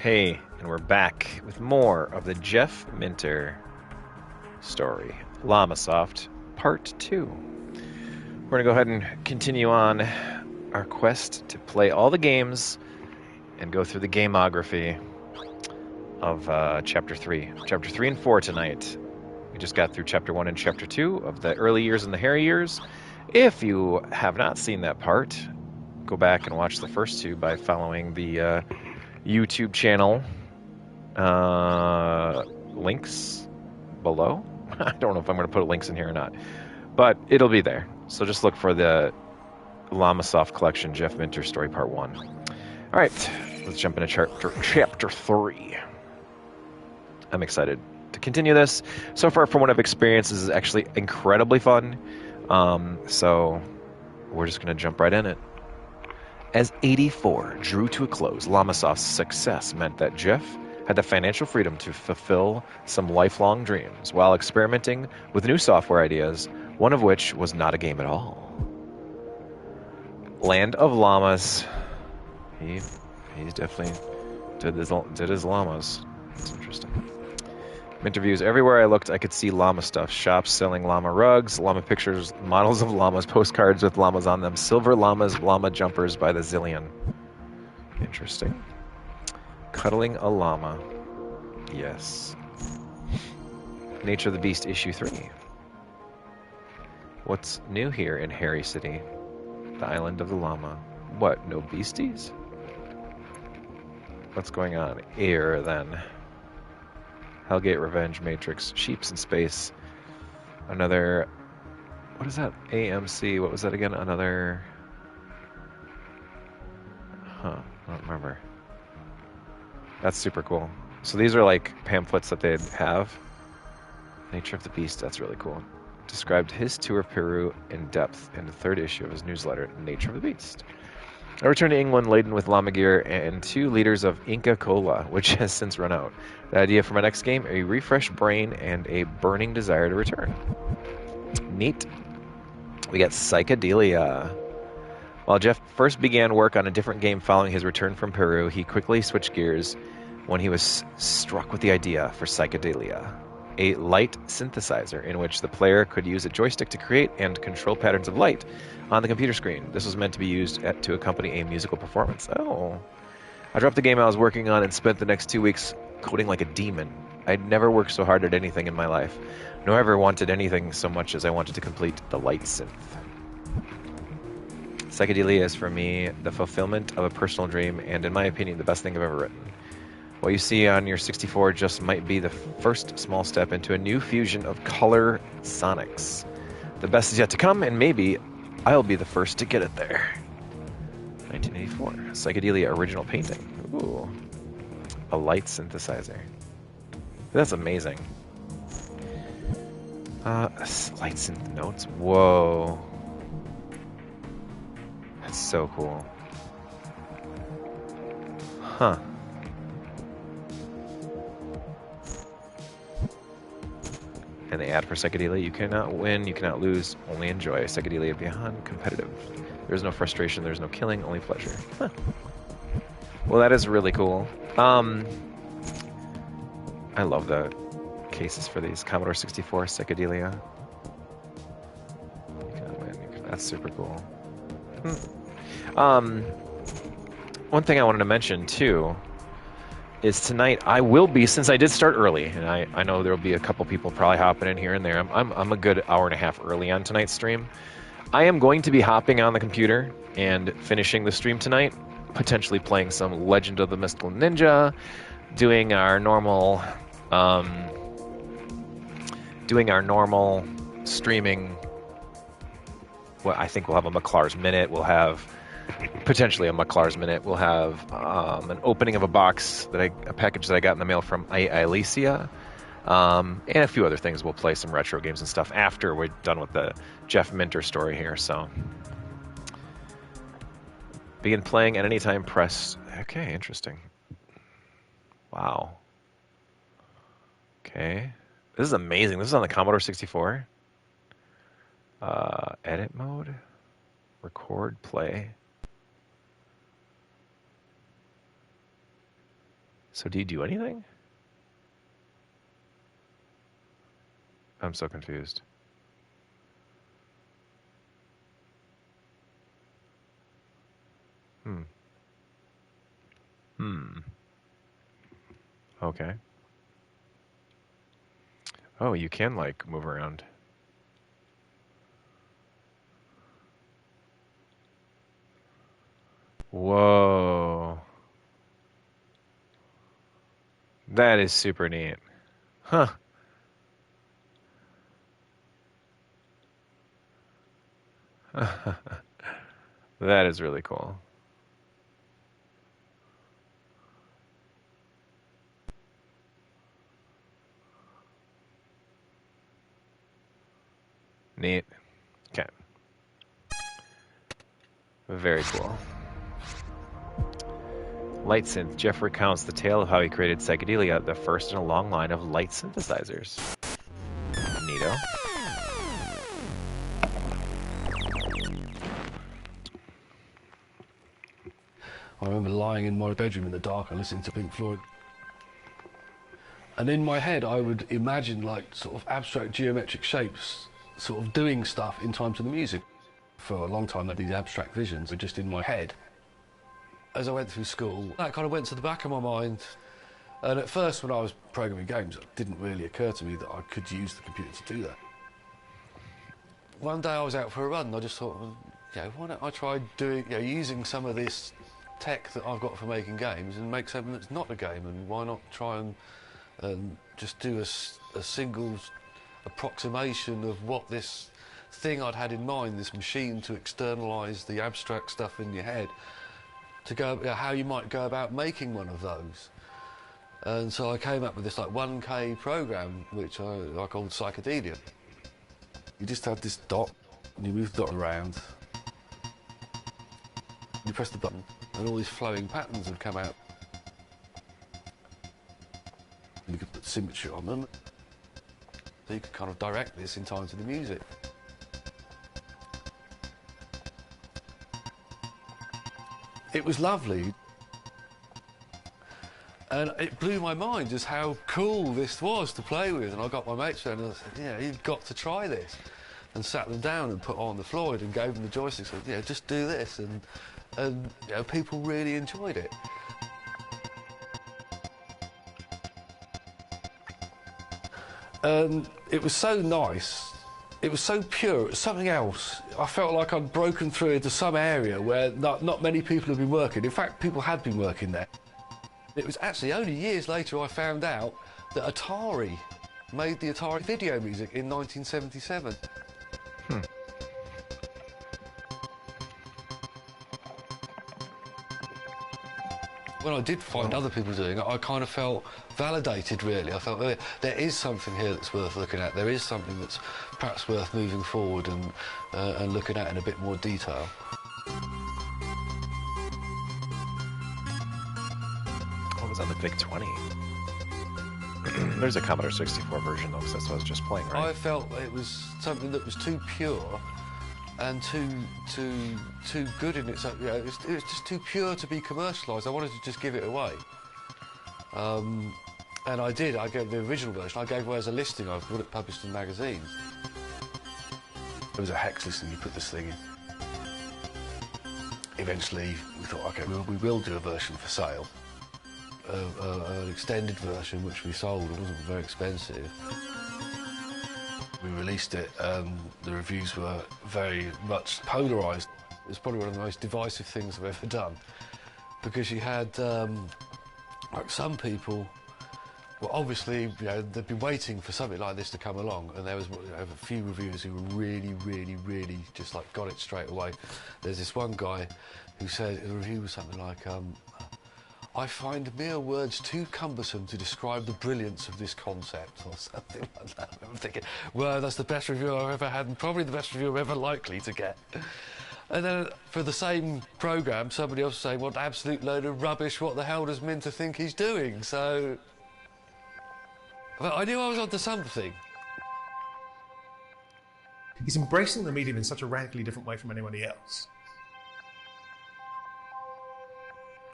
Hey, and we're back with more of the Jeff Minter story, Llamasoft Part 2. We're going to go ahead and continue on our quest to play all the games and go through the gameography of Chapter 3. Chapter 3 and 4 tonight. We just got through Chapter 1 and Chapter 2 of the early years and the hairy years. If you have not seen that part, go back and watch the first two by following the YouTube channel links below. I don't know if I'm going to put links in here or not, but it'll be there. So just look for the Llamasoft collection, Jeff Minter story part 1. All right, let's jump into chapter 3. I'm excited to continue this. So far, from what I've experienced, this is actually incredibly fun. So we're just going to jump right in it. As 84 drew to a close, Llamasoft's success meant that Jeff had the financial freedom to fulfill some lifelong dreams while experimenting with new software ideas, one of which was not a game at all. Land of Llamas. He's definitely did his llamas. That's interesting. Interviews. Everywhere I looked, I could see llama stuff. Shops selling llama rugs, llama pictures, models of llamas, postcards with llamas on them, silver llamas, llama jumpers by the zillion. Interesting. Cuddling a llama. Yes. Nature of the Beast, issue 3. What's new here in Hairy City? The island of the llama. What, no beasties? What's going on here, then? Hellgate, Revenge, Matrix, Sheeps in Space. Another... What is that? AMC. What was that again? Another... Huh. I don't remember. That's super cool. So these are like pamphlets that they'd have. Nature of the Beast. That's really cool. Described his tour of Peru in depth in the 3rd issue of his newsletter, Nature of the Beast. I returned to England laden with llama gear and 2 liters of Inca Cola, which has since run out. The idea for my next game, a refreshed brain and a burning desire to return. Neat. We got Psychedelia. While Jeff first began work on a different game following his return from Peru, he quickly switched gears when he was struck with the idea for Psychedelia, a light synthesizer in which the player could use a joystick to create and control patterns of light on the computer screen. This was meant to be used to accompany a musical performance. Oh. I dropped the game I was working on and spent the next 2 weeks coding like a demon. I'd never worked so hard at anything in my life, nor ever wanted anything so much as I wanted to complete the light synth. Psychedelia is, for me, the fulfillment of a personal dream, and in my opinion, the best thing I've ever written. What you see on your 64 just might be the first small step into a new fusion of color sonics. The best is yet to come, and maybe I'll be the first to get it there. 1984. Psychedelia original painting. Ooh. A light synthesizer. That's amazing. Light synth notes. Whoa. That's so cool. Huh. And the ad for Psychedelia, you cannot win, you cannot lose, only enjoy. Psychedelia beyond competitive. There's no frustration, there's no killing, only pleasure. Huh. Well, that is really cool. I love the cases for these. Commodore 64, Psychedelia. You cannot win, that's super cool. One thing I wanted to mention, too, is tonight I will be, since I did start early, and I know there will be a couple people probably hopping in here and there. I'm a good hour and a half early on tonight's stream. I am going to be hopping on the computer and finishing the stream tonight, potentially playing some Legend of the Mystical Ninja, doing our normal streaming. Well, I think we'll have a McClar's Minute. We'll have potentially a McClar's Minute. We'll have an opening of a package that I got in the mail from Alicia, and a few other things. We'll play some retro games and stuff after we're done with the Jeff Minter story here. So, begin playing at any time. Press. Okay, interesting. Wow. Okay, this is amazing. This is on the Commodore 64. Edit mode, record, play. So do you do anything? I'm so confused. Okay. Oh, you can like move around. Whoa. That is super neat. Huh. That is really cool. Neat. Okay. Very cool. Light synth. Jeff recounts the tale of how he created psychedelia, the first in a long line of light synthesizers. Neato. I remember lying in my bedroom in the dark and listening to Pink Floyd. And in my head, I would imagine like sort of abstract geometric shapes sort of doing stuff in time to the music. For a long time, these abstract visions were just in my head. As I went through school, that kind of went to the back of my mind. And at first, when I was programming games, it didn't really occur to me that I could use the computer to do that. One day I was out for a run and I just thought, well, why don't I try doing, using some of this tech that I've got for making games and make something that's not a game, and why not try and just do a single approximation of what this thing I'd had in mind, this machine to externalise the abstract stuff in your head, to go, how you might go about making one of those. And so I came up with this like 1K program, which I called Psychedelia. You just had this dot, and you move the dot around, you press the button, and all these flowing patterns would come out. You could put symmetry on them, so you could kind of direct this in time to the music. It was lovely. And it blew my mind just how cool this was to play with. And I got my mates there and I said, you've got to try this. And sat them down and put on the Floyd and gave them the joystick. Said, just do this. And people really enjoyed it. And it was so nice. It was so pure. It was something else. I felt like I'd broken through into some area where not many people had been working. In fact, people had been working there. It was actually only years later I found out that Atari made the Atari video music in 1977. When I did find other people doing it, I kind of felt validated, really. I felt there is something here that's worth looking at. There is something that's perhaps worth moving forward and looking at in a bit more detail. On the VIC 20. There's a Commodore 64 version though, because that's what I was just playing, right? I felt it was something that was too pure and too good in itself. It was just too pure to be commercialised. I wanted to just give it away. And I did. I gave the original version. I gave away as a listing. I've got it published in magazines. There was a hex listing. You put this thing in. Eventually, we thought, OK, we will do a version for sale. An extended version which we sold. It wasn't very expensive. We released it and the reviews were very much polarised. It was probably one of the most divisive things I've ever done, because you had like some people, well, obviously they'd been waiting for something like this to come along, and there was a few reviewers who were really just like got it straight away. There's this one guy who said the review was something like, I find mere words too cumbersome to describe the brilliance of this concept, or something like that. I'm thinking, well, that's the best review I've ever had, and probably the best review I'm ever likely to get. And then for the same programme, somebody else was saying, what absolute load of rubbish, what the hell does Minter think he's doing? So I knew I was onto something. He's embracing the medium in such a radically different way from anybody else.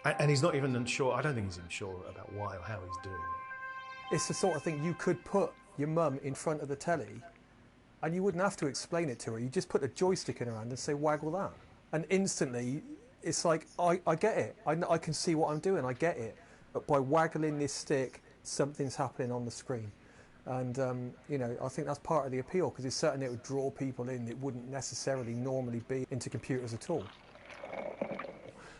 And he's not even unsure. I don't think he's even sure about why or how he's doing it. It's the sort of thing you could put your mum in front of the telly and you wouldn't have to explain it to her. You just put a joystick in her hand and say, waggle that. And instantly, it's like, I get it. I can see what I'm doing. I get it. But by waggling this stick, something's happening on the screen. And, you know, I think that's part of the appeal, because it's certain it would draw people in that wouldn't necessarily normally be into computers at all.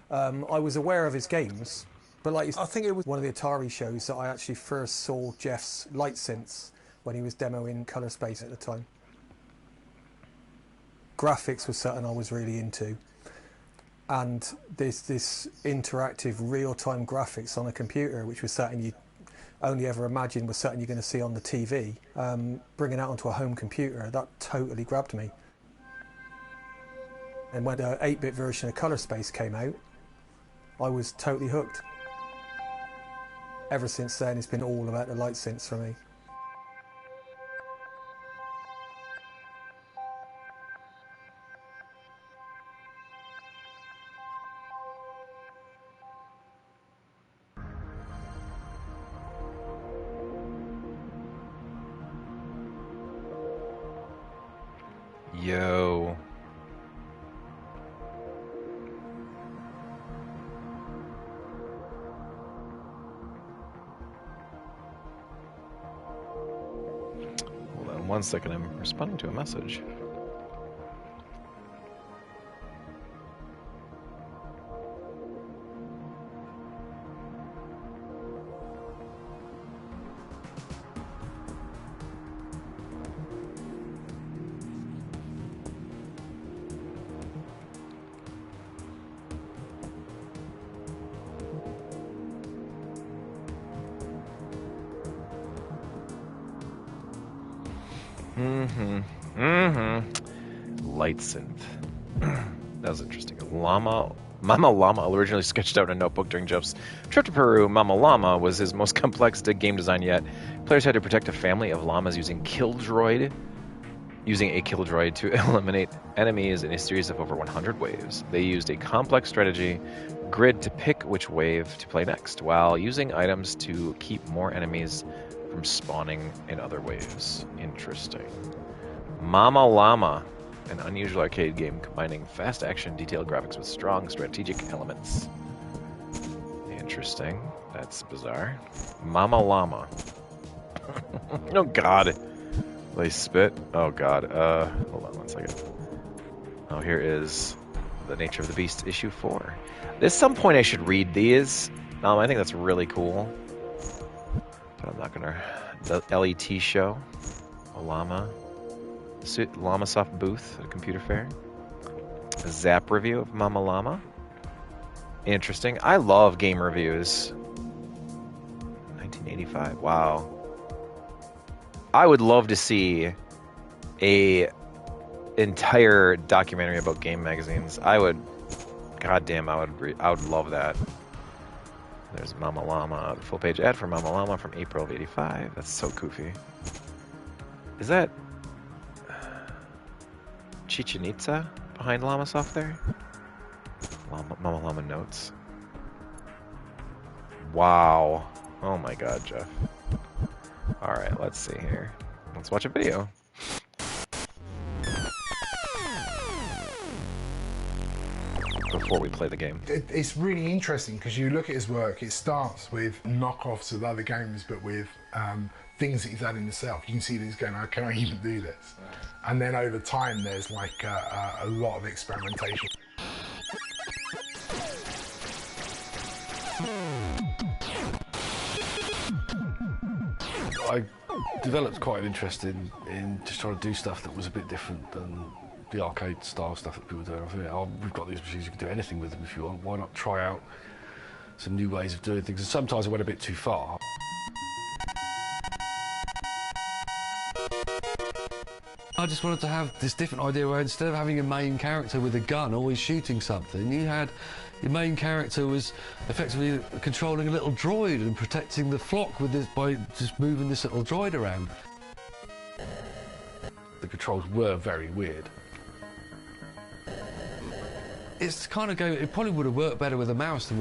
I was aware of his games, but like I think it was one of the Atari shows that I actually first saw Jeff's light synths when he was demoing Colour Space at the time. Graphics was something I was really into, and this interactive real-time graphics on a computer, which was something you only ever imagined was something you're going to see on the TV, bringing that onto a home computer, that totally grabbed me. And when the 8-bit version of Colour Space came out, I was totally hooked. Ever since then, it's been all about the light synths for me. Yo. Hold on 1 second, I'm responding to a message. Light synth. That was interesting. Mama Llama originally sketched out in a notebook during Jeff's trip to Peru. Mama Llama was his most complex game design yet. Players had to protect a family of llamas using a killdroid to eliminate enemies in a series of over 100 waves. They used a complex strategy grid to pick which wave to play next, while using items to keep more enemies from spawning in other waves. Interesting. Mama Llama, an unusual arcade game combining fast action, detailed graphics with strong strategic elements. Interesting. That's bizarre. Mama Llama. Oh god. They spit. Oh god. Hold on 1 second. Oh, here is The Nature of the Beast issue 4. At some point I should read these. I think that's really cool. But I'm not gonna. The LET show. A llama. Llamasoft booth at a computer fair. A Zap review of Mama Llama. Interesting. I love game reviews. 1985. Wow. I would love to see a entire documentary about game magazines. I would. Goddamn, I would love that. There's Mama Llama. The full page ad for Mama Llama from April of '85. That's so goofy. Is that Chichen Itza behind Llamasoft there? Mama Llama notes. Wow. Oh my god, Jeff. Alright, let's see here. Let's watch a video. Before we play the game. It's really interesting because you look at his work, it starts with knockoffs of other games but with things that he's adding himself. You can see that he's going, can I even do this? And then over time there's like a lot of experimentation. I developed quite an interest in just trying to do stuff that was a bit different than the arcade style stuff that people do. I think, oh, we've got these machines, you can do anything with them if you want. Why not try out some new ways of doing things? And sometimes I went a bit too far. I just wanted to have this different idea where instead of having a main character with a gun always shooting something, you had your main character was effectively controlling a little droid and protecting the flock with this by just moving this little droid around. The controls were very weird. It's the kind of game, it probably would have worked better with a mouse than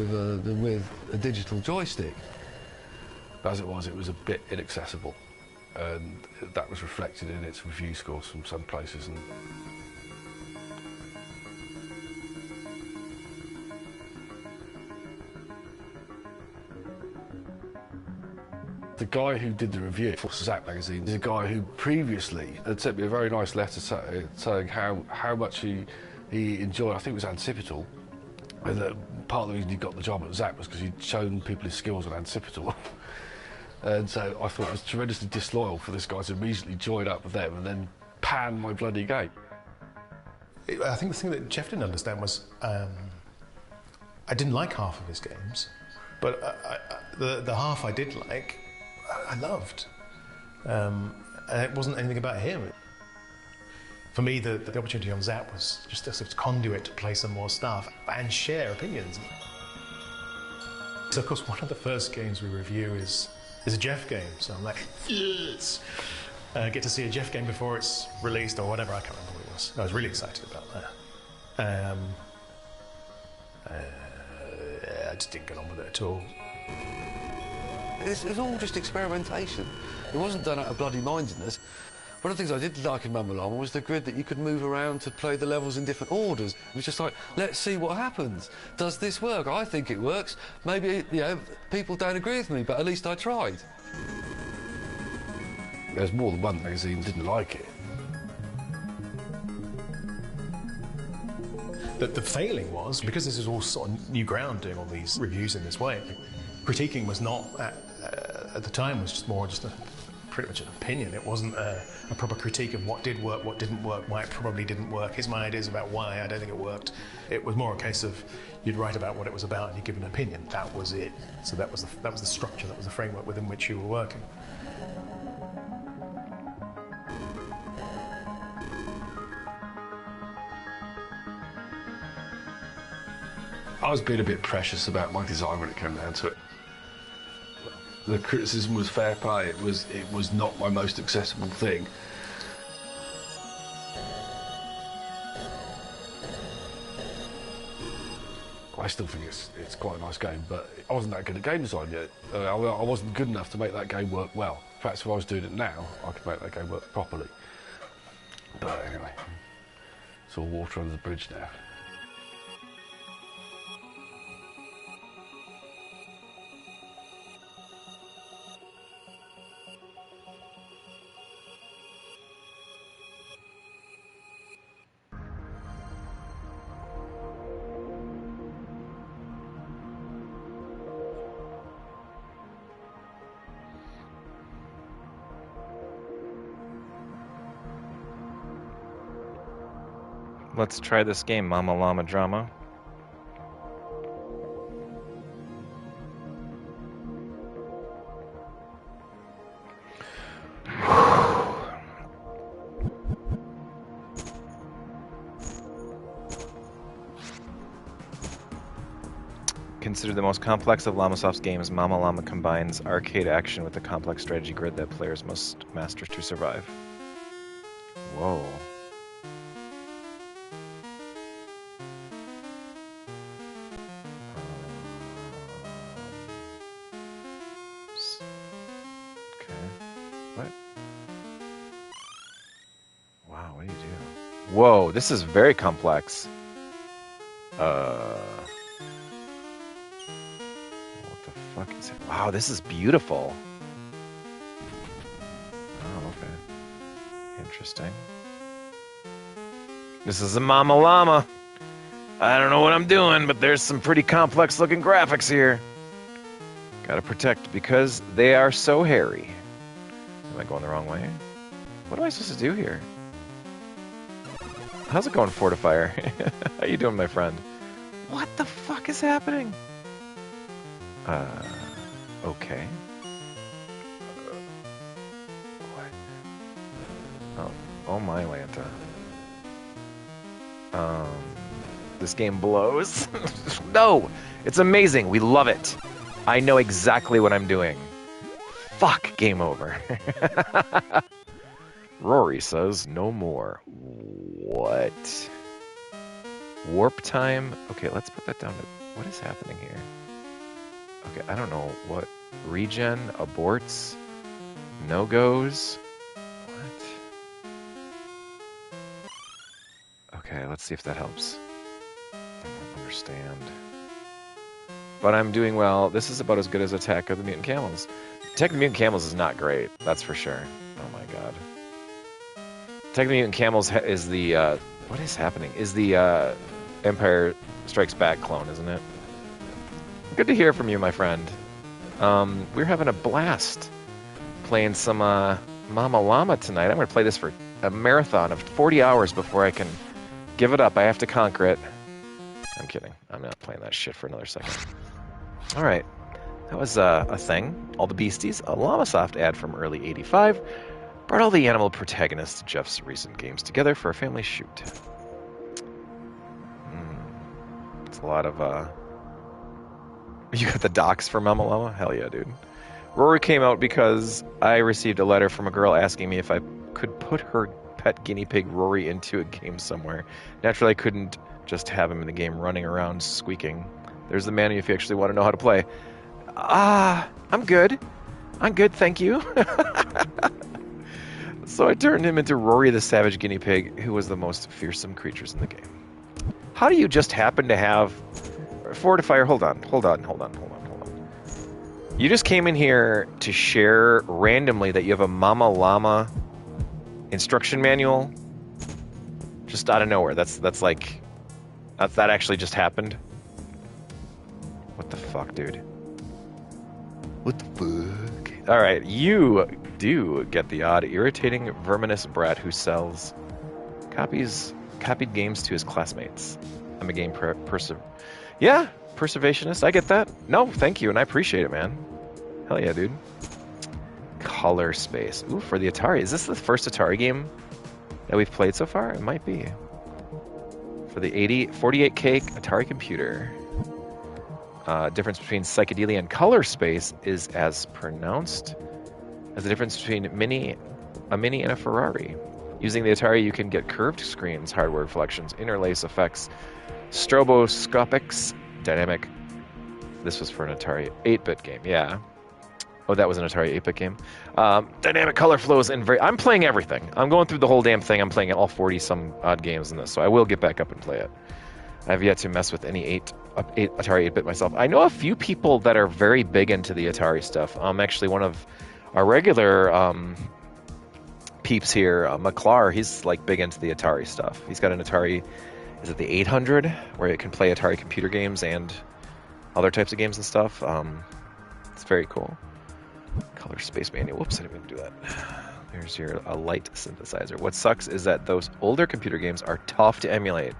with a digital joystick. As it was a bit inaccessible, and that was reflected in its review scores from some places. And the guy who did the review for Zap magazine is a guy who previously had sent me a very nice letter saying how much he enjoyed, I think it was Anticipital, and that part of the reason he got the job at Zap was because he'd shown people his skills on Anticipital. And so I thought it was tremendously disloyal for this guy to immediately join up with them and then pan my bloody game. I think the thing that Jeff didn't understand was I didn't like half of his games, but the half I did like, I loved. And it wasn't anything about him. For me, the opportunity on Zap was just a sort of conduit to play some more stuff and share opinions. So, of course, one of the first games we review is a Jeff game. So I'm like, yes! Get to see a Jeff game before it's released or whatever. I can't remember what it was. I was really excited about that. I just didn't get on with it at all. It was all just experimentation. It wasn't done out of bloody mindedness. One of the things I did like in Mama Llama was the grid that you could move around to play the levels in different orders. It was just like, let's see what happens. Does this work? I think it works. Maybe, you know, people don't agree with me, but at least I tried. There's more than one magazine didn't like it. The failing was, because this is all sort of new ground doing all these reviews in this way, critiquing was not, at the time, was just more pretty much an opinion. It wasn't a proper critique of what did work, what didn't work, why it probably didn't work. Here's my ideas about why I don't think it worked. It was more a case of you'd write about what it was about and you'd give an opinion. That was it. So that was the structure, that was the framework within which you were working. I was being a bit precious about my design when it came down to it. The criticism was fair play. It was not my most accessible thing. I still think it's quite a nice game, but I wasn't that good at game design yet. I wasn't good enough to make that game work well. Perhaps if I was doing it now, I could make that game work properly. But anyway, it's all water under the bridge now. Let's try this game, Mama Llama Drama. Considered the most complex of Llamasoft's games, Mama Llama combines arcade action with the complex strategy grid that players must master to survive. Whoa. Wow, what do you do? Whoa, this is very complex. What the fuck is it? Wow, this is beautiful. Oh, okay. Interesting. This is a Mama Llama. I don't know what I'm doing, but there's some pretty complex looking graphics here. Gotta protect because they are so hairy. Am I going the wrong way? What am I supposed to do here? How's it going, Fortifier? How you doing, my friend? What the fuck is happening? Okay. What? Oh my Lanta. This game blows. No! It's amazing. We love it. I know exactly what I'm doing. Fuck, game over. Rory says no more. What? Warp time. Okay, let's put that down to what is happening here. Okay, I don't know what. Regen, aborts, no-goes. What? Okay, let's see if that helps. I don't understand. But I'm doing well. This is about as good as Attack of the Mutant Camels. Attack of the Mutant Camels is not great, that's for sure. Oh my god. Attack of the Mutant Camels is the, what is happening? Is the, Empire Strikes Back clone, isn't it? Good to hear from you, my friend. We're having a blast playing some, Mama Llama tonight. I'm gonna play this for a marathon of 40 hours before I can give it up. I have to conquer it. I'm kidding. I'm not playing that shit for another second. Alright. That was a thing. All the Beasties, a Llamasoft ad from early 85, brought all the animal protagonists of Jeff's recent games together for a family shoot. It's a lot of, You got the docs for Mama Llama? Hell yeah, dude. Rory came out because I received a letter from a girl asking me if I could put her pet guinea pig Rory into a game somewhere. Naturally, I couldn't just have him in the game running around squeaking. There's the menu if you actually want to know how to play. I'm good. I'm good, thank you. So I turned him into Rory the Savage Guinea Pig, who was the most fearsome creatures in the game. How do you just happen to have... Fortifier, hold on. You just came in here to share randomly that you have a Mama Llama instruction manual? Just out of nowhere. That's like... That actually just happened? What the fuck, dude? What the fuck? Alright, you do get the odd, irritating, verminous brat who sells copied games to his classmates. I'm a game Yeah, preservationist, I get that. No, thank you, and I appreciate it, man. Hell yeah, dude. Color Space. Ooh, for the Atari. Is this the first Atari game that we've played so far? It might be. For the 48K Atari computer. Difference between Psychedelia and Color Space is as pronounced as the difference between a Mini and a Ferrari. Using the Atari, you can get curved screens, hardware reflections, interlace effects, stroboscopics, dynamic. This was for an Atari 8-bit game, yeah. Oh, that was an Atari 8-bit game. Dynamic color flows and I'm playing everything. I'm going through the whole damn thing. I'm playing all 40-some odd games in this, so I will get back up and play it. I've yet to mess with any Atari 8-bit myself. I know a few people that are very big into the Atari stuff. Actually, one of our regular peeps here, McClar, he's like big into the Atari stuff. He's got an Atari, is it the 800, where it can play Atari computer games and other types of games and stuff. It's very cool. Color Space Manual. Whoops, I didn't mean to do that. There's a light synthesizer. What sucks is that those older computer games are tough to emulate.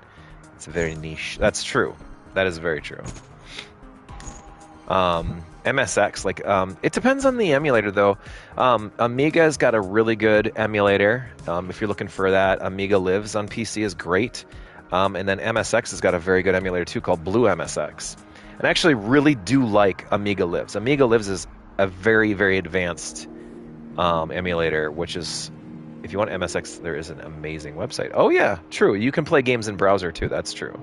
It's very niche. That's true. That is very true. MSX, like, it depends on the emulator, though. Amiga's got a really good emulator. If you're looking for that, Amiga Lives on PC is great. And then MSX has got a very good emulator, too, called Blue MSX. And I actually really do like Amiga Lives. Amiga Lives is a very, very advanced emulator, which is... If you want MSX, there is an amazing website. Oh, yeah, true. You can play games in browser, too. That's true.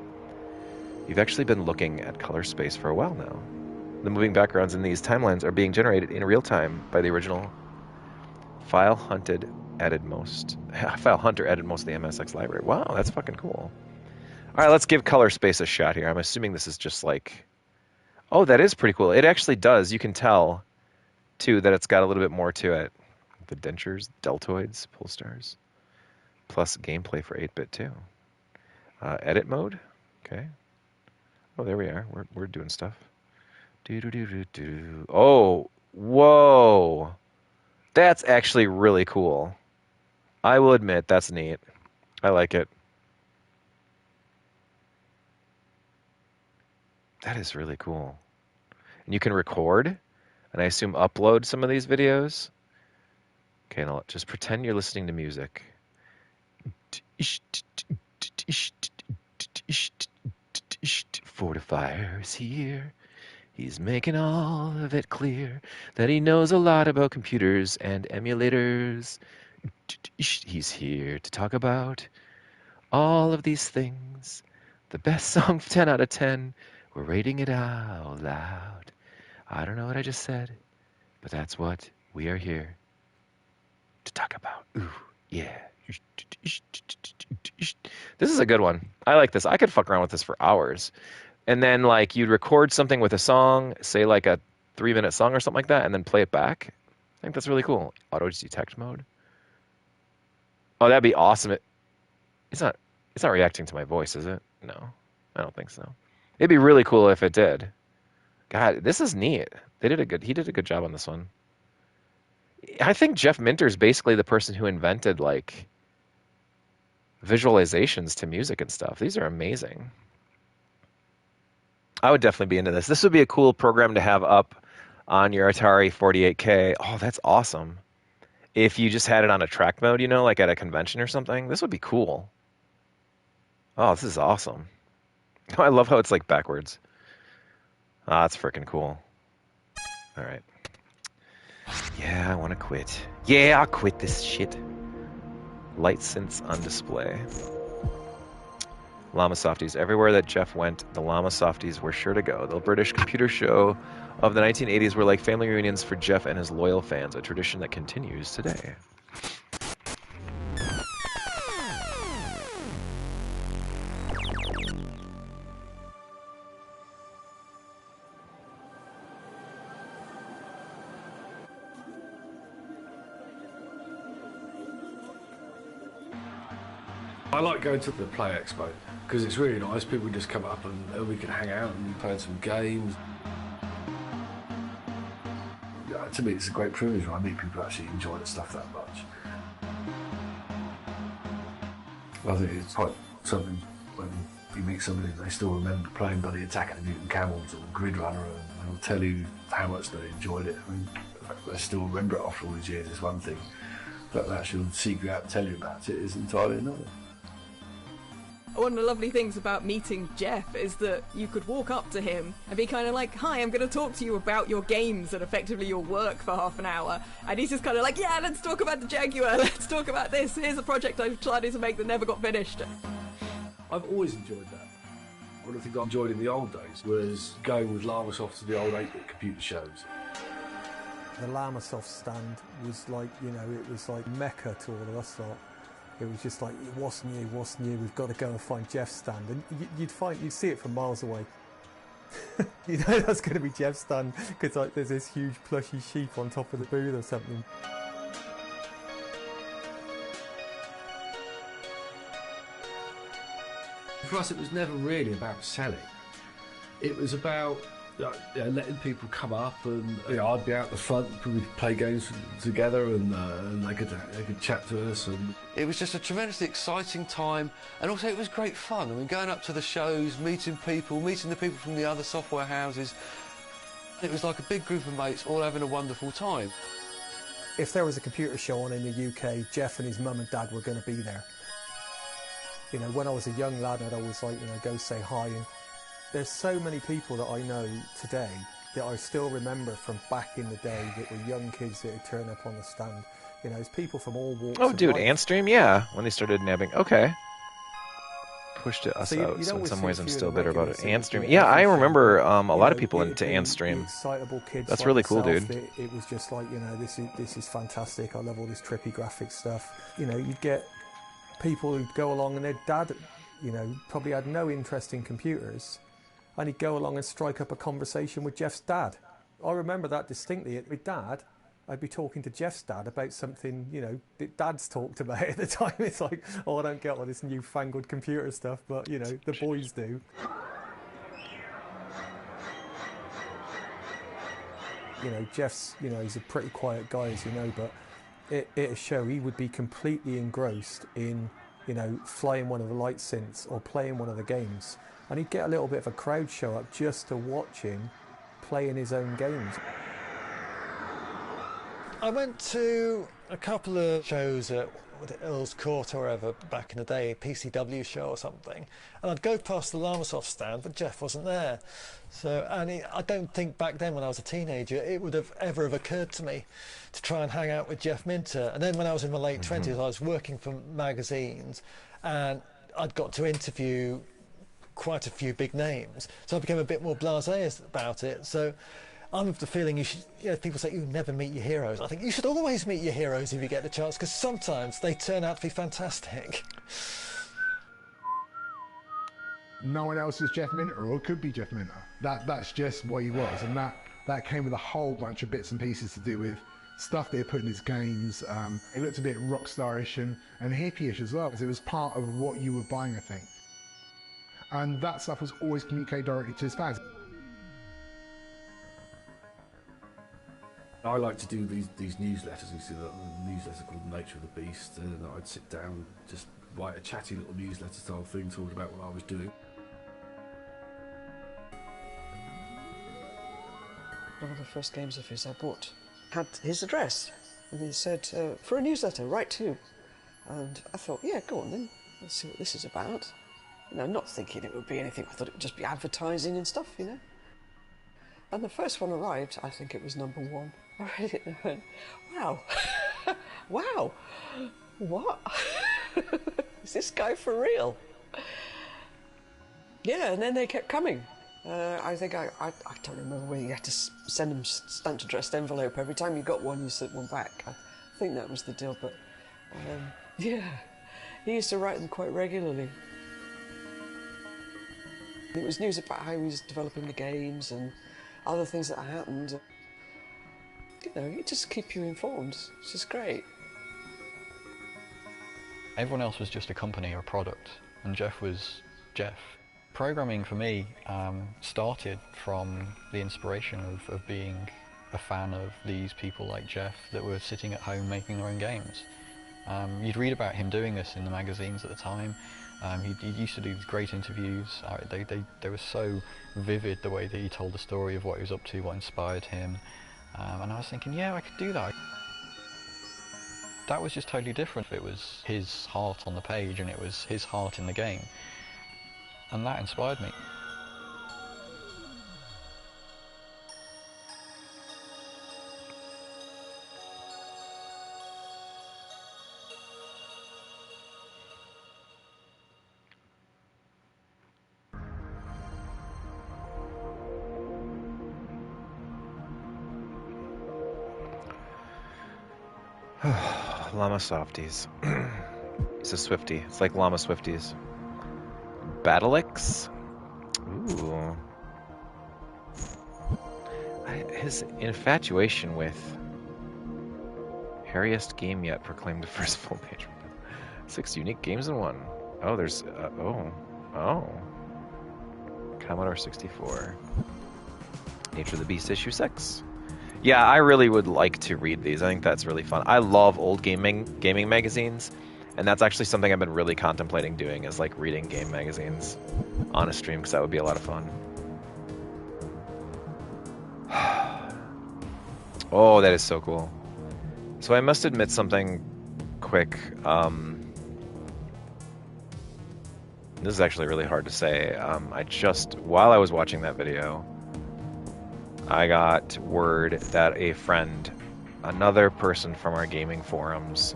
You've actually been looking at Color Space for a while now. The moving backgrounds in these timelines are being generated in real time by the original File Hunter added most of the MSX library. Wow, that's fucking cool. All right, let's give Color Space a shot here. I'm assuming this is just like... Oh, that is pretty cool. It actually does. You can tell, too, that it's got a little bit more to it. The dentures, deltoids, Polestars, plus gameplay for 8-bit too. Edit mode, okay. Oh, there we are. We're doing stuff. Oh, whoa! That's actually really cool. I will admit that's neat. I like it. That is really cool. And you can record, and I assume upload some of these videos. Okay, now just pretend you're listening to music. Fortifier's here. He's making all of it clear that he knows a lot about computers and emulators. He's here to talk about all of these things The best song, 10 out of 10. We're rating it out loud. I don't know what I just said, but that's what we are here to talk about. Ooh, yeah. This is a good one. I like this. I could fuck around with this for hours. And then, like, you'd record something with a song, say like a 3-minute song or something like that, and then play it back. I think that's really cool. Auto detect mode. Oh, that'd be awesome. It's not reacting to my voice, is it? No, I don't think so. It'd be really cool if it did. God, this is neat. He did a good job on this one. I think Jeff Minter is basically the person who invented like visualizations to music and stuff. These are amazing. I would definitely be into this. This would be a cool program to have up on your Atari 48K. Oh, that's awesome. If you just had it on a track mode, you know, like at a convention or something, this would be cool. Oh, this is awesome. I love how it's like backwards. Ah, that's freaking cool. All right. Yeah, I want to quit. Yeah, I'll quit this shit. Light synths on display. Llamasofties. Everywhere that Jeff went, the Llamasofties were sure to go. The British computer show of the 1980s were like family reunions for Jeff and his loyal fans, a tradition that continues today. I like going to the Play Expo because it's really nice. People just come up and we can hang out and play some games. Yeah, to me, it's a great privilege when I meet people who actually enjoy the stuff that much. I think it's quite something when you meet somebody and they still remember playing bloody Attack of the Mutant Camels or Grid Runner, and they'll tell you how much they enjoyed it. I mean, the fact that they still remember it after all these years is one thing, but they actually seek you out and tell you about it is entirely another. One of the lovely things about meeting Jeff is that you could walk up to him and be kind of like, hi, I'm going to talk to you about your games and effectively your work for half an hour. And he's just kind of like, yeah, let's talk about the Jaguar, let's talk about this. Here's a project I've tried to make that never got finished. I've always enjoyed that. One of the things I enjoyed in the old days was going with Llamasoft to the old 8-bit computer shows. The Llamasoft stand was like, you know, it was like Mecca to all of us lot. It was just like, what's new, we've got to go and find Jeff's stand. And you'd see it from miles away. You know that's going to be Jeff's stand, because like there's this huge plushy sheep on top of the booth or something. For us, it was never really about selling. It was about letting people come up, and I'd be out the front, we'd play games together, and they could chat to us. And it was just a tremendously exciting time, and also it was great fun. I mean, going up to the shows, meeting the people from the other software houses. It was like a big group of mates all having a wonderful time. If there was a computer show on in the UK, Jeff and his mum and dad were going to be there. You know, when I was a young lad, I'd always like, you know, go say hi. And there's so many people that I know today that I still remember from back in the day that were young kids that would turn up on the stand. You know, it's people from all walks Oh, of dude, life. Antstream, yeah, when they started nabbing. Okay. Pushed us So you out, don't so in always some see ways a I'm few of still the bitter about it. regulars that would Antstream. do Yeah, I everything, remember but, a lot of people it'd into be Antstream. the excitable kids That's like really cool, myself dude. that it was just like, you know, this is fantastic. I love all this trippy graphic stuff. You know, you'd get people who'd go along and their dad, you know, probably had no interest in computers, and he'd go along and strike up a conversation with Jeff's dad. I remember that distinctly. With Dad, I'd be talking to Jeff's dad about something, you know, that Dad's talked about at the time. It's like, oh, I don't get all this newfangled computer stuff, but, you know, the boys do. You know, Jeff's, you know, he's a pretty quiet guy, as you know, but at a show, he would be completely engrossed in, you know, flying one of the light synths or playing one of the games. And he'd get a little bit of a crowd show up just to watch him playing his own games. I went to a couple of shows at Earl's Court or wherever back in the day, a PCW show or something, and I'd go past the Llamasoft stand, but Jeff wasn't there. So, I don't think back then when I was a teenager it would have ever occurred to me to try and hang out with Jeff Minter. And then when I was in my late 20s, I was working for magazines, and I'd got to interview quite a few big names. So I became a bit more blasé about it. So I'm of the feeling you should, people say you never meet your heroes. I think you should always meet your heroes if you get the chance, because sometimes they turn out to be fantastic. No one else is Jeff Minter, or could be Jeff Minter. That's just what he was, and that came with a whole bunch of bits and pieces to do with stuff they had put in his games. It looked a bit rock starish and hippie-ish as well, because it was part of what you were buying, I think. And that stuff was always communicated directly to his fans. I like to do these newsletters. You see the newsletter called Nature of the Beast, and I'd sit down, just write a chatty little newsletter style thing, talking about what I was doing. One of the first games of his I bought had his address, and he said, for a newsletter, write to. And I thought, yeah, go on then, let's see what this is about. Not thinking it would be anything, I thought it would just be advertising and stuff, And the first one arrived, I think it was number 1. I read it and I went, wow, wow, what? Is this guy for real? Yeah, and then they kept coming. I think I don't remember whether you had to send them stamped addressed envelope. Every time you got one, you sent one back. I think that was the deal, but yeah, he used to write them quite regularly. It was news about how he was developing the games and other things that happened. It just keep you informed. It's just great. Everyone else was just a company or a product, and Jeff was Jeff. Programming for me started from the inspiration of being a fan of these people like Jeff that were sitting at home making their own games. You'd read about him doing this in the magazines at the time. He used to do these great interviews. They were so vivid, the way that he told the story of what he was up to, what inspired him. And I was thinking, yeah, I could do that. That was just totally different. It was his heart on the page and it was his heart in the game. And that inspired me. Llamasofties. It's a Swiftie. It's like Llama Swifties. Battleix? Ooh. His infatuation with hairiest game yet proclaimed the first full page. 6 unique games in one. Oh, there's... oh. Commodore 64. Nature of the Beast issue 6. Yeah, I really would like to read these. I think that's really fun. I love old gaming magazines, and that's actually something I've been really contemplating doing, is like reading game magazines on a stream, because that would be a lot of fun. Oh, that is so cool. So I must admit something quick. This is actually really hard to say. While I was watching that video, I got word that a friend, another person from our gaming forums,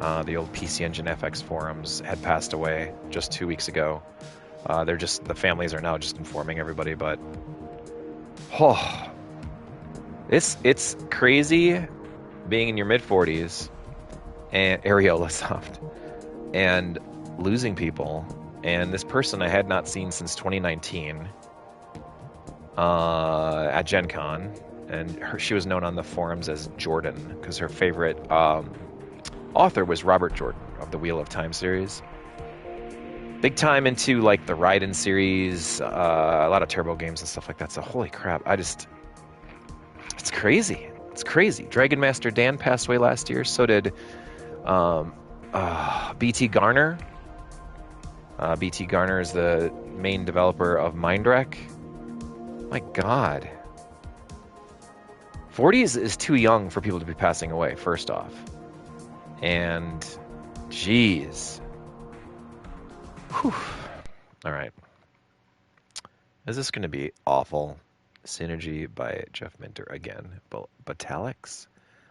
the old PC Engine FX forums, had passed away just 2 weeks ago. The families are now just informing everybody, but it's crazy being in your mid-40s and Llamasoft and losing people. And this person I had not seen since 2019. At Gen Con, and she was known on the forums as Jordan because her favorite author was Robert Jordan of the Wheel of Time series. Big time into like the Raiden series, a lot of turbo games and stuff like that. So holy crap, it's crazy. It's crazy. Dragon Master Dan passed away last year. So did BT Garner. BT Garner is the main developer of Mindwreck. My God. 40 is too young for people to be passing away, first off. And, jeez. Whew. All right. Is this going to be awful? Synergy by Jeff Minter again. Batalix?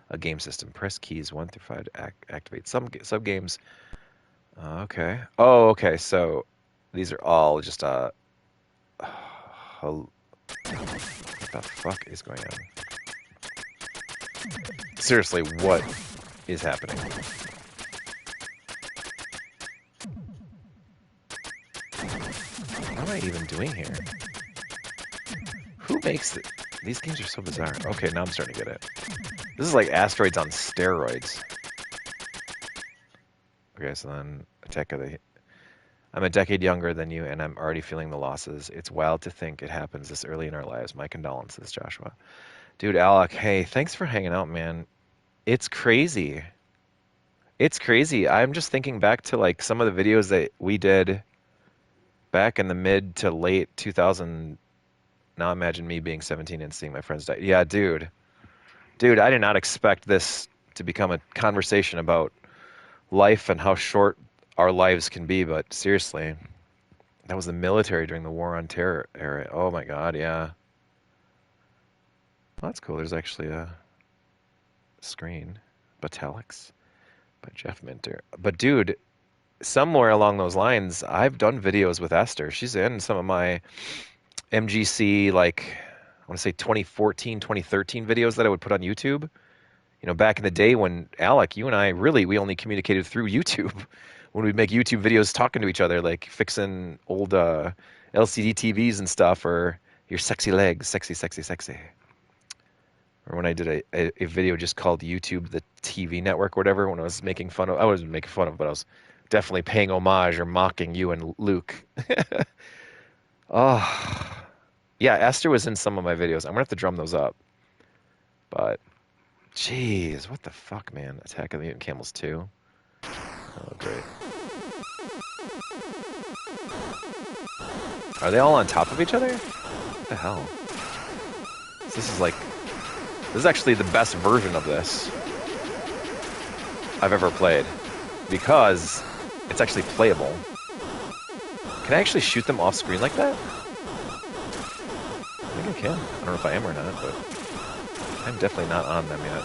A game system. Press keys 1 through 5 to activate some sub games. Okay. Oh, okay. So These are all just what the fuck is going on? Seriously, what is happening? What am I even doing here? Who makes it? These games are so bizarre. Okay, now I'm starting to get it. This is like Asteroids on steroids. Okay, so then Attack of the... I'm a decade younger than you, and I'm already feeling the losses. It's wild to think it happens this early in our lives. My condolences, Joshua. Dude, Alec, hey, thanks for hanging out, man. It's crazy. It's crazy. I'm just thinking back to like some of the videos that we did back in the mid to late 2000. Now imagine me being 17 and seeing my friends die. Yeah, dude. Dude, I did not expect this to become a conversation about life and how short our lives can be, but seriously, that was the military during the War on Terror era. Oh my God, yeah. Well, that's cool. There's actually a screen. Batalics by Jeff Minter. But dude, somewhere along those lines, I've done videos with Esther. She's in some of my MGC, like, I want to say 2014, 2013 videos that I would put on YouTube. You know, back in the day when, Alec, you and I, really, we only communicated through YouTube. When we'd make YouTube videos talking to each other, like fixing old LCD TVs and stuff, or your sexy legs, sexy, sexy, sexy. Or when I did a video just called YouTube, the TV network, or whatever, when I was making fun of, I wasn't making fun of, but I was definitely paying homage or mocking you and Luke. Oh, yeah, Esther was in some of my videos. I'm gonna have to drum those up. But, jeez, what the fuck, man? Attack of the Mutant Camels 2. Oh, great. Are they all on top of each other? What the hell? This is like... This is actually the best version of this I've ever played. Because it's actually playable. Can I actually shoot them off screen like that? I think I can. I don't know if I am or not, but... I'm definitely not on them yet.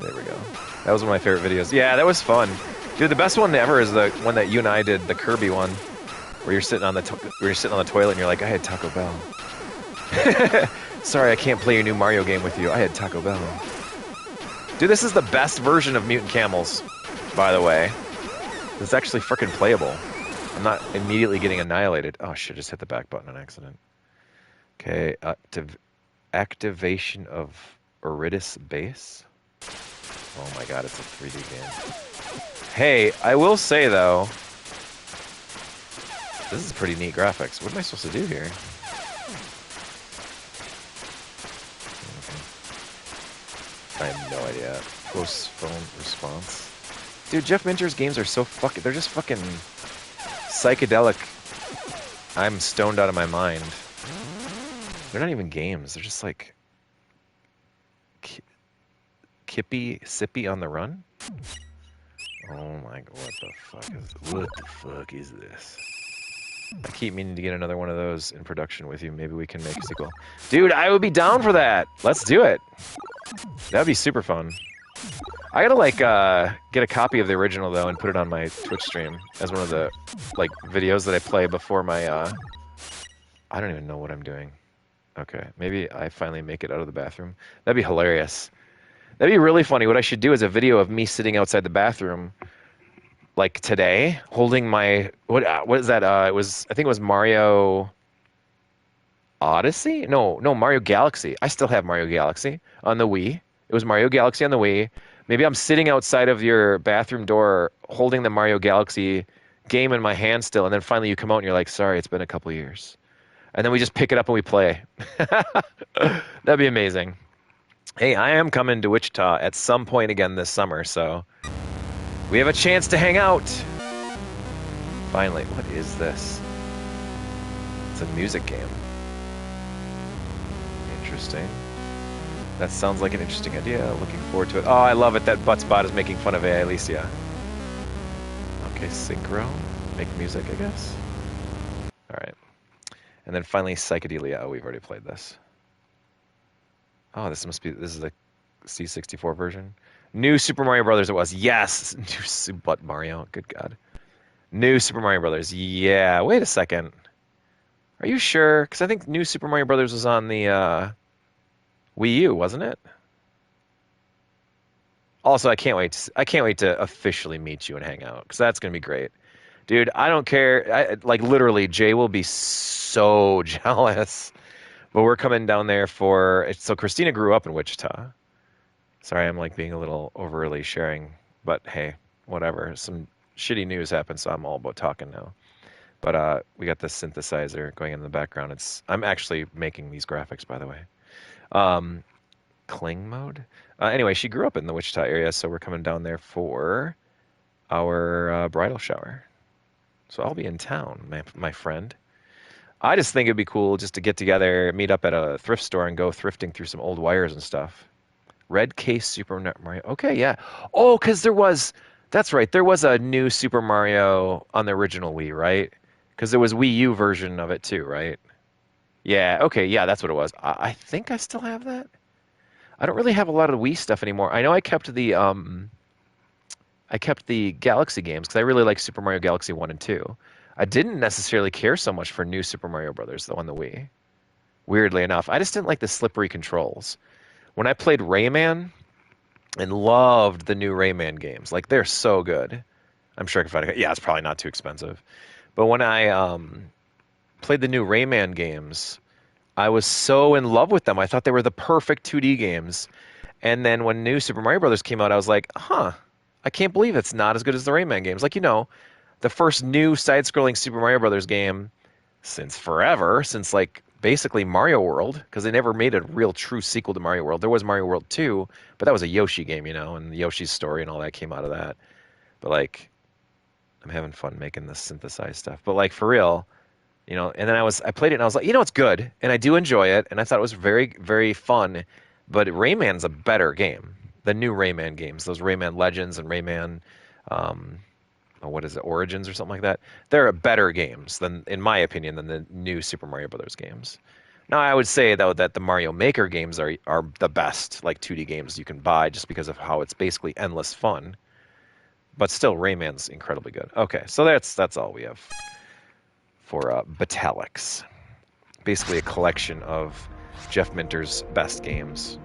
There we go. That was one of my favorite videos. Yeah, that was fun. Dude, the best one ever is the one that you and I did, the Kirby one, where you're sitting on the toilet and you're like, I had Taco Bell. Sorry, I can't play your new Mario game with you. I had Taco Bell. Dude, this is the best version of Mutant Camels, by the way. It's actually freaking playable. I'm not immediately getting annihilated. Oh shit, just hit the back button on accident. Okay, activation of Eurydice base. Oh my god, it's a 3D game. Hey, I will say though, this is pretty neat graphics. What am I supposed to do here? I have no idea. Postphone response. Dude, Jeff Minter's games are so fucking... They're just fucking psychedelic. I'm stoned out of my mind. They're not even games. They're just like... Sippy on the run? Oh my god, what the fuck is this? I keep meaning to get another one of those in production with you. Maybe we can make a sequel. Dude, I would be down for that. Let's do it. That'd be super fun. I gotta like get a copy of the original though and put it on my Twitch stream as one of the like videos that I play before my I don't even know what I'm doing. Okay, maybe I finally make it out of the bathroom. That'd be hilarious. That'd be really funny. What I should do is a video of me sitting outside the bathroom, like today, holding my what is that? I think it was Mario Odyssey. No, Mario Galaxy. I still have Mario Galaxy on the Wii. It was Mario Galaxy on the Wii. Maybe I'm sitting outside of your bathroom door, holding the Mario Galaxy game in my hand still, and then finally you come out and you're like, "Sorry, it's been a couple years," and then we just pick it up and we play. That'd be amazing. Hey, I am coming to Wichita at some point again this summer, so we have a chance to hang out. Finally, what is this? It's a music game. Interesting. That sounds like an interesting idea. Looking forward to it. Oh, I love it that Buttspot is making fun of AI Alicia. Okay, synchro. Make music, I guess. Alright. And then finally, Psychedelia. Oh, we've already played this. Oh, this is the C64 version. New Super Mario Brothers it was. Yes! New Butt Mario. Good God. New Super Mario Brothers. Yeah, wait a second. Are you sure? Because I think New Super Mario Brothers was on the Wii U, wasn't it? Also, I can't wait. I can't wait to officially meet you and hang out because that's gonna be great, dude. I don't care. Like literally, Jay will be so jealous. But we're coming down there for. So Christina grew up in Wichita. Sorry, I'm like being a little overly sharing, but hey, whatever. Some shitty news happened, so I'm all about talking now. But we got this synthesizer going in the background. I'm actually making these graphics, by the way. Cling mode. Anyway, she grew up in the Wichita area, so we're coming down there for our bridal shower. So I'll be in town, my friend. I just think it'd be cool just to get together, meet up at a thrift store, and go thrifting through some old wires and stuff. Red case Super Mario. Okay, yeah. Oh, because that's right. There was a new Super Mario on the original Wii, right? Because there was Wii U version of it too, right? Yeah. Okay. Yeah, that's what it was. I think I still have that. I don't really have a lot of Wii stuff anymore. I know I kept the Galaxy games because I really like Super Mario Galaxy 1 and 2. I didn't necessarily care so much for New Super Mario Brothers though on the Wii. Weirdly enough, I just didn't like the slippery controls. When I played Rayman and loved the new Rayman games, like they're so good. I'm sure I can find it. Yeah, it's probably not too expensive. But when I played the new Rayman games, I was so in love with them. I thought they were the perfect 2D games. And then when new Super Mario Brothers came out, I was like, huh, I can't believe it's not as good as the Rayman games. Like, the first new side-scrolling Super Mario Brothers game since forever, since like basically Mario World, because they never made a real true sequel to Mario World. There was Mario World 2, but that was a Yoshi game, and Yoshi's story and all that came out of that. But like, I'm having fun making this synthesized stuff. But like for real, and then I played it and I was like, it's good, and I do enjoy it, and I thought it was very, very fun. But Rayman's a better game. The new Rayman games, those Rayman Legends and Rayman, what is it, Origins or something like that. They're better games in my opinion, than the new Super Mario Brothers games. Now, I would say though that the Mario Maker games are the best, like 2D games you can buy, just because of how it's basically endless fun. But still, Rayman's incredibly good. Okay, so that's all we have for Batalix. Basically, a collection of Jeff Minter's best games.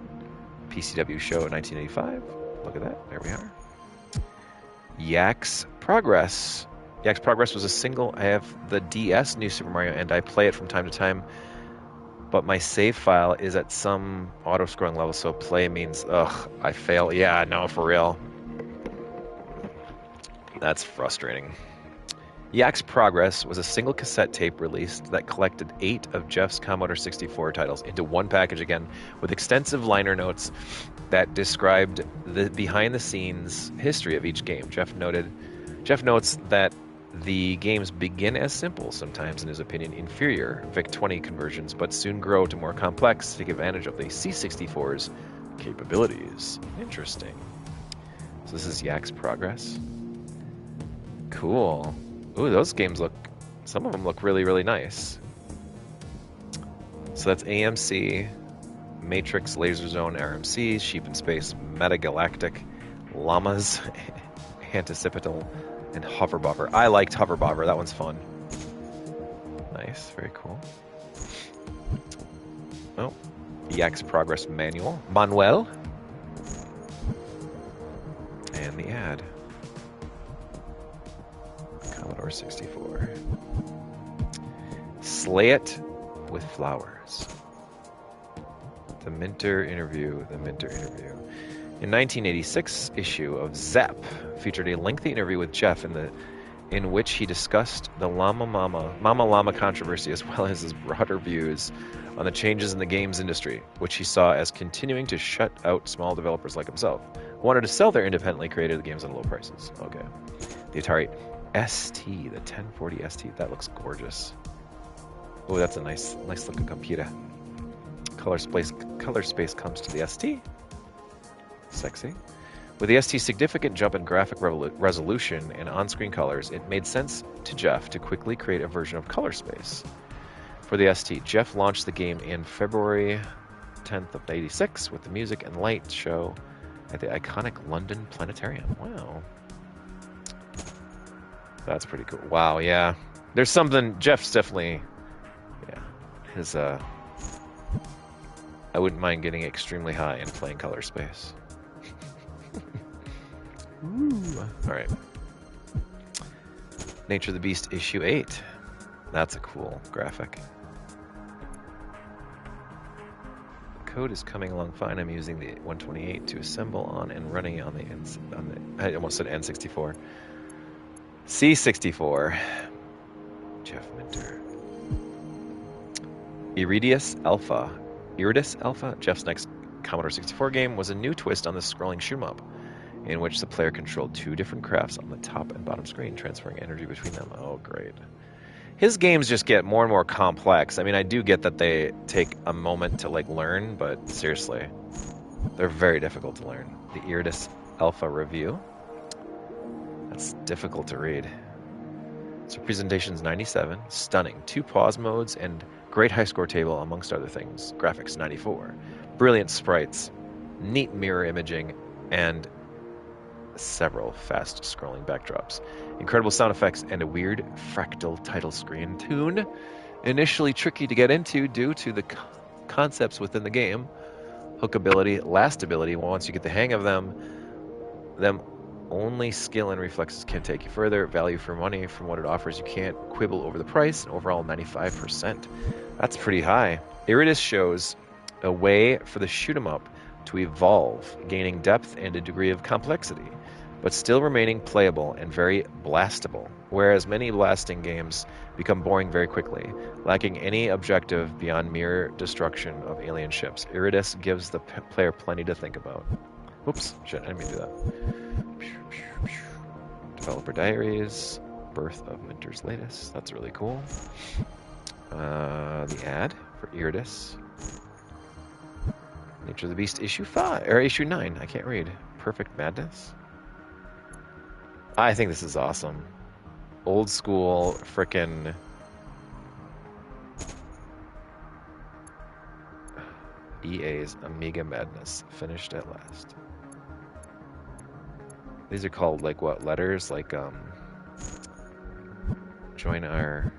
PCW show 1985. Look at that. There we are. Yak's Progress. Yak's Progress was a single. I have the DS New Super Mario, and I play it from time to time. But my save file is at some auto-scrolling level, so play means, I fail. Yeah, no, for real. That's frustrating. Yak's Progress was a single cassette tape released that collected 8 of Jeff's Commodore 64 titles into one package again, with extensive liner notes that described the behind-the-scenes history of each game. Jeff notes that the games begin as simple, sometimes in his opinion inferior VIC-20 conversions, but soon grow to more complex to take advantage of the C64's capabilities. Interesting. So this is Yak's Progress. Cool. Ooh, those games some of them look really, really nice. So that's AMC, Matrix, Laser Zone, RMC, Sheep in Space, Metagalactic, Llamas, Anticipatal, and Hover Bobber. I liked Hover Bobber. That one's fun. Nice. Very cool. Oh, Yak's Progress Manual. And the ad. Commodore 64. Slay It with Flowers. The Minter Interview. In 1986 issue of Zap featured a lengthy interview with Jeff in which he discussed the Mama Llama controversy, as well as his broader views on the changes in the games industry, which he saw as continuing to shut out small developers like himself, who wanted to sell their independently created games at low prices. Okay. The Atari ST, the 1040 ST, that looks gorgeous. Oh, that's a nice looking computer. Color space comes to the ST. Sexy. With the ST's significant jump in graphic resolution and on-screen colors, it made sense to Jeff to quickly create a version of Color Space. For the ST, Jeff launched the game in February 10th of 86 with the music and light show at the iconic London Planetarium. Wow. That's pretty cool. Wow, yeah. There's something, Jeff's definitely, yeah, his, I wouldn't mind getting extremely high and playing Color Space. Ooh. All right. Nature of the Beast issue 8. That's a cool graphic. Code is coming along fine. I'm using the 128 to assemble on and running on the I almost said N64. C64. Jeff Minter. Iridius Alpha. Jeff's next Commodore 64 game was a new twist on the scrolling shoot-'em-up, in which the player controlled two different crafts on the top and bottom screen, transferring energy between them. Oh, great. His games just get more and more complex. I mean, I do get that they take a moment to, like, learn, but seriously, they're very difficult to learn. The Iridius Alpha review. That's difficult to read. So presentation's 97. Stunning. 2 pause modes and great high score table, amongst other things. Graphics, 94. Brilliant sprites. Neat mirror imaging. And several fast scrolling backdrops, incredible sound effects, and a weird fractal title screen tune. Initially tricky to get into due to the concepts within the game. Hookability, lastability, once you get the hang of them only skill and reflexes can take you further. Value for money from what it offers, you can't quibble over the price. Overall 95%. That's pretty high. Iridius shows a way for the shoot 'em up to evolve, gaining depth and a degree of complexity, but still remaining playable and very blastable, whereas many blasting games become boring very quickly, lacking any objective beyond mere destruction of alien ships. Iridius gives the player plenty to think about. Oops, shit, I didn't mean to do that. Developer diaries, birth of Minter's latest. That's really cool. The ad for Iridius. Nature of the Beast issue 5 or issue 9. I can't read. Perfect Madness. I think this is awesome. Old school frickin' EA's Amiga Madness finished at last. These are called, like, what, letters? Like, join our...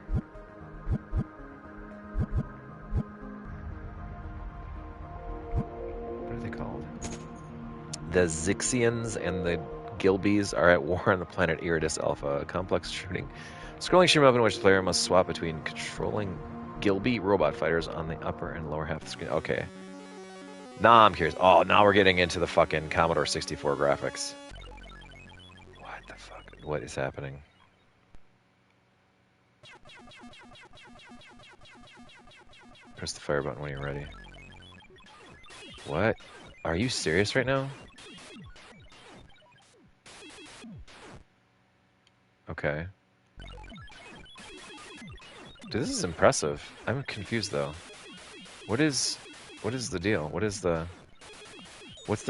What are they called? The Zixians and the Gilbeys are at war on the planet Iridius Alpha, a complex shooting. Scrolling shoot 'em up in which the player must swap between controlling Gilbey robot fighters on the upper and lower half of the screen. Okay. Now I'm curious. Oh, now we're getting into the fucking Commodore 64 graphics. What the fuck? What is happening? Press the fire button when you're ready. What? Are you serious right now? Okay. Dude, this is impressive. I'm confused though. What is the deal? What's the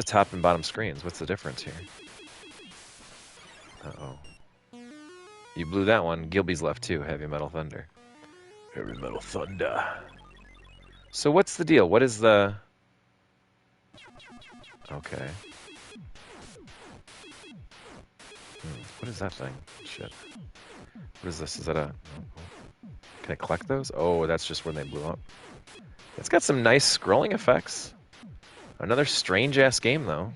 top and bottom screens? What's the difference here? Uh-oh. You blew that one. Gilby's left too. Heavy Metal Thunder. Heavy Metal Thunder. So what's the deal? What is the... Okay. What is that thing? Shit. What is this? Is that a... Can I collect those? Oh, that's just when they blew up. It's got some nice scrolling effects. Another strange-ass game, though.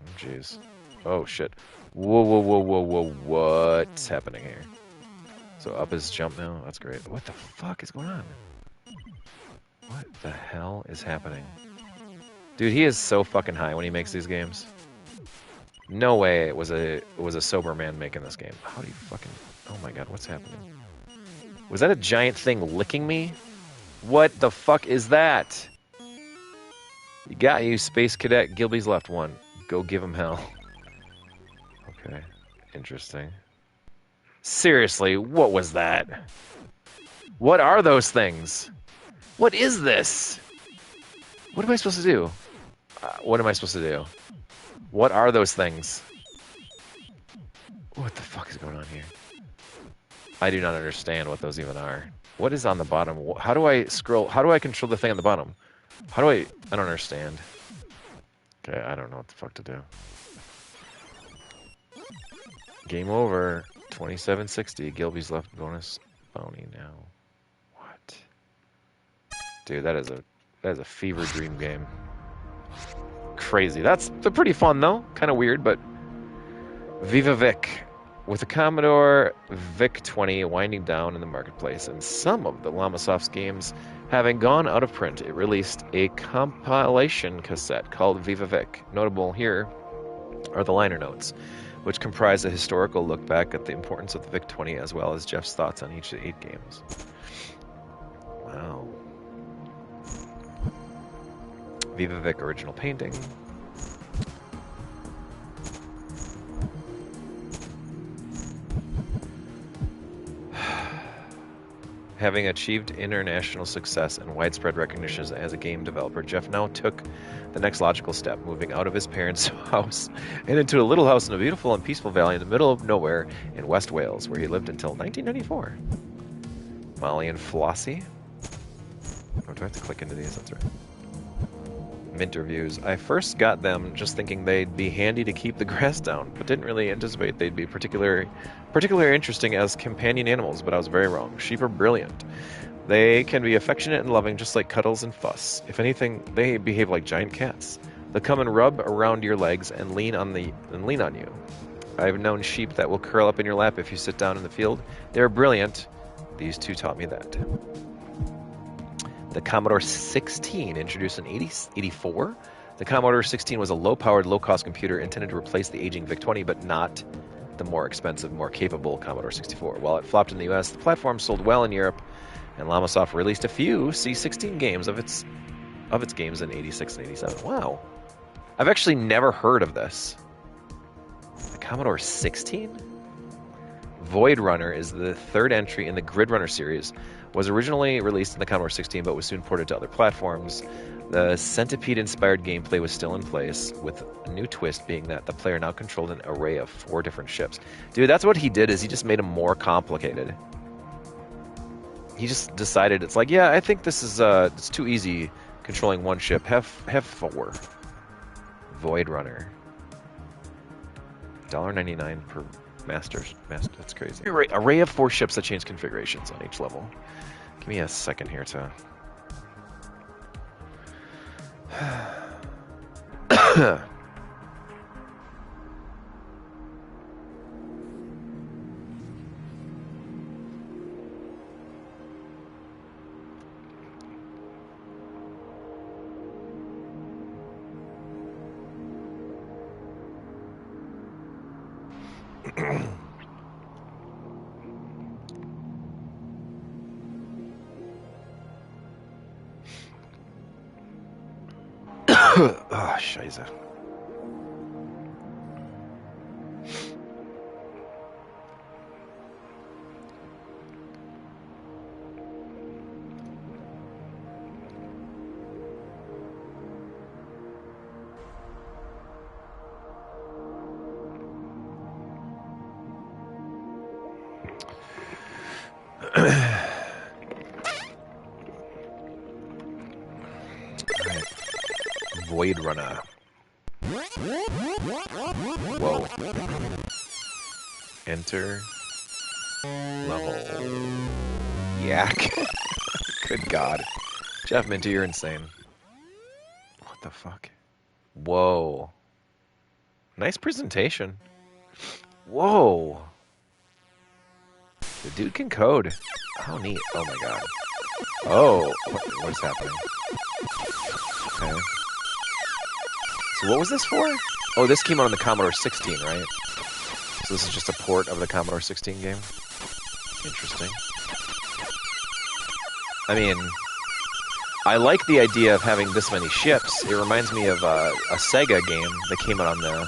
Oh, jeez. Oh, shit. Whoa, whoa, whoa, whoa, whoa. What's happening here? So up is jump now? That's great. What the fuck is going on? What the hell is happening? Dude, he is so fucking high when he makes these games. No way it was a sober man making this game. How do you fucking... Oh my god, what's happening? Was that a giant thing licking me? What the fuck is that? You got you, Space Cadet. Gilby's left one. Go give him hell. Okay, interesting. Seriously, what was that? What are those things? What is this? What am I supposed to do? What am I supposed to do? What are those things? What the fuck is going on here? I do not understand what those even are. What is on the bottom? How do I scroll? How do I control the thing on the bottom? How do I don't understand. Okay, I don't know what the fuck to do. Game over. 2760. Gilby's left bonus bounty now. What? Dude, that is a fever dream game. Crazy. That's pretty fun though. Kind of weird, but Viva Vic. With the Commodore VIC-20 winding down in the marketplace and some of the Llamasoft's games having gone out of print, it released a compilation cassette called Viva Vic. Notable here are the liner notes, which comprise a historical look back at the importance of the VIC-20 as well as Jeff's thoughts on each of the 8 games. Wow. Viva Vic original painting. Having achieved international success and widespread recognition as a game developer, Jeff now took the next logical step, moving out of his parents' house and into a little house in a beautiful and peaceful valley in the middle of nowhere in West Wales, where he lived until 1994. Molly and Flossie. Oh, do I have to click into these? That's right. Mint reviews. I first got them just thinking they'd be handy to keep the grass down, but didn't really anticipate they'd be particularly interesting as companion animals, but I was very wrong. Sheep are brilliant. They can be affectionate and loving just like Cuddles and Fuss. If anything, they behave like giant cats. They'll come and rub around your legs and lean on you. I've known sheep that will curl up in your lap if you sit down in the field. They're brilliant. These two taught me that. The Commodore 16, introduced in 1984. The Commodore 16 was a low-powered, low-cost computer intended to replace the aging VIC-20, but not the more expensive, more capable Commodore 64. While it flopped in the US, the platform sold well in Europe, and Llamasoft released a few C16 games of its games in 86 and 87. Wow. I've actually never heard of this. The Commodore 16? Void Runner is the third entry in the Grid Runner series. Was originally released in the Commodore 16, but was soon ported to other platforms. The Centipede-inspired gameplay was still in place, with a new twist being that the player now controlled an array of 4 different ships. Dude, that's what he did, is he just made them more complicated. He just decided, it's like, yeah, I think this is it's too easy controlling one ship. Have 4. Void Runner. $1.99 per master. That's crazy. Array of 4 ships that change configurations on each level. Give me a second here to... Oh, scheiße. Void Runner. Whoa. Enter level. Yak. Good God. Jeff Minter, you're insane. What the fuck? Whoa. Nice presentation. Whoa. The dude can code. How neat. Oh my God. Oh. What is happening? Okay. So what was this for? Oh, this came out on the Commodore 16, right? So this is just a port of the Commodore 16 game? Interesting. I mean, I like the idea of having this many ships. It reminds me of a Sega game that came out on the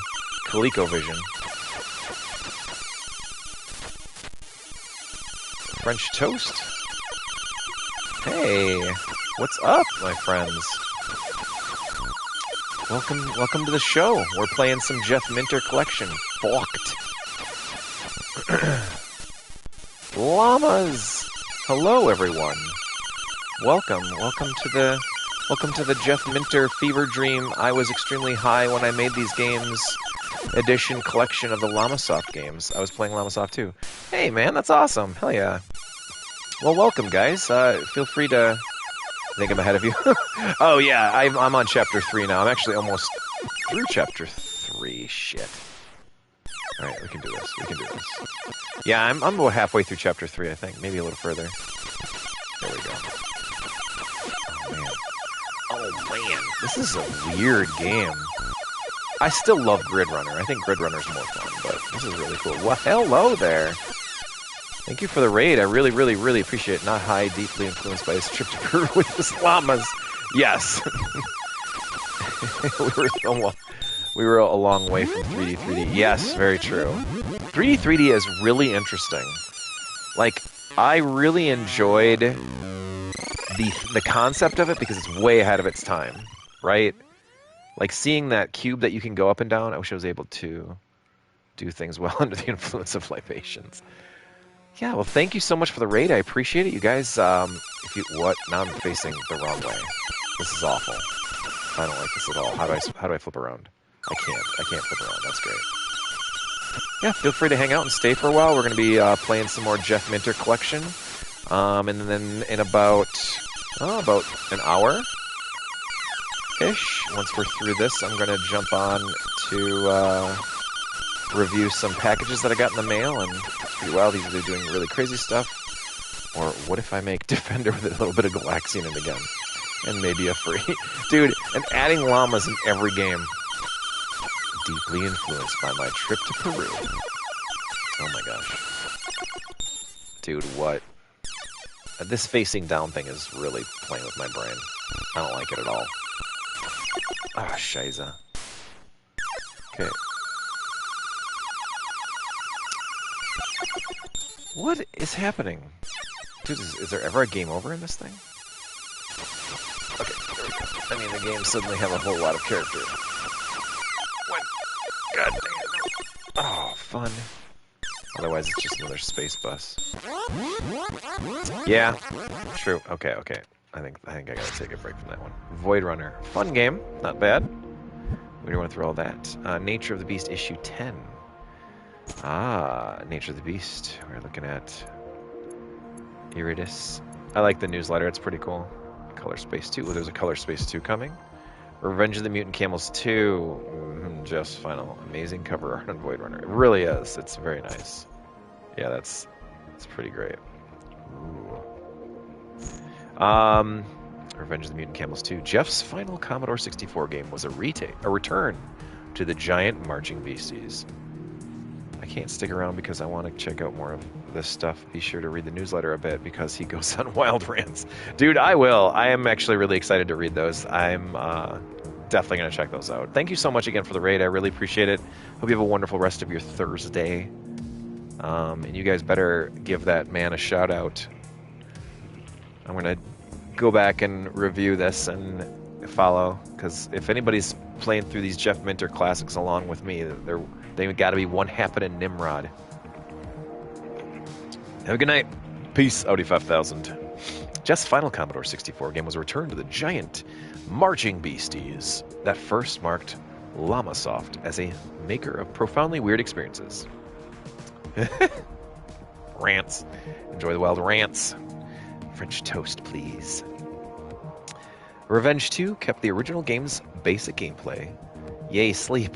ColecoVision. French toast? Hey, what's up, my friends? Welcome to the show. We're playing some Jeff Minter collection. Fucked. Llamas. Hello, everyone. Welcome to the Jeff Minter fever dream. I was extremely high when I made these games. edition collection of the Llamasoft games. I was playing Llamasoft too. Hey, man, that's awesome. Hell yeah. Well, welcome, guys. Feel free to... I think I'm ahead of you. Oh, yeah, I'm on Chapter 3 now. I'm actually almost through Chapter 3. Shit. All right, we can do this. We can do this. Yeah, I'm about halfway through Chapter 3, I think. Maybe a little further. There we go. Oh, man. Oh, man. This is a weird game. I still love Grid Runner. I think Grid Runner's more fun, but this is really cool. Well, hello there. Thank you for the raid. I really, really, really appreciate it. Not high, deeply influenced by this trip to Peru with the llamas. Yes. we were a long way from 3D. Yes, very true. 3D is really interesting. Like, I really enjoyed the concept of it because it's way ahead of its time, right? Like, seeing that cube that you can go up and down, I wish I was able to do things well under the influence of libations. Yeah, well, thank you so much for the raid. I appreciate it. You guys, if you... What? Now I'm facing the wrong way. This is awful. I don't like this at all. How do I flip around? I can't flip around. That's great. Yeah, feel free to hang out and stay for a while. We're going to be playing some more Jeff Minter collection. And then in about an hour-ish, once we're through this, I'm going to jump on to review some packages that I got in the mail, and it's pretty wild. Either they're doing really crazy stuff, or what if I make Defender with a little bit of Galaxian in it again? And maybe a free. Dude, and adding llamas in every game. Deeply influenced by my trip to Peru. Oh my gosh. Dude, what? This facing down thing is really playing with my brain. I don't like it at all. Ah, oh, shiza. Okay. What is happening? Dude, is there ever a game over in this thing? Okay, there we go. I mean, the game suddenly have a whole lot of character. What? God dang it. Oh, fun. Otherwise, it's just another space bus. Yeah, true. Okay. I think I gotta take a break from that one. Void Runner. Fun game. Not bad. We don't want to throw all that. Nature of the Beast, issue 10. Ah, Nature of the Beast. We're looking at Iridis. I like the newsletter. It's pretty cool. Color Space 2. Oh, there's a Color Space 2 coming. Revenge of the Mutant Camels 2. Just final. Amazing cover art on Void Runner. It really is. It's very nice. Yeah, it's pretty great. Ooh. Revenge of the Mutant Camels 2. Jeff's final Commodore 64 game was a return to the giant marching beasties. I can't stick around because I want to check out more of this stuff. Be sure to read the newsletter a bit because he goes on wild rants. Dude, I will. I am actually really excited to read those. I'm definitely going to check those out. Thank you so much again for the raid. I really appreciate it. Hope you have a wonderful rest of your Thursday. And you guys better give that man a shout out. I'm going to go back and review this and follow, because if anybody's playing through these Jeff Minter classics along with me, they've got to be one happening Nimrod. Have a good night. Peace, Audi 5000. Jeff's final Commodore 64 game was a return to the giant marching beasties that first marked Llamasoft as a maker of profoundly weird experiences. Rants. Enjoy the wild rants. French toast, please. Revenge 2 kept the original game's basic gameplay, yay sleep,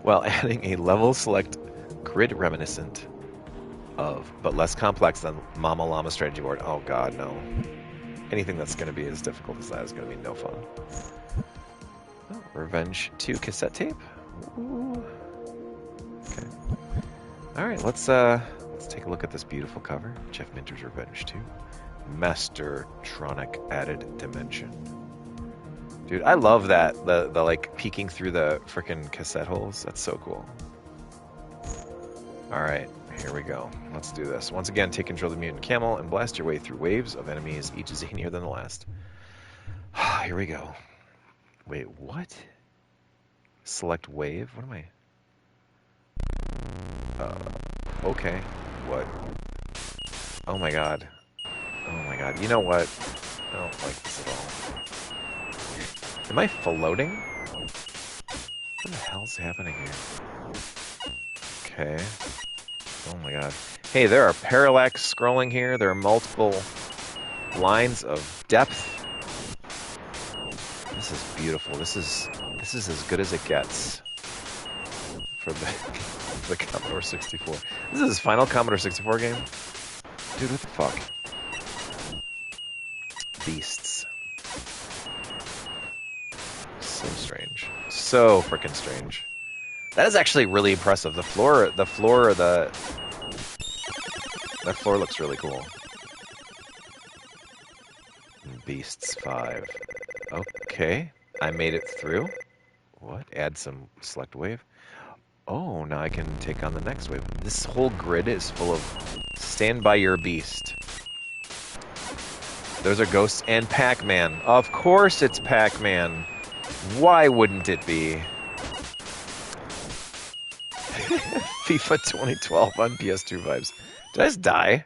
while adding a level select grid reminiscent of, but less complex than Mama Llama strategy board. Oh god, no. Anything that's going to be as difficult as that is going to be no fun. Oh, Revenge 2 cassette tape. Ooh. Okay. All right, let's take a look at this beautiful cover. Jeff Minter's Revenge 2. Mastertronic added dimension. Dude, I love that. The like peeking through the frickin' cassette holes. That's so cool. Alright, here we go. Let's do this. Once again, take control of the mutant camel and blast your way through waves of enemies, each zanier than the last. Here we go. Wait, what? Select wave? What am I? Okay. What? Oh my god. Oh my god. You know what? I don't like this at all. Am I floating? What the hell's happening here? Okay. Oh my god. Hey, there are parallax scrolling here. There are multiple lines of depth. This is beautiful. This is as good as it gets for the Commodore 64. This is his final Commodore 64 game? Dude, what the fuck? Beasts. So strange. So freaking strange. That is actually really impressive. That floor looks really cool. Beasts 5. Okay. I made it through. What? Add some select wave. Oh, now I can take on the next wave. This whole grid is full of stand by your beast. Those are Ghosts and Pac-Man. Of course it's Pac-Man. Why wouldn't it be? FIFA 2012 on PS2 vibes. Did I just die?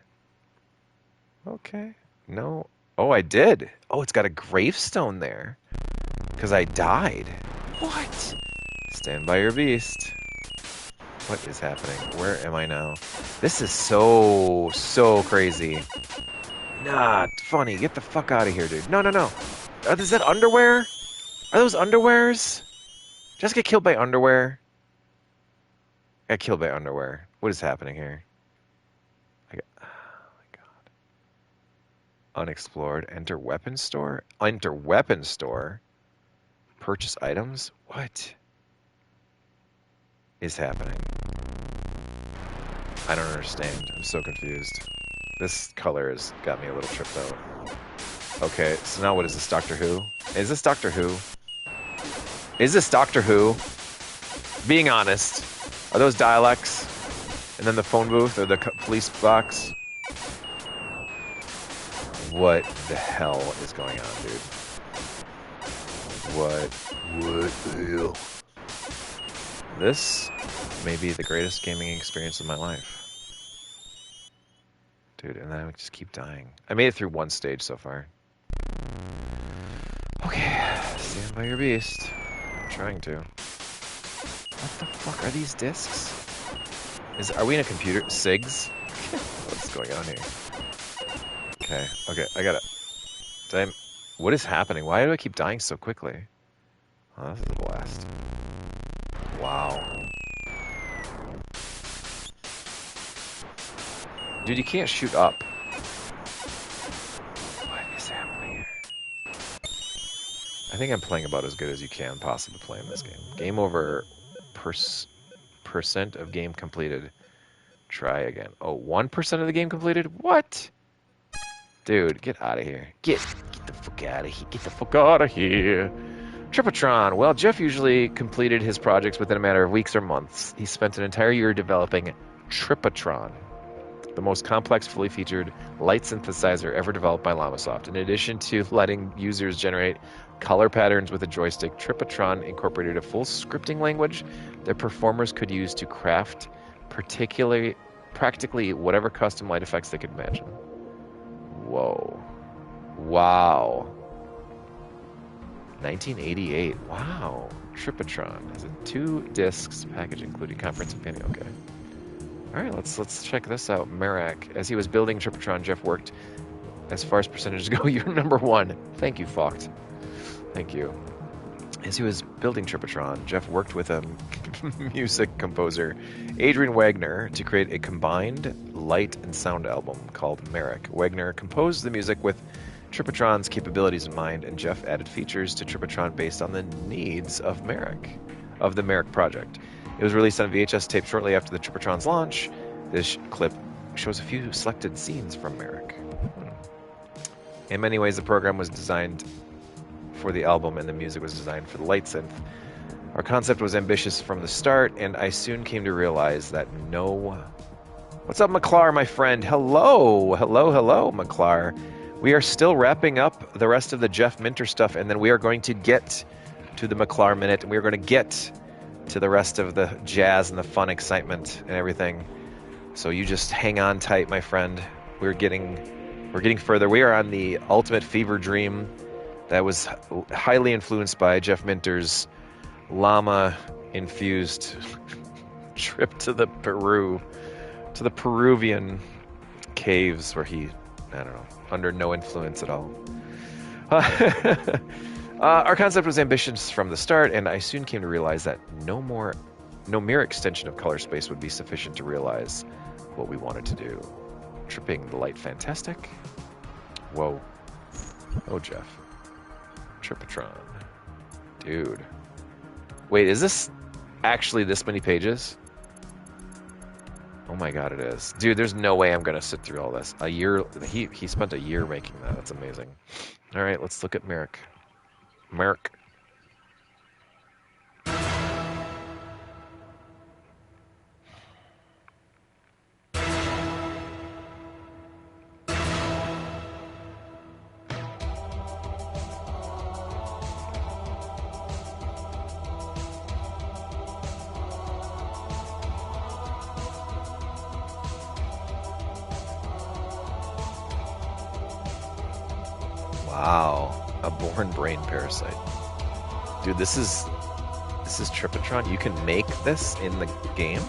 Okay. No. Oh, I did. Oh, it's got a gravestone there. Because I died. What? Stand by your beast. What is happening? Where am I now? This is so crazy. Not funny. Get the fuck out of here, dude. No, no, no. Is that underwear? Are those underwears? Just get killed by underwear? Got killed by underwear. What is happening here? Oh my god. Unexplored. Enter weapon store? Enter weapon store? Purchase items? What is happening? I don't understand. I'm so confused. This color has got me a little tripped out. Okay, so now what is this, Doctor Who? Is this Doctor Who? Is this Doctor Who? Being honest. Are those dialects? And then the phone booth or the police box? What the hell is going on, dude? What the hell? This may be the greatest gaming experience of my life. Dude, and then I would just keep dying. I made it through one stage so far. Okay, stand by your beast. I'm trying to. What the fuck are these discs? Are we in a computer? SIGs? What's going on here? Okay, I got it. What is happening? Why do I keep dying so quickly? Oh, this is a blast. Wow. Dude, you can't shoot up. What is happening here? I think I'm playing about as good as you can possibly play in this game. Game over. Percent of game completed. Try again. Oh, 1% of the game completed? What? Dude, get out of here. Get the fuck out of here. Get the fuck out of here. Tripatron. Well, Jeff usually completed his projects within a matter of weeks or months. He spent an entire year developing Tripatron, the most complex, fully featured light synthesizer ever developed by Llamasoft. In addition to letting users generate color patterns with a joystick, Tripatron incorporated a full scripting language that performers could use to craft practically whatever custom light effects they could imagine. Whoa. Wow. 1988. Wow. Tripatron has 2 discs package including conference and panel. Okay. All right, let's check this out. Merak. As he was building Tripatron, Jeff worked. As far as percentages go, you're number 1. Thank you, Focht. Thank you. As he was building Tripatron, Jeff worked with a music composer, Adrian Wagner, to create a combined light and sound album called Merak. Wagner composed the music with Tripatron's capabilities in mind, and Jeff added features to Tripatron based on the needs of the Merak project. It was released on VHS tape shortly after the Tripatron's launch. This clip shows a few selected scenes from Merak. In many ways, the program was designed for the album, and the music was designed for the light synth. Our concept was ambitious from the start, and I soon came to realize that no... What's up, McClar, my friend? Hello, McClar. We are still wrapping up the rest of the Jeff Minter stuff, and then we are going to get to the McClar Minute, and we are going to get to the rest of the jazz and the fun excitement and everything. So you just hang on tight, my friend. We're getting further. We are on the Ultimate Fever Dream that was highly influenced by Jeff Minter's llama-infused trip to the Peruvian caves where he, I don't know, under no influence at all. Our concept was ambitious from the start, and I soon came to realize that no mere extension of color space would be sufficient to realize what we wanted to do. Tripping the light fantastic. Whoa. Oh, Jeff. Tripatron. Dude. Wait, is this actually this many pages? Oh my god, it is. Dude, there's no way I'm gonna sit through all this. A year, he spent a year making that. That's amazing. Alright, let's look at Merrick. Merrick. Wow, a born brain parasite. Dude, this is Tripatron. You can make this in the game?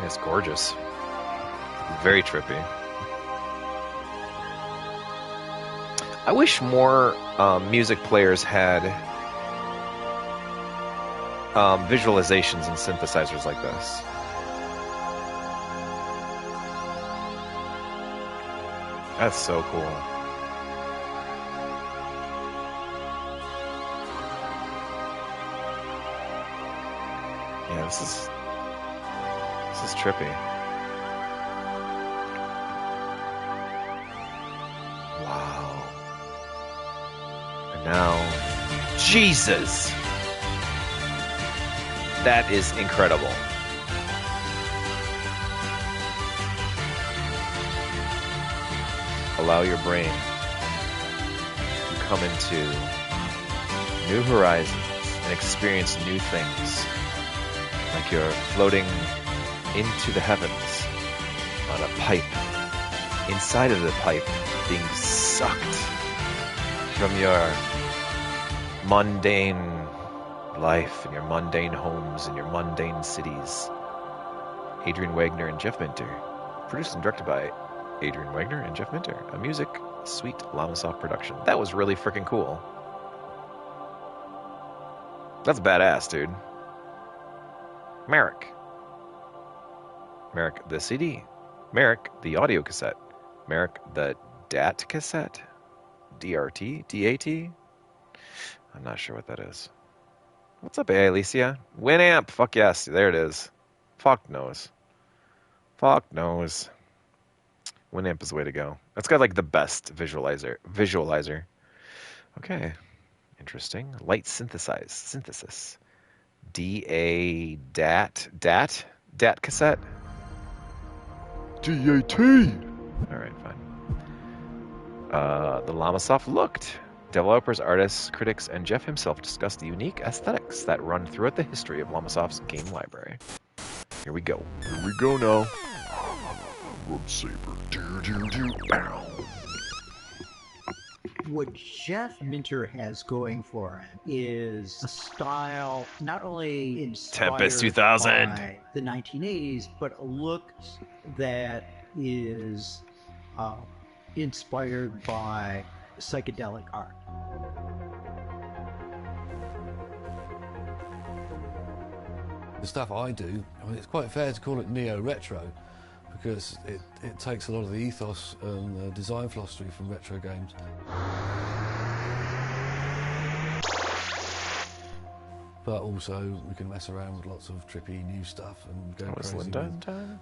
It's gorgeous. Very trippy. I wish more music players had visualizations and synthesizers like this. That's so cool. Yeah, this is trippy. Wow. And now, Jesus! That is incredible. Allow your brain to come into new horizons and experience new things. Like you're floating into the heavens on a pipe, inside of the pipe, being sucked from your mundane life and your mundane homes and your mundane cities. Adrian Wagner and Jeff Minter. Produced and directed by Adrian Wagner and Jeff Minter. A music, sweet Llamasoft production. That was really freaking cool. That's badass, dude. Merrick. Merrick, the CD. Merrick, the audio cassette. Merrick, the DAT cassette. DRT? DAT? I'm not sure what that is. What's up, Alicia? Winamp! Fuck yes, there it is. Fuck knows. Fuck knows. Winamp is the way to go. That's got like the best visualizer. Okay. Interesting. Light synthesis. DAT cassette. DAT. All right, fine. The Llamasoft looked. Developers, artists, critics, and Jeff himself discussed the unique aesthetics that run throughout the history of Llamasoft's game library. Here we go. Here we go now. Wood saber. Bow. What Jeff Minter has going for him is a style not only inspired Tempest 2000 by the 1980s, but a look that is inspired by psychedelic art. The stuff I do, I mean, it's quite fair to call it neo-retro, because it takes a lot of the ethos and design philosophy from retro games. But also, we can mess around with lots of trippy new stuff and go crazy with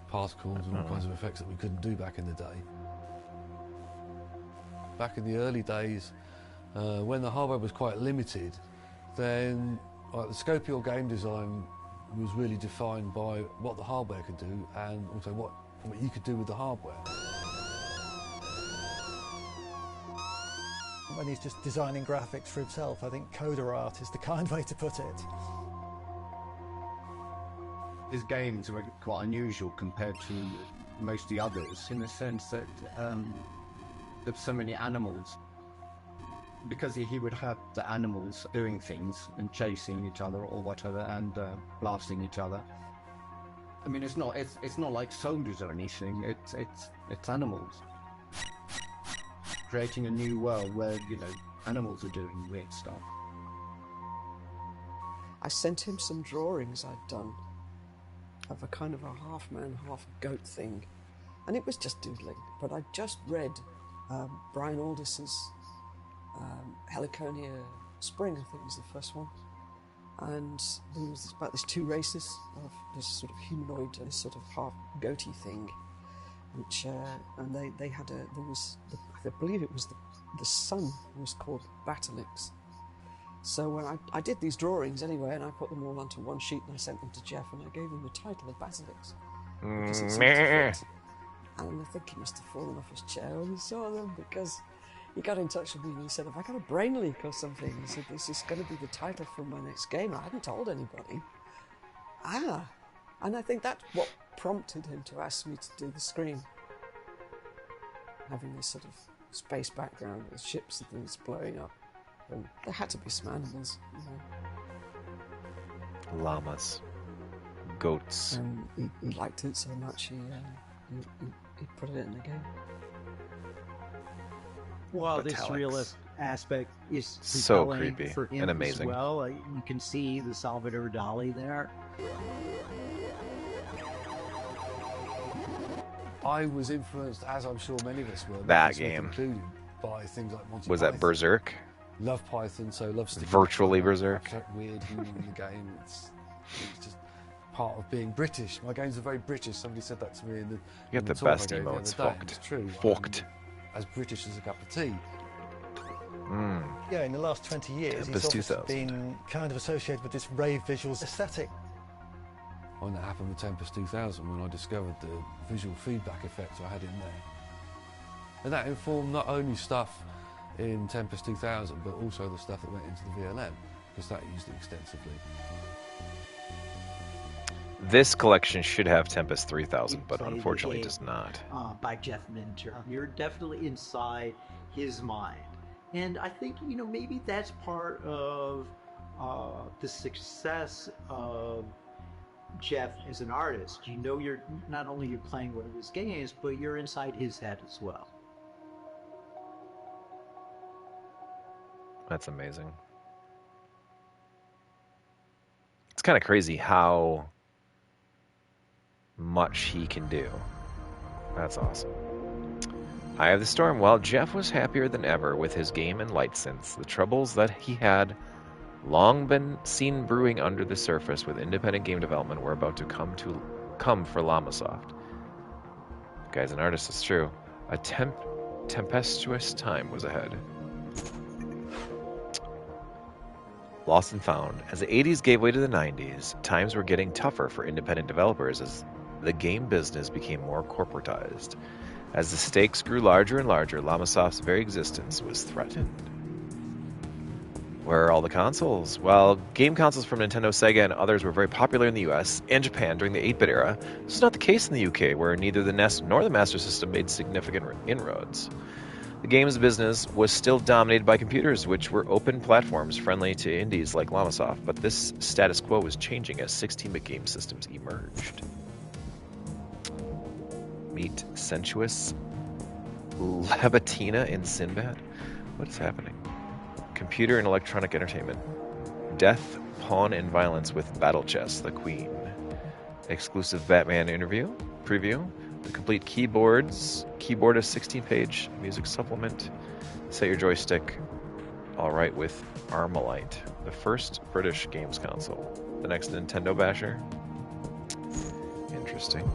particles and all kinds of effects that we couldn't do back in the day. Back in the early days, when the hardware was quite limited, then the scope of your game design was really defined by what the hardware could do and also what you could do with the hardware. When he's just designing graphics for himself, I think coder art is the kind way to put it. His games were quite unusual compared to most of the others, in the sense that there's so many animals. Because he would have the animals doing things and chasing each other or whatever and blasting each other. I mean, it's not like soldiers or anything. It's animals. Creating a new world where, you know, animals are doing weird stuff. I sent him some drawings I'd done of a kind of a half-man, half-goat thing. And it was just doodling. But I just read Brian Aldiss's Heliconia Spring, I think was the first one. And it was about these two races of this sort of humanoid and this sort of half-goaty thing. Which, and they had I believe it was the son was called Batalix. So when I did these drawings anyway, and I put them all onto one sheet and I sent them to Jeff and I gave him the title of Batalix. Because it seemed to fit. And I think he must have fallen off his chair when he saw them, because he got in touch with me and he said, "Have I got a brain leak or something?" He said, "This is going to be the title for my next game." I hadn't told anybody. And I think that's what prompted him to ask me to do the screen. Having this sort of space background with ships and things blowing up. And there had to be some animals, you know. Llamas. Goats. He liked it so much he put it in the game. Well, this realist aspect is so compelling creepy for him and amazing. as well. You can see the Salvador Dali there. I was influenced, as I'm sure many of us were, That game. included, by things like Monty Was Python. that Berserk? Love Python, so love sticking Virtually with Berserk. abstract weird humor in the game. It's just part of being British. My games are very British. Somebody said that to me in the. You get in the talk I best gave the emotes, other day. fucked. It's true. Fucked. As British as a cup of tea. Yeah, in the last 20 years, Tempest he's obviously 2000. been kind of associated with this rave visuals aesthetic. When that happened with Tempest 2000, when I discovered the visual feedback effects I had in there. And that informed not only stuff in Tempest 2000, but also the stuff that went into the VLM, because that used it extensively. This collection should have Tempest 3000, You but play the unfortunately game, does not. By Jeff Minter. You're definitely inside his mind. And I think, you know, maybe that's part of the success of Jeff as an artist. You know, you're not only you're playing one of his games, but you're inside his head as well. That's amazing. It's kind of crazy how much he can do. That's awesome. Eye of the Storm. While Jeff was happier than ever with his game and light synths, the troubles that he had long been seen brewing under the surface with independent game development were about to come for Llamasoft. Guy's an artist, it's true. A tempestuous time was ahead. Lost and found. As the 80s gave way to the 90s, times were getting tougher for independent developers as the game business became more corporatized. As the stakes grew larger and larger, Llamasoft's very existence was threatened. Where are all the consoles? Well, game consoles from Nintendo, Sega, and others were very popular in the US and Japan during the 8-bit era. This was not the case in the UK, where neither the NES nor the Master System made significant inroads. the games business was still dominated by computers, which were open platforms friendly to indies like Llamasoft, but this status quo was changing as 16-bit game systems emerged. Meet sensuous Labatina in Sinbad? What is happening? Computer and electronic entertainment. Death, pawn, and violence with Battle Chess, the Queen. Exclusive Batman interview, preview. The complete keyboard, a 16-page music supplement. Set your joystick alright with Armalite, the first British games console. The next Nintendo basher. Interesting.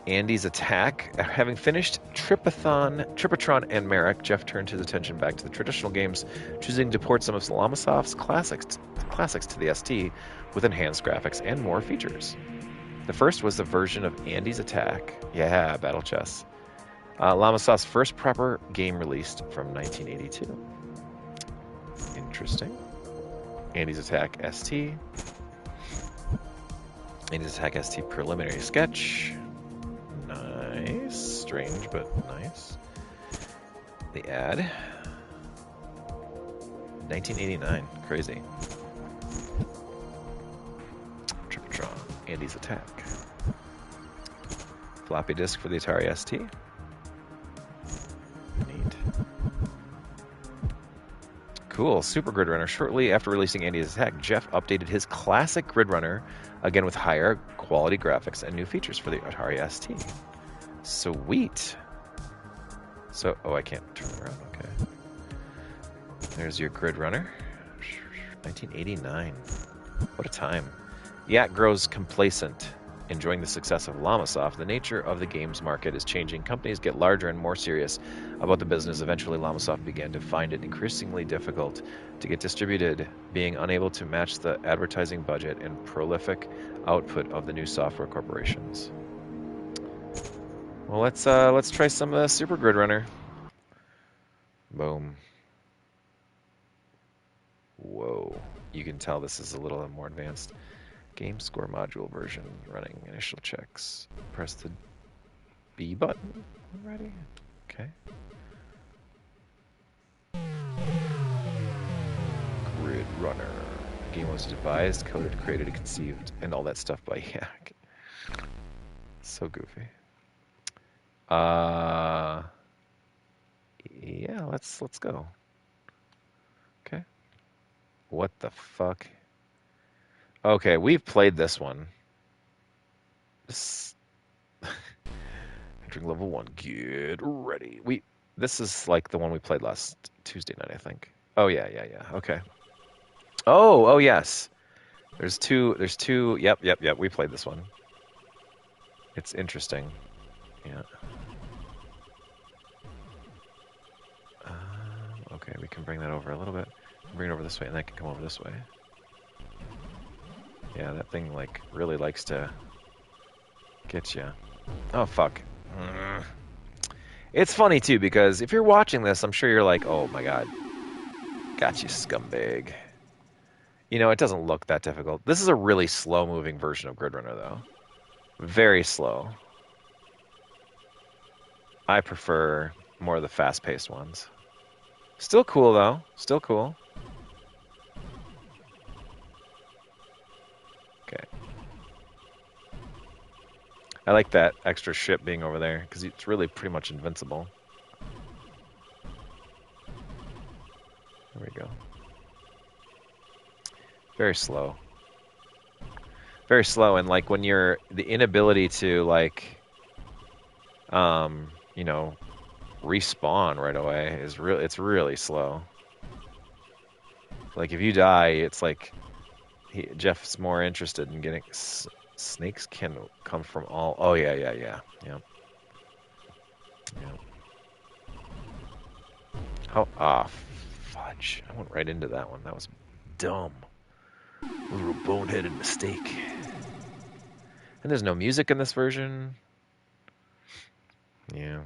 Andy's Attack. Having finished Tripatron, and Merrick, Jeff turned his attention back to the traditional games, choosing to port some of Llamasoft's classics to the ST with enhanced graphics and more features. The first was the version of Andy's Attack. Yeah, Battle Chess. Llamasoft's first proper game released from 1982. Interesting. Andy's Attack ST. Andy's Attack ST preliminary sketch. Nice. Strange, but nice. The ad. 1989. Crazy. Tripatron. Andy's Attack. Floppy disk for the Atari ST. Neat. Cool. Super Grid Runner. Shortly after releasing Andy's Attack, Jeff updated his classic Grid Runner, again with higher quality graphics and new features for the Atari ST. Sweet. So, oh, I can't turn it around. Okay. There's your Grid Runner. 1989. What a time. Yak grows complacent. Enjoying the success of Llamasoft, the nature of the games market is changing. Companies get larger and more serious about the business. Eventually, Llamasoft began to find it increasingly difficult to get distributed, being unable to match the advertising budget and prolific output of the new software corporations. Well, let's try some Super Grid Runner. Boom. Whoa. You can tell this is a little more advanced. Game score module version running initial checks. Press the B button. Ready? Okay. Grid Runner. The game was devised, coded, created, and conceived, and all that stuff by Yak. So goofy. Yeah, let's go. Okay. What the fuck? Okay, we've played this one. Entering level 1. Get ready. This is like the one we played last Tuesday night, I think. Oh yeah. Okay. Oh yes. There's two. Yep. We played this one. It's interesting. Yeah. Okay, we can bring that over a little bit. Bring it over this way, and that can come over this way. Yeah, that thing, like, really likes to get you. Oh, fuck. It's funny, too, because if you're watching this, I'm sure you're like, oh, my God. Got you, scumbag. You know, it doesn't look that difficult. This is a really slow-moving version of Grid Runner, though. Very slow. I prefer more of the fast-paced ones. Still cool, though. Still cool. Okay. I like that extra ship being over there, because it's really pretty much invincible. There we go. Very slow. Very slow, and like when you're the inability to like you know, respawn right away is it's really slow. Like if you die, it's like Jeff's more interested in getting snakes can come from all. Oh yeah. Yep. How fudge. I went right into that one. That was dumb. A little boneheaded mistake. And there's no music in this version. Yeah.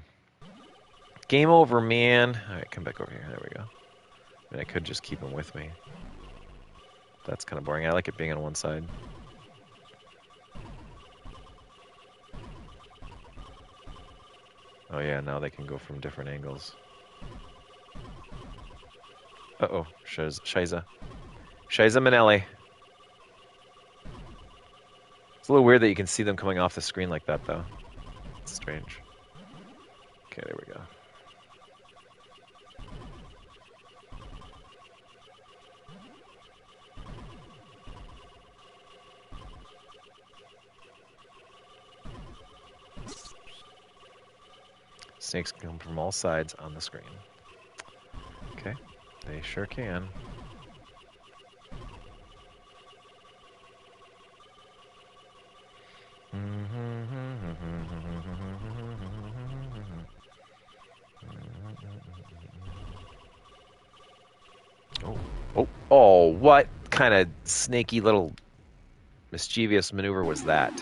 Game over, man. Alright, come back over here. There we go. I mean, I could just keep him with me. That's kind of boring. I like it being on one side. Oh yeah, now they can go from different angles. Uh-oh, Shiza. Shiza Minnelli. It's a little weird that you can see them coming off the screen like that, though. It's strange. Okay, there we go. Snakes can come from all sides on the screen. Okay, they sure can. Oh, what kind of snaky little mischievous maneuver was that?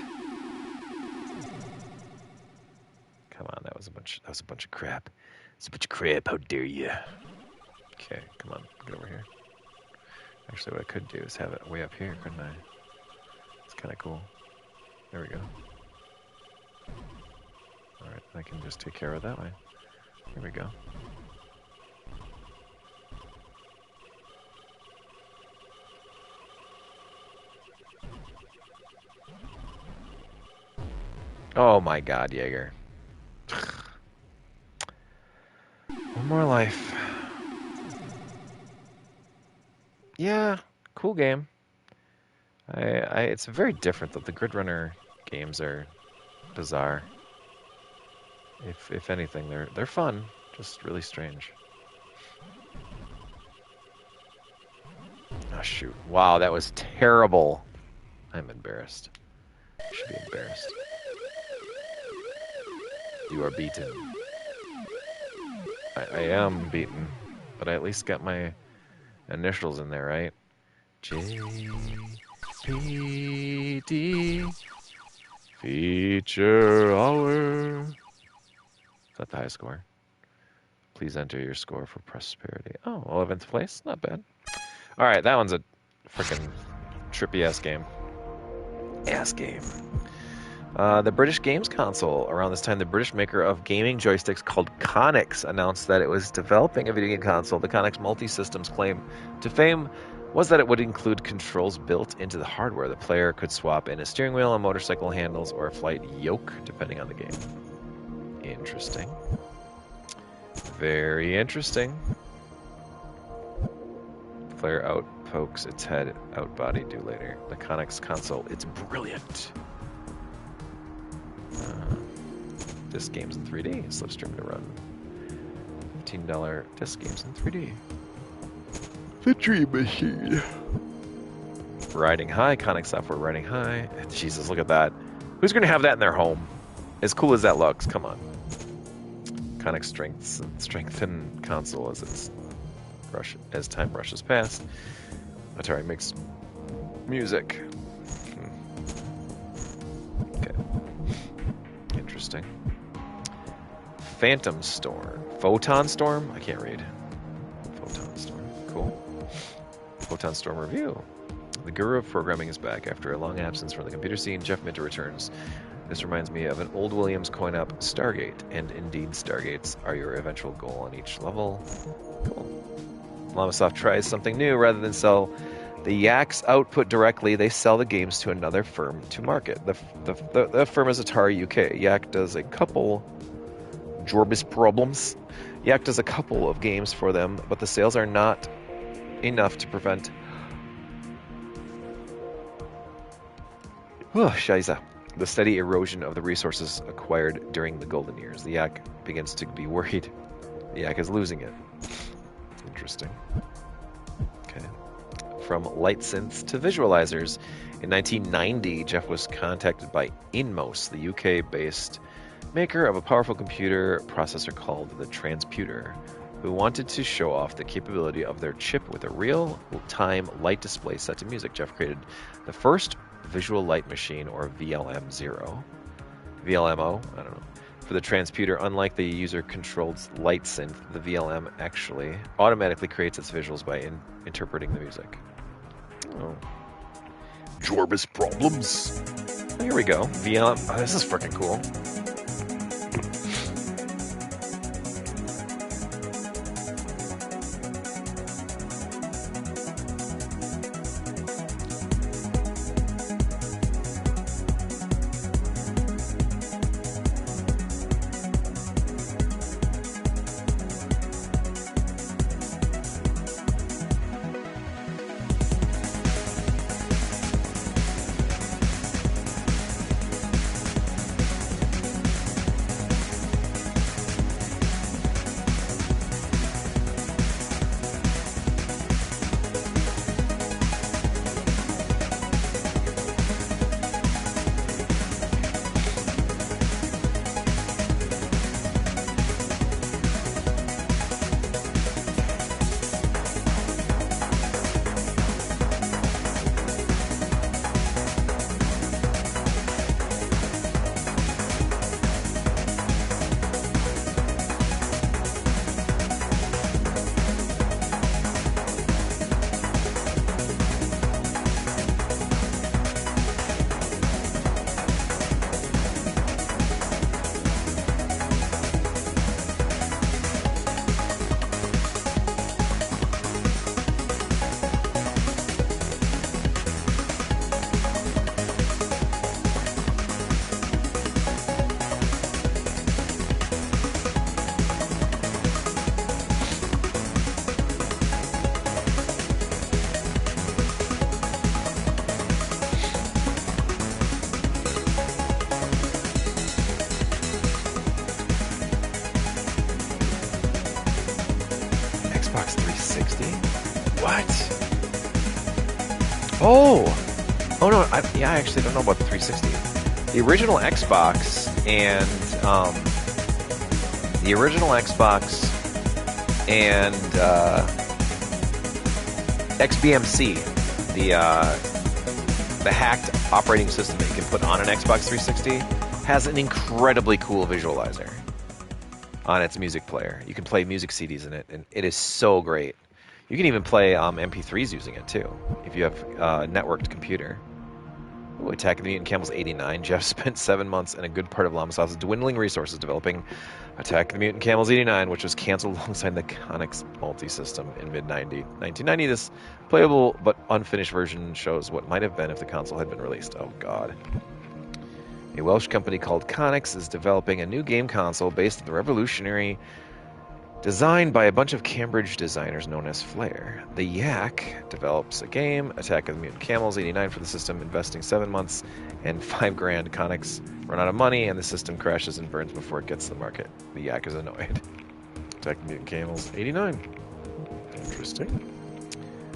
Come on, that was a bunch of crap. It's a bunch of crap, how dare you? Okay, come on, get over here. Actually, what I could do is have it way up here, couldn't I? It's kind of cool. There we go. Alright, I can just take care of it that way. Here we go. Oh my god, Jaeger. One more life. Yeah, cool game. It's very different though. The Grid Runner games are bizarre. If anything, they're fun, just really strange. Oh shoot! Wow, that was terrible. I'm embarrassed. I should be embarrassed. You are beaten. I am beaten, but I at least got my initials in there, right? JPD Feature Hour. Is that the high score? Please enter your score for prosperity. Oh, 11th place? Not bad. Alright, that one's a freaking trippy-ass game. Ass game. The British Games Council. Around this time, the British maker of gaming joysticks called Conix announced that it was developing a video game console. The Conix Multi-Systems claim to fame was that it would include controls built into the hardware. The player could swap in a steering wheel, a motorcycle handles, or a flight yoke, depending on the game. Interesting. Very interesting. Player out pokes its head, out body do later. The Conix console, it's brilliant. Disc games in 3D, slipstream to run. $15 disc games in 3D. The Dream Machine. Riding High, Conix Software Riding High. Jesus, look at that. Who's going to have that in their home? As cool as that looks, come on. Conix strengthen console as time rushes past. Atari makes music. Okay. Interesting. Phantom Storm. Photon Storm? I can't read. Photon Storm. Cool. Photon Storm review. The guru of programming is back. After a long absence from the computer scene, Jeff Minter returns. This reminds me of an old Williams coin-op, Stargate. And indeed, Stargates are your eventual goal on each level. Cool. Llamasoft tries something new. Rather than sell the Yak's output directly, they sell the games to another firm to market. The firm is Atari UK. Yak does a couple Jorbis problems. Yak does a couple of games for them, but the sales are not enough to prevent Shiza, the steady erosion of the resources acquired during the golden years. The Yak begins to be worried. The Yak is losing it. Interesting. Okay. From light synths to visualizers. In 1990, Jeff was contacted by Inmos, the UK-based maker of a powerful computer processor called the Transputer, who wanted to show off the capability of their chip with a real-time light display set to music. Jeff created the first visual light machine, or VLM0. VLMO? I don't know. For the Transputer, unlike the user-controlled light synth, the VLM actually automatically creates its visuals by interpreting the music. Oh. Jorbis problems. Oh, here we go. VLM. Oh, this is freaking cool. What? Oh! Oh no, I actually don't know about the 360. The original Xbox and, XBMC, the hacked operating system that you can put on an Xbox 360, has an incredibly cool visualizer on its music player. You can play music CDs in it, and it is so great. You can even play MP3s using it too, if you have a networked computer. Ooh, Attack of the Mutant Camels 89. Jeff spent 7 months and a good part of Llamasoft's dwindling resources developing Attack of the Mutant Camels 89, which was canceled alongside the Conix multi-system in mid-1990. This playable but unfinished version shows what might have been if the console had been released. Oh, God. A Welsh company called Conix is developing a new game console based on the revolutionary design by a bunch of Cambridge designers known as Flare. The Yak develops a game, Attack of the Mutant Camels 89 for the system, investing 7 months and $5,000. Conix run out of money and the system crashes and burns before it gets to the market. The Yak is annoyed. Attack of the Mutant Camels 89. Interesting.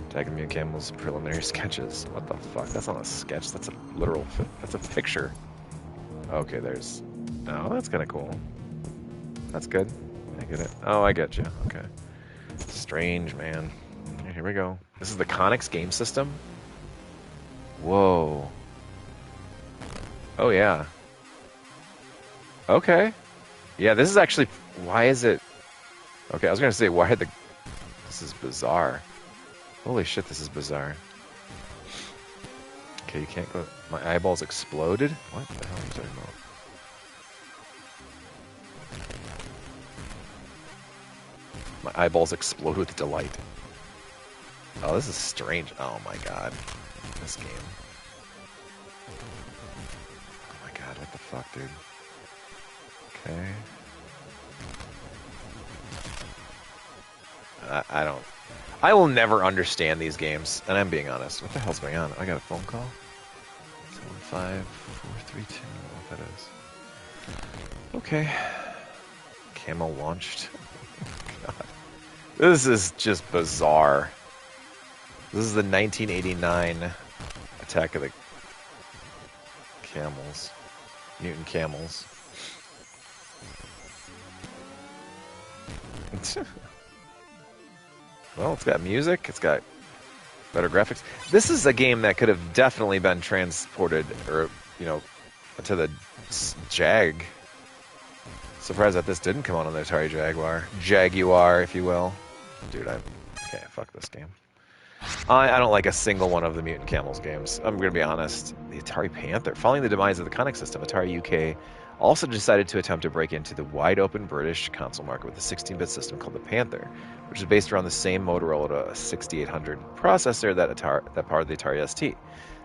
Attack of the Mutant Camels preliminary sketches. What the fuck? That's not a sketch. That's a literal. That's a picture. Okay, there's. Oh, that's kind of cool. That's good. I get it. Oh, I get you. Okay. Strange, man. Here we go. This is the Conix game system. Whoa. Oh, yeah. Okay. Yeah, this is actually... Why is it... Okay, I was going to say, why the... This is bizarre. Holy shit, this is bizarre. Okay, you can't go... My eyeballs exploded? What the hell are you talking about? My eyeballs explode with delight. Oh, this is strange. Oh my god. This game. Oh my god, what the fuck, dude? Okay. I don't... I will never understand these games, and I'm being honest. What the hell's going on? I got a phone call? 75432. I don't know what that is. Okay. Camo launched. God. This is just bizarre. This is the 1989 Attack of the Camels. Mutant Camels. Well, it's got music, it's got better graphics. This is a game that could have definitely been transported, or, you know, to the Jag. Surprised that this didn't come out on the Atari Jaguar, if you will. Dude, okay, fuck this game. I don't like a single one of the Mutant Camels games. I'm going to be honest. The Atari Panther. Following the demise of the Conix system, Atari UK also decided to attempt to break into the wide-open British console market with a 16-bit system called the Panther, which is based around the same Motorola 6800 processor that powered the Atari ST.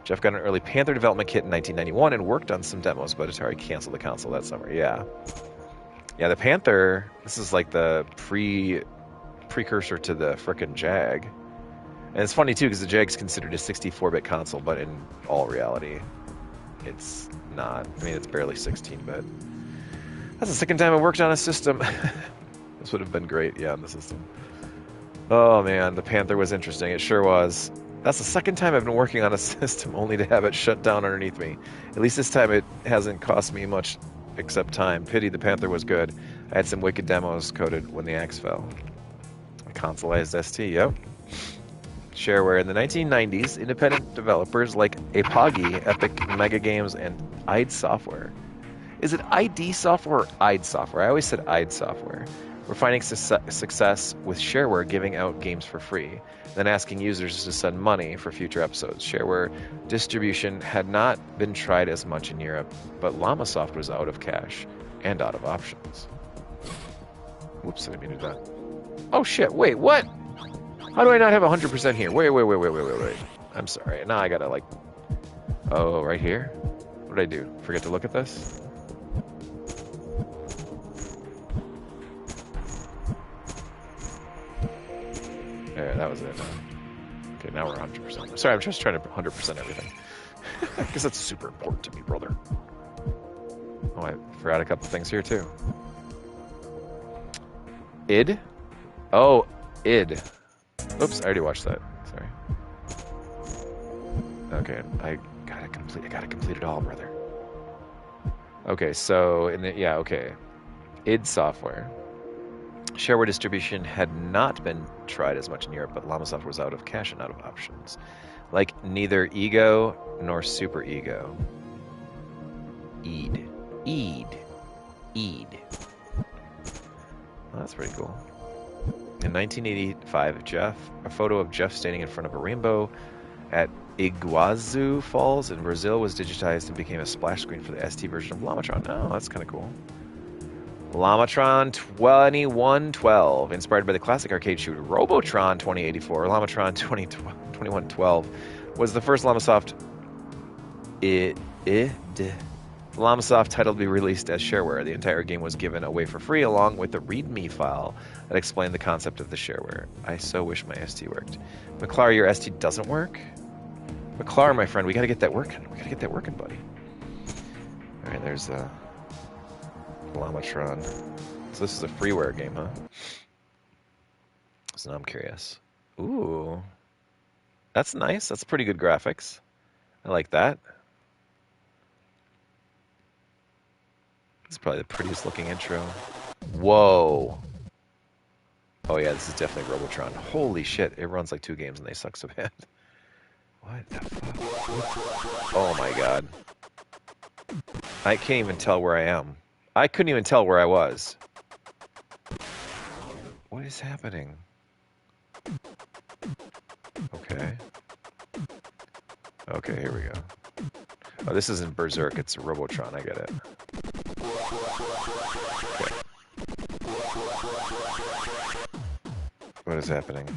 Jeff got an early Panther development kit in 1991 and worked on some demos, but Atari canceled the console that summer. Yeah, the Panther, this is like the precursor to the frickin' Jag. And it's funny, too, because the Jag's considered a 64-bit console, but in all reality, it's not. I mean, it's barely 16-bit. That's the second time I worked on a system. This would have been great, yeah, on the system. Oh, man, the Panther was interesting. It sure was. That's the second time I've been working on a system only to have it shut down underneath me. At least this time it hasn't cost me much except time. Pity the Panther was good. I had some wicked demos coded when the axe fell. A consoleized ST, yep. Shareware. In the 1990s, independent developers like Apogee, Epic Mega Games, and id Software. Is it ID Software or id Software? I always said id Software. We're finding success with Shareware giving out games for free, then asking users to send money for future episodes. Shareware distribution had not been tried as much in Europe, but Llamasoft was out of cash and out of options. Whoops, I didn't mean to do that. Oh shit, wait, what? How do I not have 100% here? Wait. I'm sorry. Now I gotta, like... Oh, right here? What did I do? Forget to look at this? There, that was it. Okay, now we're 100%. Sorry, I'm just trying to 100% everything. Because that's super important to me, brother. Oh, I forgot a couple things here, too. Id? Oh, id. Oops, I already watched that. Okay, I gotta complete it all, brother. Okay, so okay. id Software. Shareware distribution had not been tried as much in Europe, but Llamasoft was out of cash and out of options. Like neither Ego nor Super Ego. Eid. Well, that's pretty cool. In 1985, a photo of Jeff standing in front of a rainbow at Iguazu Falls in Brazil was digitized and became a splash screen for the ST version of Llamatron. Oh, that's kind of cool. Llamatron 2112, inspired by the classic arcade shooter Robotron 2084. Llamatron 2112 was the first Llamasoft Llamasoft title to be released as shareware. The entire game was given away for free along with the README file that explained the concept of the shareware. I so wish my ST worked. McClar, your ST doesn't work? McClar, my friend, we gotta get that working. We gotta get that working, buddy. Alright, there's Llamatron. So this is a freeware game, huh? So now I'm curious. Ooh. That's nice. That's pretty good graphics. I like that. This is probably the prettiest looking intro. Whoa. Oh yeah, this is definitely Robotron. Holy shit, it runs like 2 games and they suck so bad. What the fuck? Oh my god. I can't even tell where I am. I couldn't even tell where I was. What is happening? Okay. Okay, here we go. Oh, this isn't Berserk, it's Robotron, I get it. Okay. What is happening?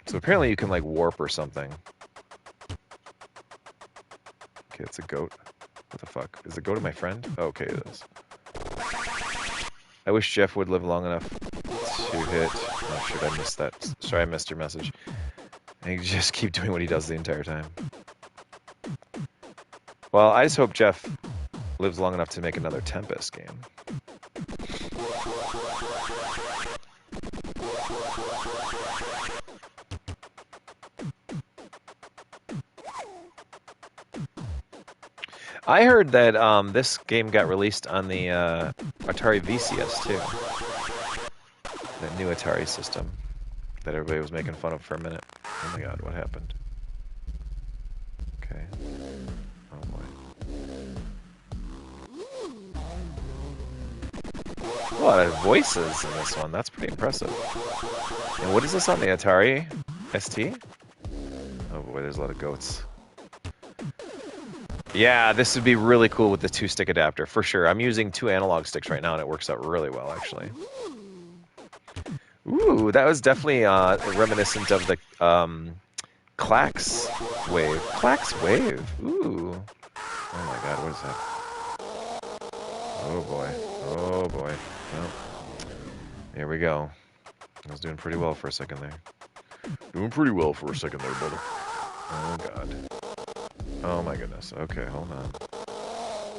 So apparently you can like warp or something. Okay, it's a goat. What the fuck? Is the goat my friend? Oh, okay, it is. I wish Jeff would live long enough to hit... Oh shit, I missed that. Sorry, I missed your message. And he just keep doing what he does the entire time. Well, I just hope Jeff lives long enough to make another Tempest game. I heard that this game got released on the Atari VCS too. That new Atari system that everybody was making fun of for a minute. Oh my god, what happened? Okay. Oh boy. A lot of voices in this one. That's pretty impressive. And what is this on the Atari ST? Oh boy, there's a lot of goats. Yeah, this would be really cool with the 2-stick adapter, for sure. I'm using 2 analog sticks right now, and it works out really well, actually. Ooh, that was definitely reminiscent of the Clax Wave. Clax Wave. Ooh. Oh my god, what is that? Oh boy. Oh boy. Well, here we go. I was doing pretty well for a second there. Doing pretty well for a second there, brother. Oh god. Oh my goodness. Okay, hold on.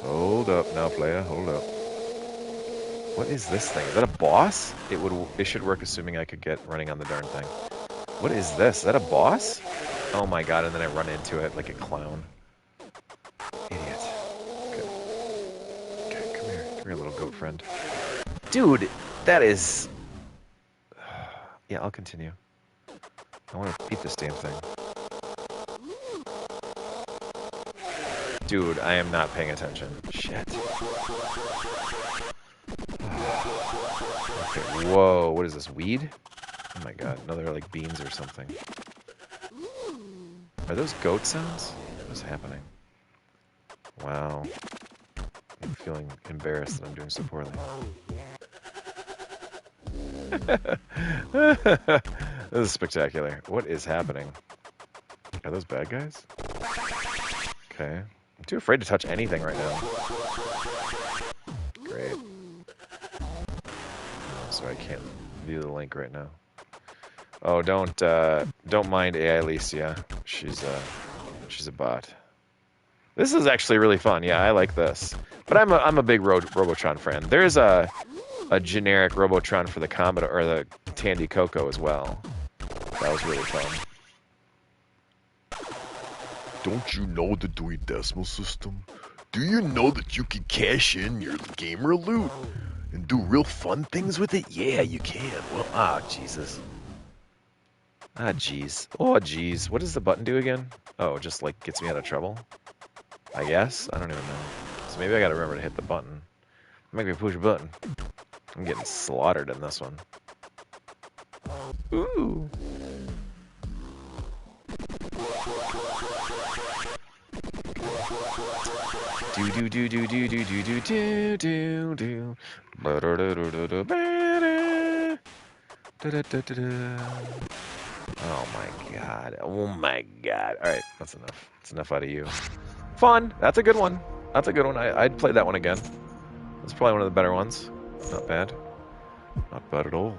Hold up now, player. Hold up. What is this thing? Is that a boss? It should work assuming I could get running on the darn thing. What is this? Is that a boss? Oh my god, and then I run into it like a clown. Idiot. Okay. Okay, come here. Come here, little goat friend. Dude, that is... Yeah, I'll continue. I want to beat this damn thing. Dude, I am not paying attention. Shit. Okay, whoa, what is this, weed? Oh my god, no, they're like beans or something. Are those goat sounds? What's happening? Wow. I'm feeling embarrassed that I'm doing so poorly. This is spectacular. What is happening? Are those bad guys? Okay. I'm too afraid to touch anything right now. Great. So I can't view the link right now. Oh, don't mind AI Alicia. She's a bot. This is actually really fun. Yeah, I like this. But I'm a big Robotron fan. There's a generic Robotron for the Commodore or the Tandy Coco as well. That was really fun. Don't you know the Dewey Decimal System? Do you know that you can cash in your gamer loot and do real fun things with it? Yeah, you can. Well, Jesus. Jeez. Oh, jeez. What does the button do again? Oh, just, like, gets me out of trouble? I guess? I don't even know. So maybe I gotta remember to hit the button. Make me push a button. I'm getting slaughtered in this one. Ooh. Do do do do do do do do do do do. Oh my god. Oh my god. Alright, that's enough. That's enough out of you. Fun! That's a good one. That's a good one. I'd play that one again. That's probably one of the better ones. Not bad. Not bad at all.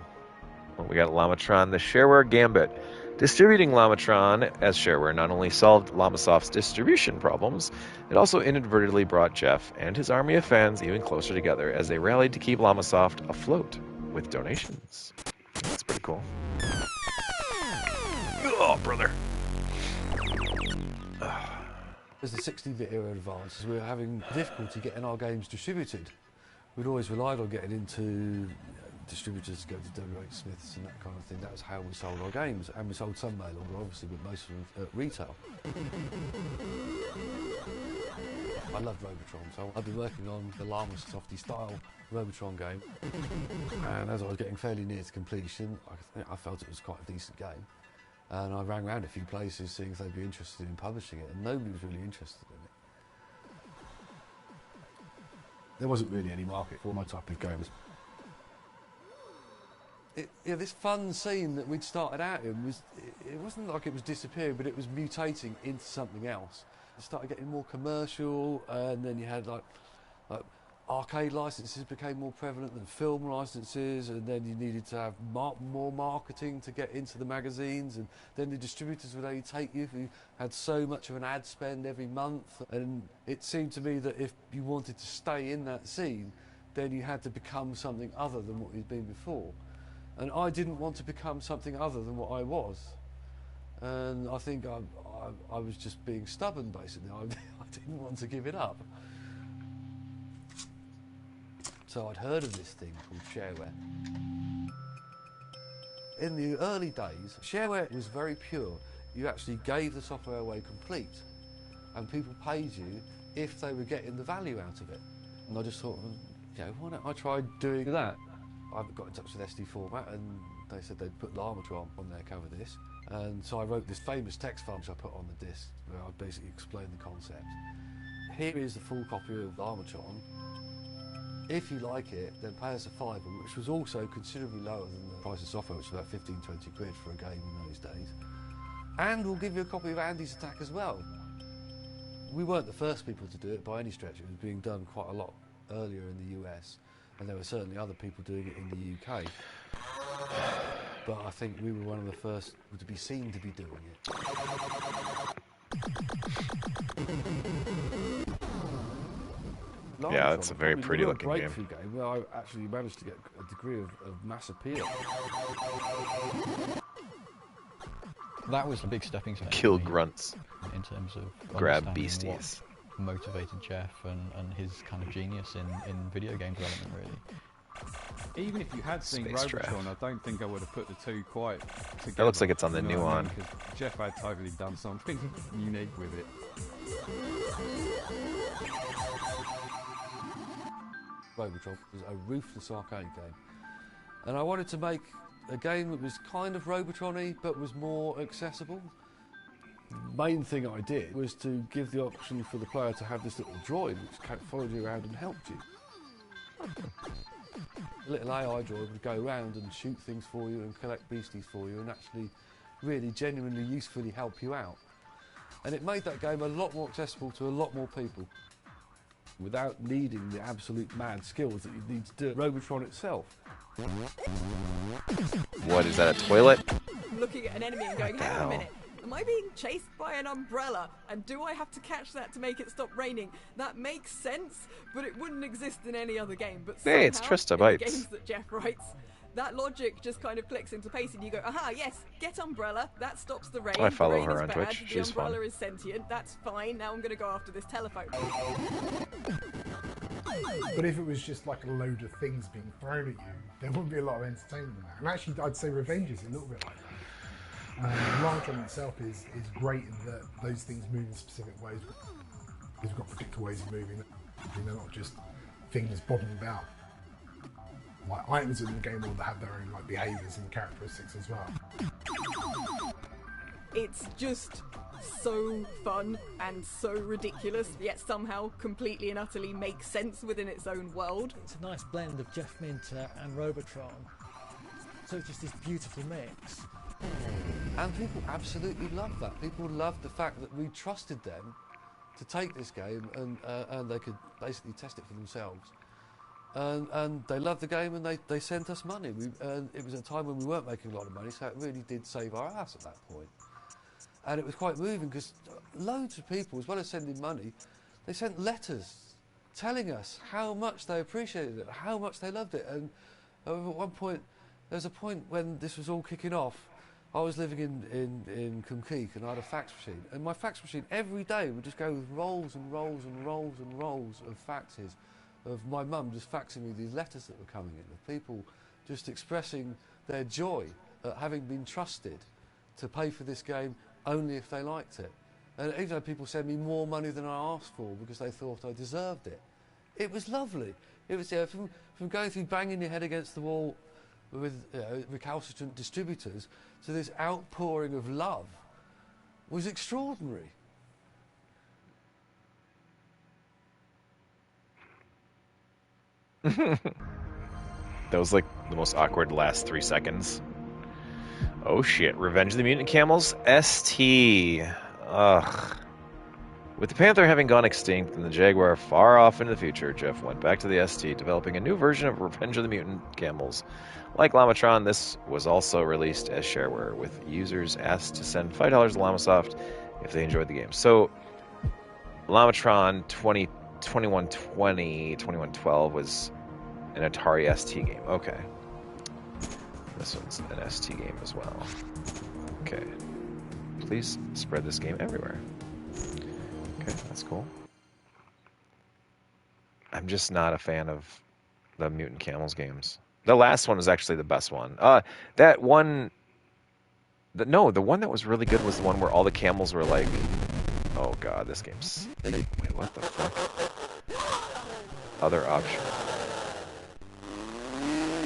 Well, we got Llamatron, the shareware gambit. Distributing Llamatron as shareware not only solved Llamasoft's distribution problems, it also inadvertently brought Jeff and his army of fans even closer together as they rallied to keep Llamasoft afloat with donations. That's pretty cool. Oh, brother. As the 16-bit era advanced, we were having difficulty getting our games distributed. We'd always relied on getting into distributors to go to WH Smiths and that kind of thing. That was how we sold our games, and we sold some mail order, obviously, but most of them at retail. I loved Robotron, so I'd been working on the Llamasofty style Robotron game, and as I was getting fairly near to completion, I felt it was quite a decent game, and I rang around a few places seeing if they'd be interested in publishing it, and nobody was really interested in it. There wasn't really any market for my type of games. This fun scene that we'd started out in it wasn't like it was disappearing, but it was mutating into something else. It started getting more commercial, and then you had like arcade licenses became more prevalent than film licenses, and then you needed to have more marketing to get into the magazines, and then the distributors would only take you if you had so much of an ad spend every month. And it seemed to me that if you wanted to stay in that scene, then you had to become something other than what you'd been before. And I didn't want to become something other than what I was. And I think I was just being stubborn, basically. I didn't want to give it up. So I'd heard of this thing called shareware. In the early days, shareware was very pure. You actually gave the software away complete, and people paid you if they were getting the value out of it. And I just thought, why don't I try doing that? I got in touch with SD Format, and they said they'd put Llamatron on their cover disc. And so I wrote this famous text file which I put on the disc, where I basically explained the concept. Here is the full copy of Llamatron. If you like it, then pay us a £5, which was also considerably lower than the price of software, which was about 15, 20 quid for a game in those days. And we'll give you a copy of Andy's Attack as well. We weren't the first people to do it by any stretch. It was being done quite a lot earlier in the US, and there were certainly other people doing it in the UK. But I think we were one of the first to be seen to be doing it. Yeah, it's a very pretty looking game. Where I actually managed to get a degree of mass appeal. That was a big stepping stone. Kill grunts. In terms of grab beasties. What motivated Jeff and his kind of genius in video game development, really. Even if you had seen Robotron, I don't think I would have put the two quite together. That looks like it's on the new one. Because Jeff had totally done something unique with it. Robotron was a ruthless arcade game, and I wanted to make a game that was kind of Robotron-y but was more accessible. The main thing I did was to give the option for the player to have this little droid which followed you around and helped you. The little AI droid would go around and shoot things for you and collect beasties for you and actually really genuinely usefully help you out. And it made that game a lot more accessible to a lot more people without needing the absolute mad skills that you need to do Robotron itself. What, is that a toilet? I'm looking at an enemy and going, hang on a minute, am I being chased by an umbrella? And do I have to catch that to make it stop raining? That makes sense, but it wouldn't exist in any other game. But hey, it's Trista Bites. In the games that Jeff writes, that logic just kind of clicks into place, and you go, aha, yes, get umbrella, that stops the rain. I follow the rain her is on bad. Twitch. The She's umbrella fun. is sentient. That's fine. Now I'm going to go after this telephone. But if it was just like a load of things being thrown at you, there wouldn't be a lot of entertainment in that. And actually, I'd say Revenge is a little bit like that. Llamasoft itself is great in that those things move in specific ways. You've got particular ways of moving. They're not just things bobbing about. Like items in the game will have their own like behaviours and characteristics as well. It's just so fun and so ridiculous, yet somehow completely and utterly makes sense within its own world. It's a nice blend of Jeff Minter and Robotron. So it's just this beautiful mix. And people absolutely love that. People love the fact that we trusted them to take this game and they could basically test it for themselves. And they loved the game and they sent us money. And it was a time when we weren't making a lot of money, so it really did save our ass at that point. And it was quite moving because loads of people, as well as sending money, they sent letters telling us how much they appreciated it, how much they loved it. And at one point, there was a point when this was all kicking off. I was living in Cumkeek and I had a fax machine. And my fax machine every day would just go with rolls and rolls and rolls and rolls of faxes of my mum just faxing me these letters that were coming in, of people just expressing their joy at having been trusted to pay for this game only if they liked it. And even though people send me more money than I asked for because they thought I deserved it. It was lovely. It was from going through banging your head against the wall with recalcitrant distributors to this outpouring of love was extraordinary. That was like the most awkward last 3 seconds. Oh shit, Revenge of the Mutant Camels ST. Ugh. With the Panther having gone extinct and the Jaguar far off into the future, Jeff went back to the ST, developing a new version of Revenge of the Mutant Camels. Like Llamatron, this was also released as shareware, with users asked to send $5 to Llamasoft if they enjoyed the game. So, Llamatron 2112 was an Atari ST game. Okay. This one's an ST game as well. Okay. Please spread this game everywhere. Okay, that's cool. I'm just not a fan of the Mutant Camels games. The last one was actually the best one. That one... No, the one that was really good was the one where all the camels were like... Oh god, this game's... Wait, what the fuck? Other option.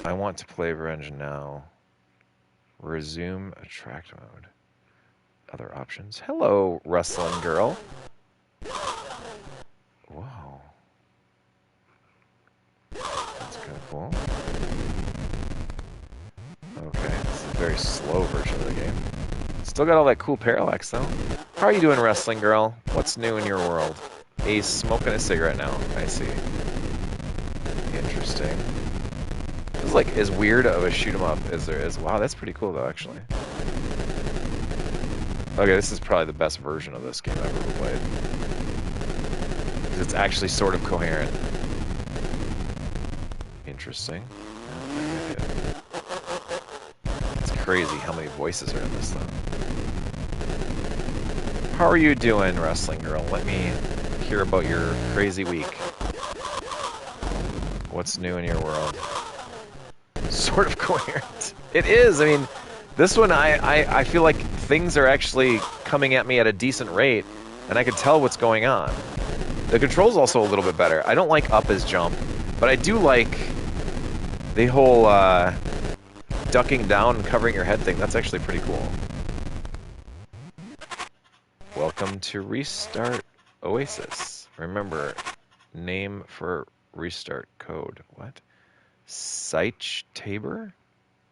I want to play Revenge now. Resume attract mode. Other options. Hello, wrestling girl. Whoa. That's kind of cool. Okay, this is a very slow version of the game. Still got all that cool parallax though. How are you doing, wrestling girl? What's new in your world? Ace smoking a cigarette now. I see. Interesting. This is like as weird of a shoot 'em up as there is. Wow, that's pretty cool though, actually. Okay, this is probably the best version of this game I've ever played. Because it's actually sort of coherent. Interesting. It's crazy how many voices are in this though. How are you doing, wrestling girl? Let me hear about your crazy week. What's new in your world? Sort of coherent. It is. I mean, this one, I feel like things are actually coming at me at a decent rate, and I can tell what's going on. The control's also a little bit better. I don't like up as jump, but I do like the whole ducking down and covering your head thing. That's actually pretty cool. Welcome to Restart Oasis. Remember, name for restart code. What? Seich Tabor?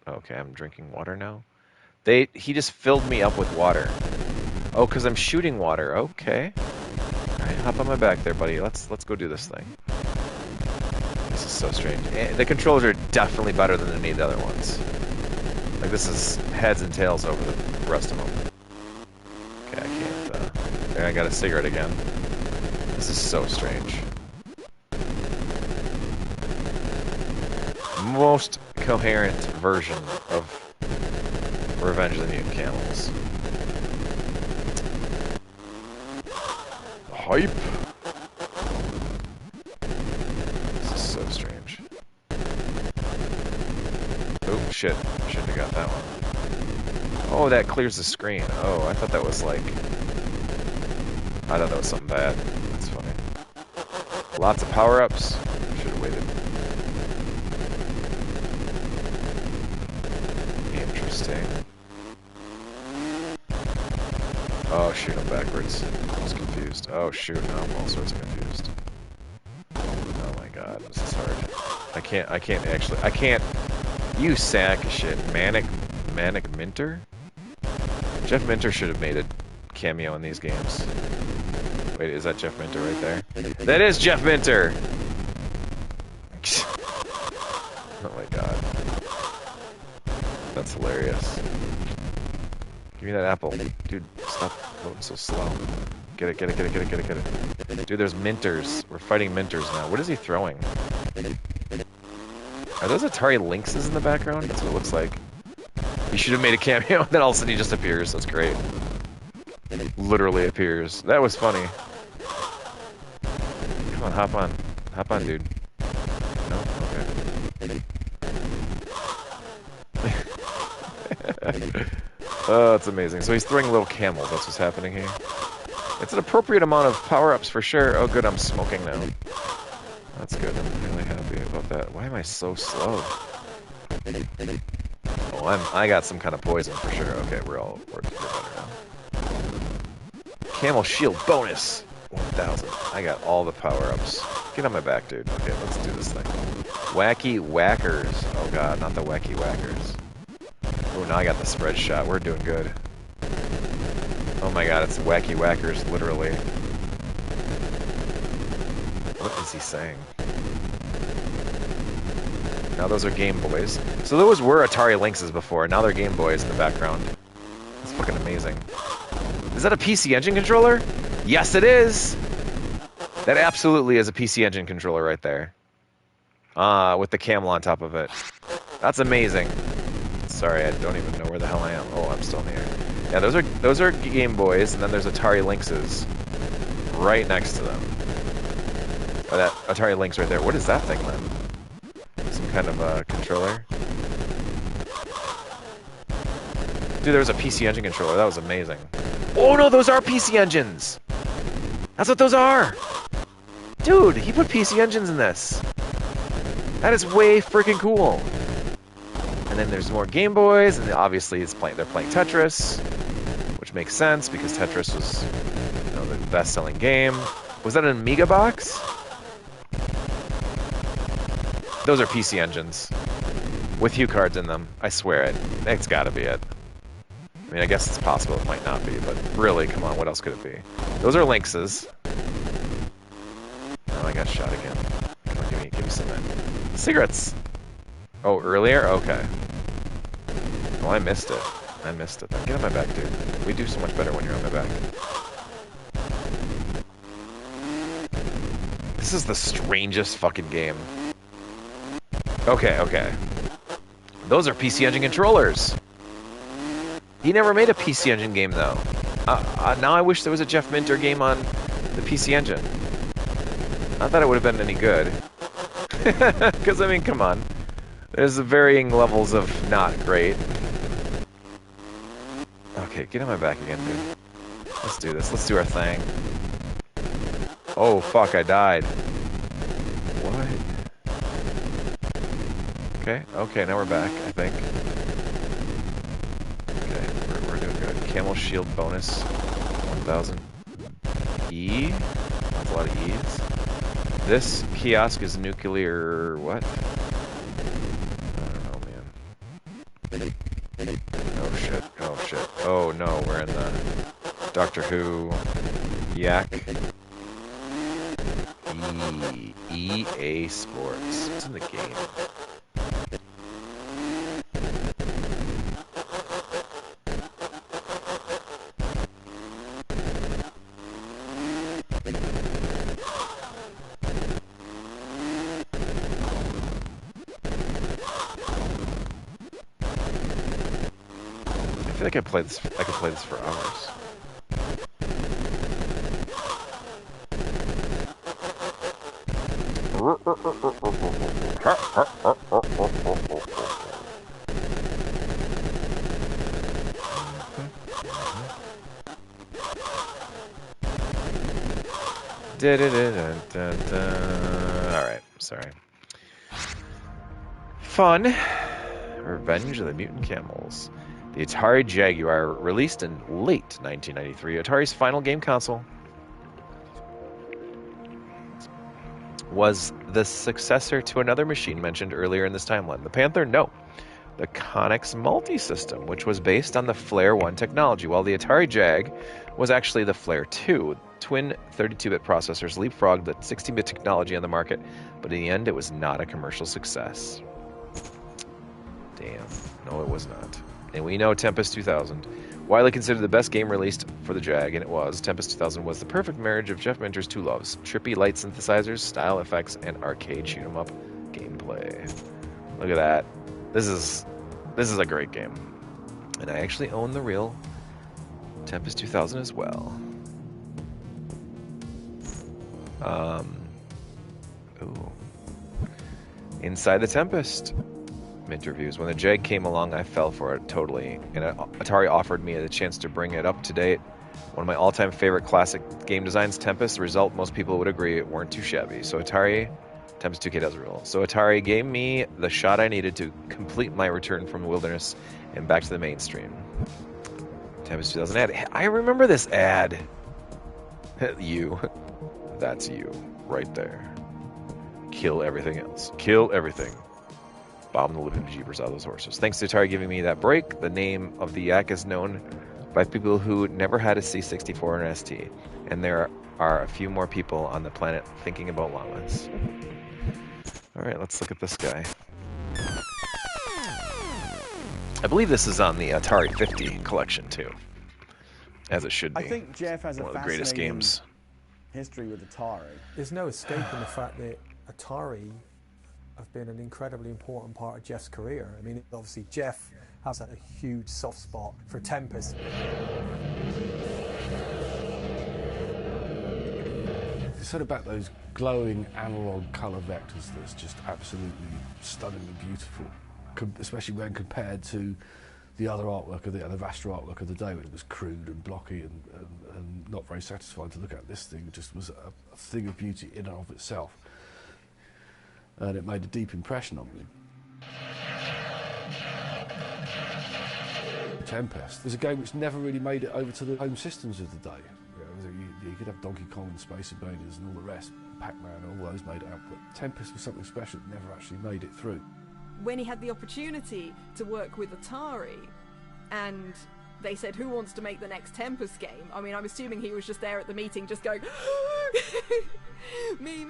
Okay, I'm drinking water now. He just filled me up with water. Oh, because I'm shooting water. Okay. Alright, hop on my back there, buddy. Let's go do this thing. This is so strange. The controls are definitely better than any of the other ones. Like, this is heads and tails over the rest of them. Okay, I can't... There, I got a cigarette again. This is so strange. Most coherent version of Revenge of the Mutant Camels. Hype! This is so strange. Oh, shit. Shouldn't have got that one. Oh, that clears the screen. Oh, I thought that was like... I thought that was something bad. That's funny. Lots of power-ups. Should have waited. Interesting. Oh shoot, I'm backwards. I was confused. Oh shoot, now I'm all sorts of confused. Oh my god, this is hard. I can't, you sack of shit. Manic Minter? Jeff Minter should have made a cameo in these games. Wait, is that Jeff Minter right there? That is Jeff Minter! Oh my god. That's hilarious. Give me that apple. Dude, stop voting so slow. Get it. Dude, there's Minters. We're fighting Minters now. What is he throwing? Are those Atari Lynxes in the background? That's what it looks like. He should have made a cameo, and then all of a sudden he just appears. That's great. Literally appears. That was funny. Come on, hop on. Hop on, dude. No? Okay. Oh, it's amazing. So he's throwing little camels. That's what's happening here. It's an appropriate amount of power-ups for sure. Oh, good. I'm smoking now. That's good. I'm really happy about that. Why am I so slow? Oh, I got some kind of poison for sure. Okay, we're better now. Camel shield bonus. 1,000. I got all the power-ups. Get on my back, dude. Okay, let's do this thing. Wacky Whackers. Oh god, not the Wacky Whackers. Oh, now I got the spread shot. We're doing good. Oh my god, it's Wacky Whackers, literally. What is he saying? Now those are Game Boys. So those were Atari Lynxes before, now they're Game Boys in the background. That's fucking amazing. Is that a PC Engine controller? Yes, it is! That absolutely is a PC Engine controller right there. With the camel on top of it. That's amazing. Sorry, I don't even know where the hell I am. Oh, I'm still in the air. Yeah, those are Game Boys, and then there's Atari Lynxes right next to them. Oh, that Atari Lynx right there. What is that thing then? Some kind of controller? Dude, there was a PC Engine controller. That was amazing. Oh no, those are PC Engines! That's what those are! Dude, he put PC Engines in this. That is way freaking cool. And then there's more Game Boys, and obviously they're playing Tetris, which makes sense because Tetris was, you know, the best-selling game. Was that an Amiga box? Those are PC Engines with Hue cards in them. I swear it. It's got to be it. I mean, I guess it's possible it might not be, but really, come on, what else could it be? Those are Lynxes. Oh, I got shot again. Come on, give me some cigarettes. Oh, earlier? Okay. Oh, I missed it. I missed it. Get on my back, dude. We do so much better when you're on my back. This is the strangest fucking game. Okay. Those are PC Engine controllers. He never made a PC Engine game, though. Now I wish there was a Jeff Minter game on the PC Engine. Not that it would have been any good. Because, I mean, come on. There's varying levels of not great. Okay, get on my back again, dude. Let's do this. Let's do our thing. Oh, fuck, I died. What? Okay, now we're back, I think. Okay, we're doing good. Camel shield bonus. 1,000. E? That's a lot of E's. This kiosk is nuclear... what? Oh shit. Oh no, we're in the Doctor Who Yak. EA Sports. It's in the game. like I could play this for hours. Alright, sorry. Fun. Revenge of the Mutant Camels. The Atari Jaguar, released in late 1993, Atari's final game console, was the successor to another machine mentioned earlier in this timeline. The Panther? No. The Connex Multi-System, which was based on the Flare 1 technology, while the Atari Jag was actually the Flare 2. Twin 32-bit processors leapfrogged the 16-bit technology on the market, but in the end it was not a commercial success. Damn. No, it was not. And we know Tempest 2000. Widely considered the best game released for the Jag, and it was. Tempest 2000 was the perfect marriage of Jeff Minter's two loves: trippy light synthesizers, style effects, and arcade shoot-'em-up gameplay. Look at that. This is a great game. And I actually own the real Tempest 2000 as well. Ooh. Inside the Tempest. Interviews. When the Jag came along, I fell for it totally, and Atari offered me the chance to bring it up to date. One of my all-time favorite classic game designs, Tempest. The result, most people would agree, weren't too shabby. So Atari, Tempest 2K does rule. So Atari gave me the shot I needed to complete my return from the wilderness and back to the mainstream. Tempest 2000 ad. I remember this ad. You. That's you. Right there. Kill everything else. Kill everything. Bomb the living jeepers out of those horses. Thanks to Atari giving me that break, the name of the yak is known by people who never had a C64 or an ST, and there are a few more people on the planet thinking about llamas. Alright, let's look at this guy. I believe this is on the Atari 50 collection too, as it should be. I think Jeff has one a of the greatest fascinating games. history with Atari. There's no escaping the fact that Atari have been an incredibly important part of Jeff's career. I mean, obviously Jeff has a huge soft spot for Tempest. It's sort of about those glowing analog colour vectors that's just absolutely stunningly beautiful, especially when compared to the other artwork of the Vastra artwork of the day, which was crude and blocky and not very satisfying to look at. This thing just was a thing of beauty in and of itself. And it made a deep impression on me. Tempest was a game which never really made it over to the home systems of the day. You could have Donkey Kong and Space Invaders and all the rest, Pac-Man, all those made it out, but Tempest was something special that never actually made it through. When he had the opportunity to work with Atari, and they said, who wants to make the next Tempest game? I mean, I'm assuming he was just there at the meeting just going, me.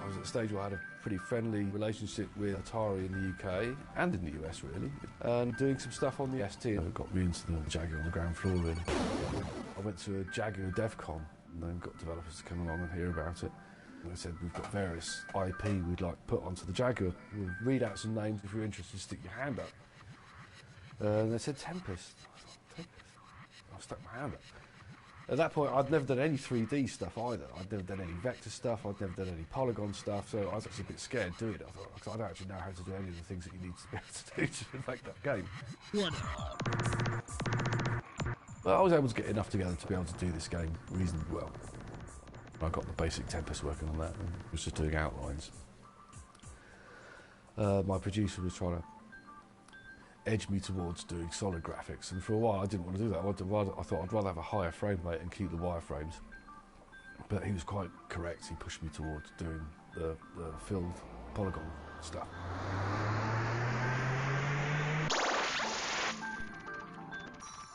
I was at a stage where I had a pretty friendly relationship with Atari in the UK and in the US, really, and doing some stuff on the ST. It got me into the Jaguar on the ground floor, really. I went to a Jaguar DevCon and then got developers to come along and hear about it. And they said, we've got various IP we'd like to put onto the Jaguar. We'll read out some names. If you're interested, stick your hand up. And they said, Tempest. Tempest. I stuck my hand up. At that point, I'd never done any 3D stuff either. I'd never done any vector stuff. I'd never done any polygon stuff. So I was actually a bit scared doing it. I thought, because I don't actually know how to do any of the things that you need to be able to do to make that game. Well, I was able to get enough together to be able to do this game reasonably well. I got the basic Tempest working on that and was just doing outlines. My producer was trying to edge me towards doing solid graphics, and for a while I didn't want to do that. I thought I'd rather have a higher frame rate and keep the wireframes. But he was quite correct. He pushed me towards doing the filled polygon stuff.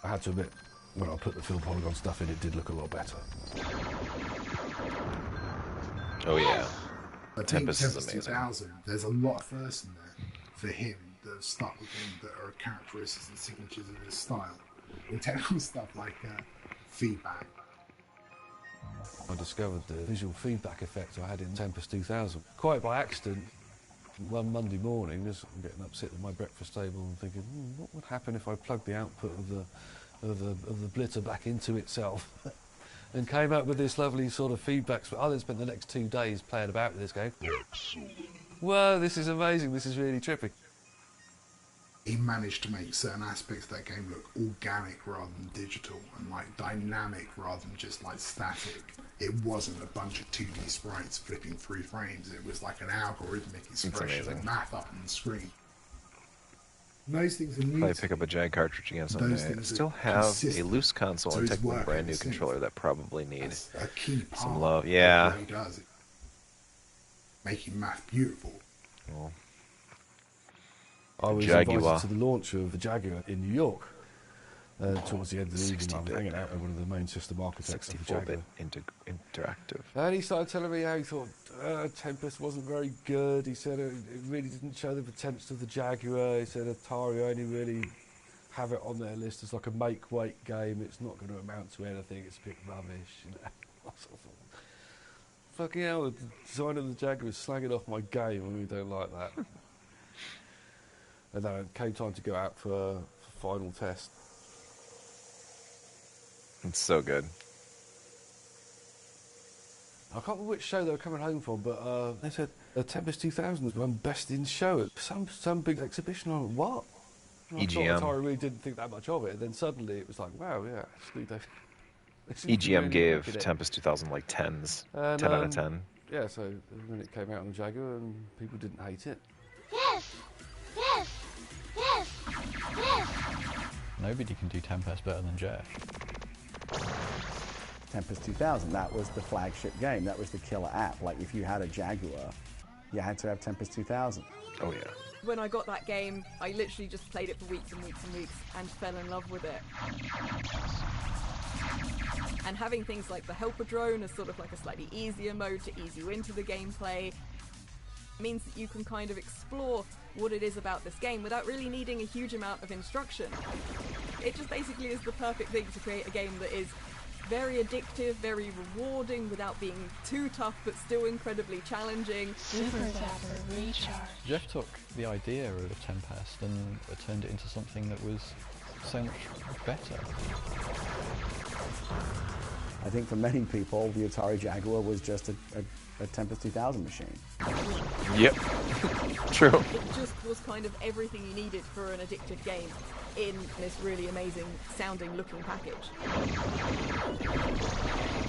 I had to admit, when I put the filled polygon stuff in, it did look a lot better. Oh yeah, I think Tempest is Tempest amazing. 2000, there's a lot of firsts in there for him that have stuck with him that are characteristics and signatures of his style. The technical stuff like feedback. I discovered the visual feedback effect I had in Tempest 2000. Quite by accident, One Monday morning, as I'm getting up sitting at my breakfast table and thinking, what would happen if I plugged the output of the Blitter back into itself? And came up with this lovely sort of feedback. I then spent the next 2 days playing about with this game. Whoa, this is amazing, this is really trippy. He managed to make certain aspects of that game look organic rather than digital, and like dynamic rather than just like static. It wasn't a bunch of 2D sprites flipping through frames, it was like an algorithmic expression of math up on the screen. And those things are new. Probably pick up a Jag cartridge again someday. I still have a loose console and technically brand new controller that probably need a key part some love. Yeah. Of what he does, making math beautiful. Well, I was Jaguar. invited to the launch of the Jaguar in New York. Towards the end of the evening, I was hanging out with one of the main system architects of the Jaguar. 64-bit interactive. And he started telling me how he thought Tempest wasn't very good. He said it really didn't show the potential of the Jaguar. He said Atari only really have it on their list as like a make-weight game. It's not going to amount to anything. It's a bit rubbish. You know? I sort of thought, fucking hell, the designer of the Jaguar is slagging off my game and we don't like that. And then it came time to go out for final test. It's so good. I can't remember which show they were coming home from, but they said Tempest 2000 has won Best in Show at some big exhibition. I went, what? And EGM. I thought I really didn't think that much of it. And then suddenly it was like, wow, yeah, actually they EGM really gave wicked it. Tempest 2000 like 10s. And, 10 out of 10. Yeah, so then it came out on the Jaguar and people didn't hate it. Yes! Yes! Yes! Yes! Nobody can do Tempest better than Jeff. Tempest 2000, that was the flagship game. That was the killer app. Like, if you had a Jaguar, you had to have Tempest 2000. Oh, yeah. When I got that game, I literally just played it for weeks and weeks and weeks and fell in love with it. And having things like the Helper Drone as sort of like a slightly easier mode to ease you into the gameplay means that you can kind of explore what it is about this game without really needing a huge amount of instruction. It just basically is the perfect thing to create a game that is very addictive, very rewarding without being too tough but still incredibly challenging. Super Zapper Recharge. Jeff took the idea of Tempest and turned it into something that was so much better. I think for many people, the Atari Jaguar was just a Tempest 2000 machine. Yep. True. It just was kind of everything you needed for an addictive game in this really amazing sounding looking package.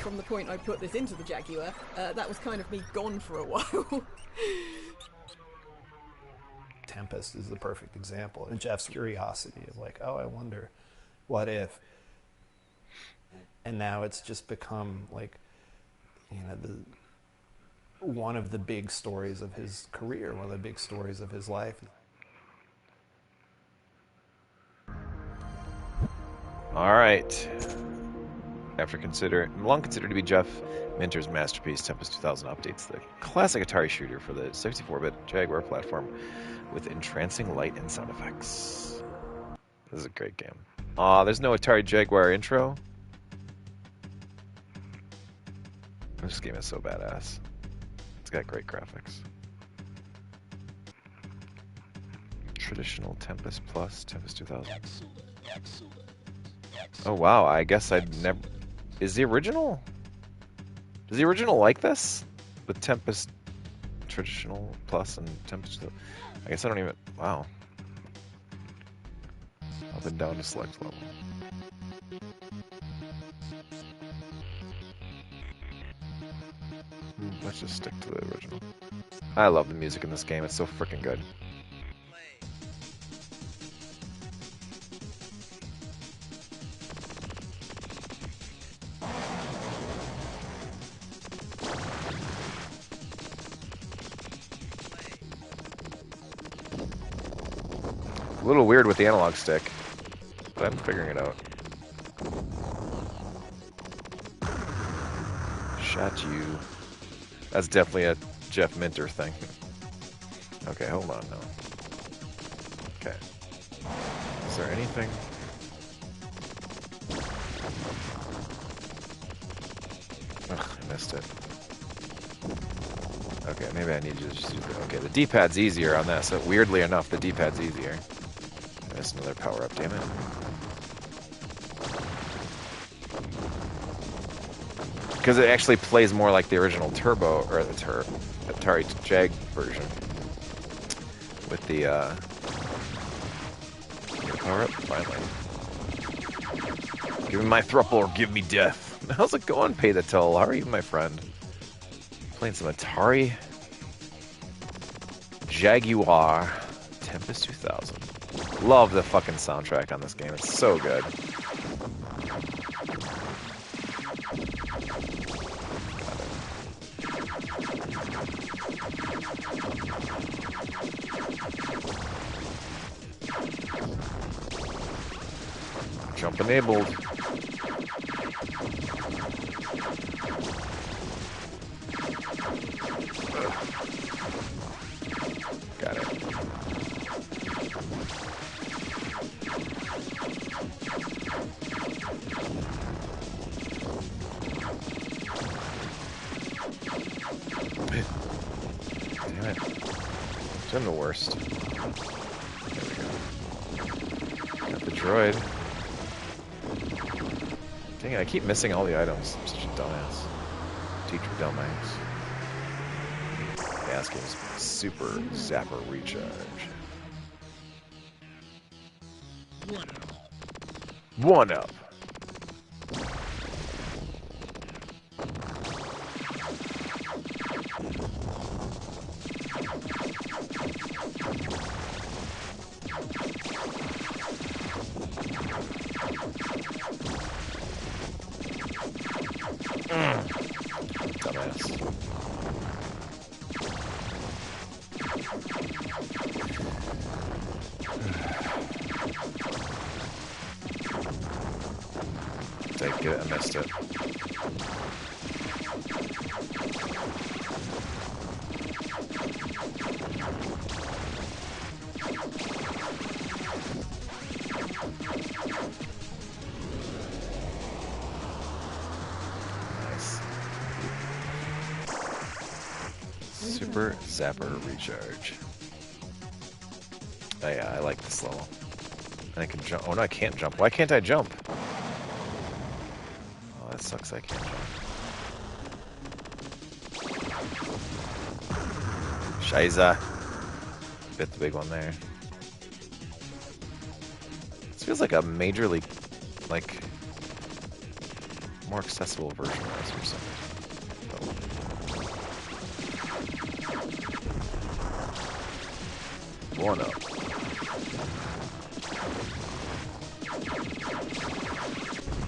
From the point I put this into the Jaguar, that was kind of me gone for a while. Tempest is the perfect example. And Jeff's curiosity of like, oh, I wonder, what if? And now it's just become like, you know, one of the big stories of his career, one of the big stories of his life. All right. After long considered to be Jeff Minter's masterpiece, Tempest 2000 updates the classic Atari shooter for the 64-bit Jaguar platform with entrancing light and sound effects. This is a great game. There's no Atari Jaguar intro. This game is so badass. It's got great graphics. Traditional Tempest Plus, Tempest 2000. Oh wow, I guess I'd never... Is the original... Is the original like this? With Tempest Traditional Plus and Tempest... I guess I don't even... Wow. Up and down to select level. Let's just stick to the original. I love the music in this game, it's so freaking good. A little weird with the analog stick, but I'm figuring it out. Shot you. That's definitely a Jeff Minter thing. Okay, hold on now. Okay. Is there anything? Ugh, I missed it. Okay, maybe I need to just do the... Okay, the D-pad's easier on this. So weirdly enough, the D-pad's easier. That's another power-up, damn it. Because it actually plays more like the original Turbo, or the Atari Jag version. With the, power up, finally. Give me my thruple or give me death. How's it going, Pay the Toll? How are you, my friend? Playing some Atari Jaguar Tempest 2000. Love the fucking soundtrack on this game. It's so good. Jump enabled. Got it. Damn it. I'm the worst. There we go. Got the droid. Dang it, I keep missing all the items. I'm such a dumbass. Teacher dumbass. Gas game's super zapper recharge. One up. Dumbass. Take it, I missed it. Nice. Super Zapper Recharge. Oh yeah, I like this level. And I can jump. Oh no, I can't jump. Why can't I jump? Oh, that sucks, I can't jump. Scheiße. Bit the big one there. This feels like a majorly, like, more accessible version of this for some reason. One up.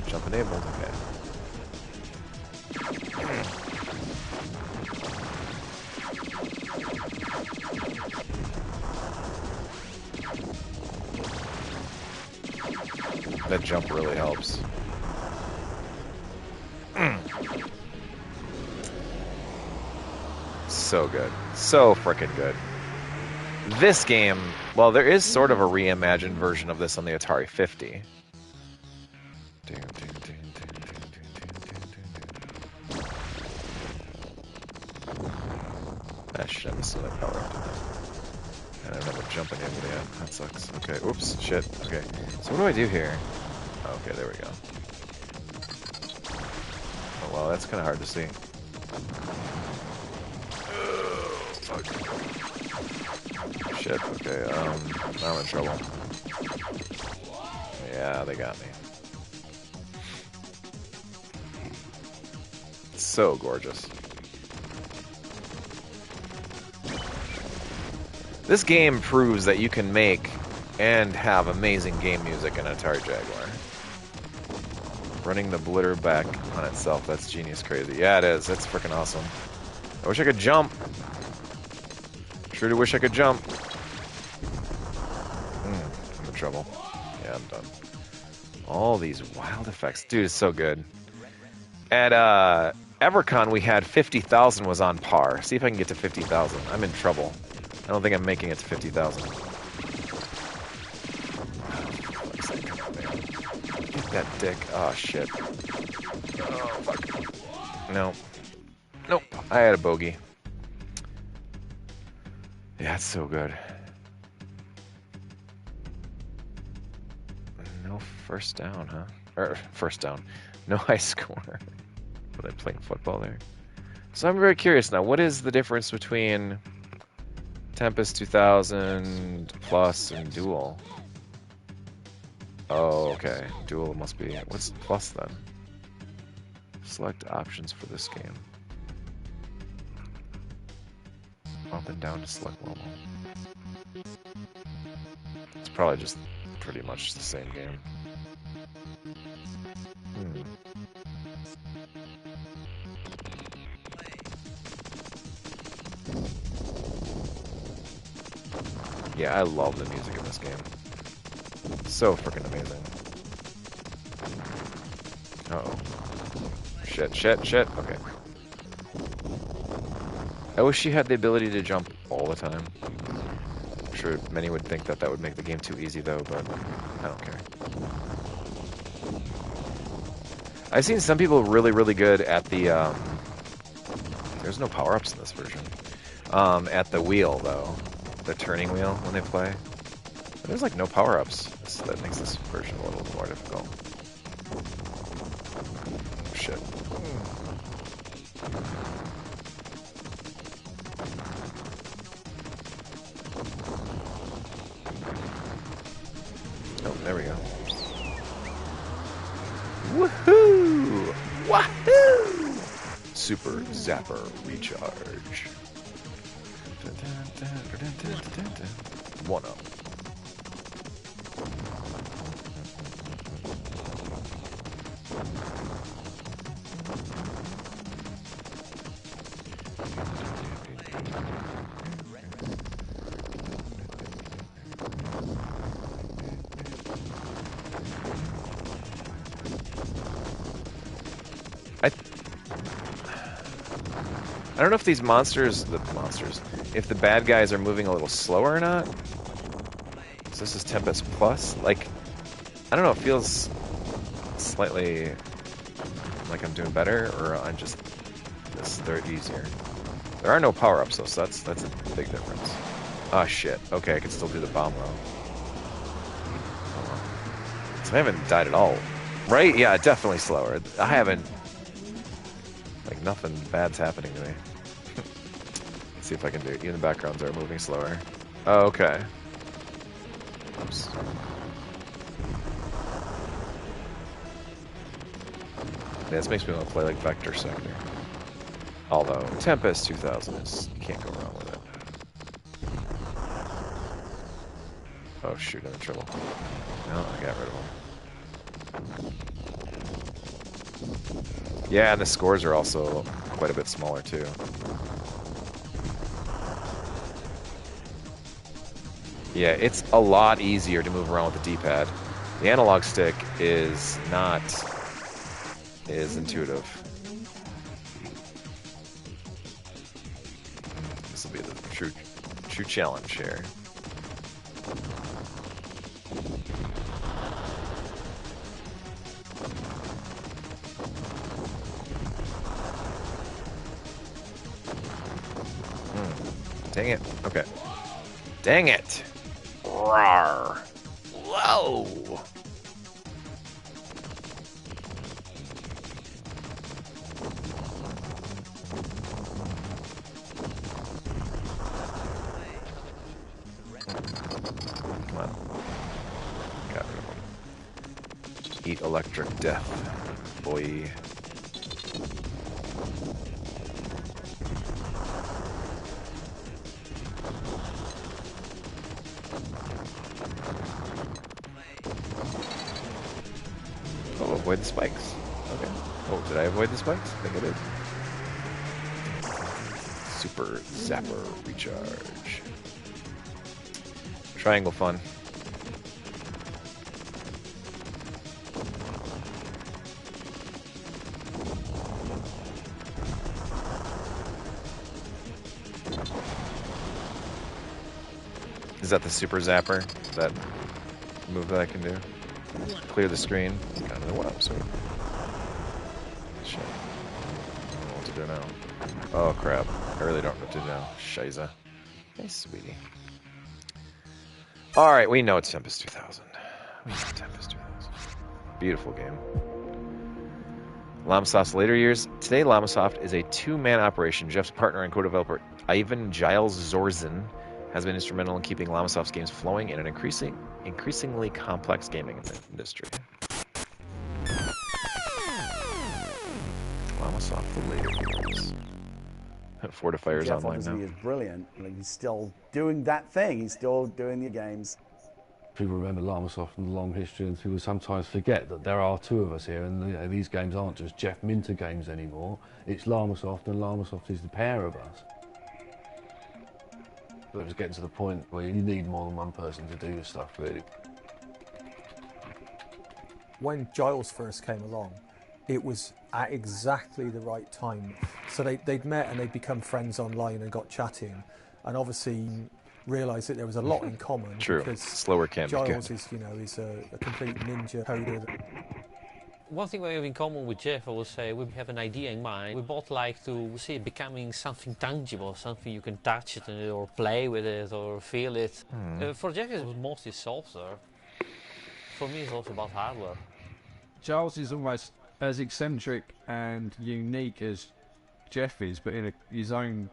Jump enabled, okay. That jump really helps. So good. So frickin' good. This game, well, there is sort of a reimagined version of this on the Atari 50. Ah, shit, I missed another power up. And I don't have a jump enabled yet. That sucks. Okay, oops, shit. Okay, so what do I do here? Oh, okay, there we go. Oh, well, that's kind of hard to see. Fuck. Shit, okay, now I'm in trouble. Yeah, they got me. It's so gorgeous. This game proves that you can make and have amazing game music in Atari Jaguar. Running the blitter back on itself, that's genius crazy. Yeah, it is. It's freaking awesome. I wish I could jump. Sure do wish I could jump. I'm in trouble. Yeah, I'm done. All these wild effects. Dude, it's so good. At EverCon, we had 50,000 was on par. See if I can get to 50,000. I'm in trouble. I don't think I'm making it to 50,000. Get that dick. Oh, shit. Oh, fuck. No. Nope. I had a bogey. Yeah, it's so good. No first down, huh? Or first down. No high score. Were they playing football there? So I'm very curious now. What is the difference between Tempest 2000 Plus and Dual? Oh, okay. Dual must be... What's Plus then? Select options for this game. Up and down to select level. It's probably just pretty much the same game. Yeah, I love the music in this game. So freaking amazing. Uh-oh. Shit, shit, shit. Okay. I wish she had the ability to jump all the time. I'm sure many would think that that would make the game too easy, though, but I don't care. I've seen some people really, really good at the, there's no power-ups in this version. At the wheel, though. The turning wheel when they play. But there's, like, no power-ups. That makes this version a little more difficult. Shit. Oh, there we go. Woohoo! Wahoo! Super Zapper Recharge. 1-up. I don't know if these if the bad guys are moving a little slower or not. So this is Tempest Plus. Like, I don't know, it feels slightly like I'm doing better, or I'm just, they're easier. There are no power-ups though, so that's a big difference. Ah, shit. Okay, I can still do the bomb roll. So I haven't died at all. Right? Yeah, definitely slower. I haven't... Like, nothing bad's happening to me. Let's see if I can do it. Even the backgrounds are moving slower. Oh, okay. Oops. Yeah, this makes me want to play, like, Vector Sector. Although, Tempest 2000 is... You can't go wrong with it. Oh, shoot, I'm in trouble. No, I got rid of him. Yeah, and the scores are also quite a bit smaller, too. Yeah, it's a lot easier to move around with the D-pad. The analog stick is not as intuitive. This will be the true challenge here. Dang it. Okay. Dang it! Rawr! Whoa! Come on. Got rid of him. Eat electric death, boy. Oh, avoid the spikes. Okay. Oh, did I avoid the spikes? I think I did. Super Zapper Recharge. Triangle fun. Is that the Super Zapper? Is that a move that I can do? Clear the screen. Kind of the one-up, sweet. Shit. I don't know what to do now. Oh crap. I really don't know what to do now. Shiza. Nice, sweetie. All right, we know it's Tempest 2000. We know Tempest 2000. Beautiful game. Llamasoft's later years. Today, Llamasoft is a two-man operation. Jeff's partner and co-developer, Ivan Giles Zorzin, has been instrumental in keeping Llamasoft's games flowing in an increasingly complex gaming industry. Llamasoft, the later years. Fortifier's Jeff online obviously now. is brilliant. Like, he's still doing that thing. He's still doing the games. People remember Llamasoft and the long history, and people sometimes forget that there are two of us here, and you know, these games aren't just Jeff Minter games anymore. It's Llamasoft, and Llamasoft is the pair of us. But it was getting to the point where you need more than one person to do this stuff, really. When Giles first came along, it was at exactly the right time. So they'd met and they'd become friends online and got chatting, and obviously realised that there was a lot in common. True. Because Slower can be Giles good. is, you know, is a complete ninja coder. One thing we have in common with Jeff, I would say, we have an idea in mind. We both like to see it becoming something tangible, something you can touch it or play with it or feel it. For Jeff, it was mostly software. For me, it's also about hardware. Giles is almost as eccentric and unique as Jeff is, but in his own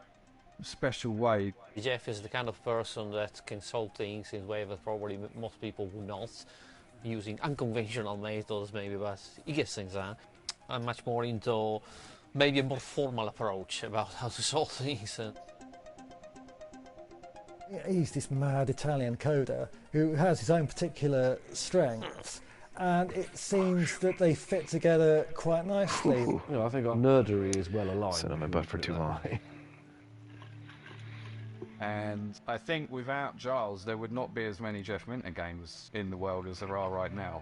special way. Jeff is the kind of person that can solve things in a way that probably most people would not, using unconventional methods maybe, but he gets things done. I'm much more into maybe a more formal approach about how to solve things. He's this mad Italian coder who has his own particular strengths, and it seems that they fit together quite nicely. You know, I think our nerdery is well aligned. Sit on my butt for too long. And I think without Giles, there would not be as many Jeff Minter games in the world as there are right now.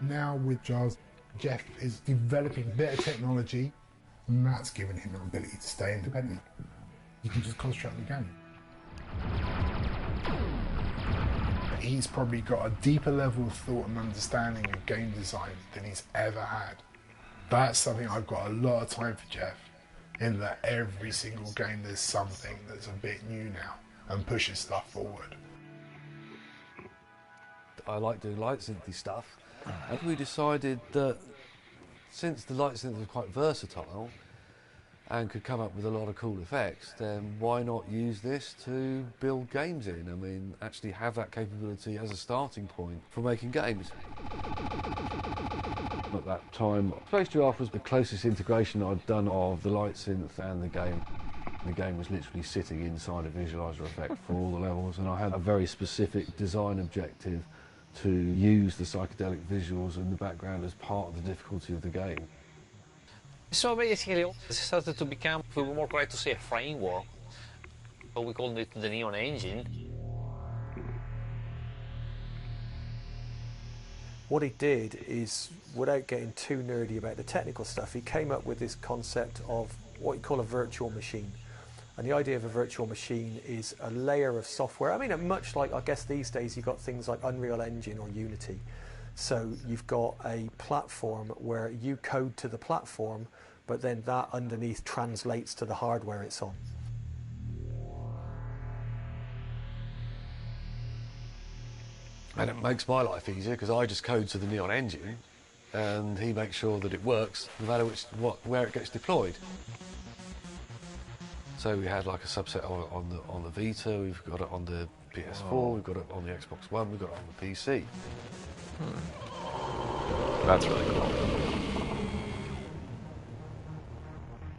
Now with Giles, Jeff is developing better technology, and that's given him an ability to stay independent. You can just concentrate on the game. He's probably got a deeper level of thought and understanding of game design than he's ever had. That's something I've got a lot of time for Jeff, in that every single game there's something that's a bit new now and pushes stuff forward. I like doing light synthy stuff, and we decided that since the light synth was quite versatile and could come up with a lot of cool effects, then why not use this to build games in? I mean, actually have that capability as a starting point for making games. At that time, Space Giraffe was the closest integration I'd done of the light synth and the game. The game was literally sitting inside a visualizer effect for all the levels, and I had a very specific design objective to use the psychedelic visuals in the background as part of the difficulty of the game. So basically, it started to become, we were more correct to say, a framework. So we called it the Neon Engine. What he did is, without getting too nerdy about the technical stuff, he came up with this concept of what you call a virtual machine. And the idea of a virtual machine is a layer of software. I mean, much like, I guess these days you've got things like Unreal Engine or Unity. So you've got a platform where you code to the platform, but then that underneath translates to the hardware it's on. And it makes my life easier because I just code to the Neon Engine, and he makes sure that it works no matter where it gets deployed. So we had like a subset on the Vita, we've got it on the PS4, we've got it on the Xbox One, we've got it on the PC. That's really cool.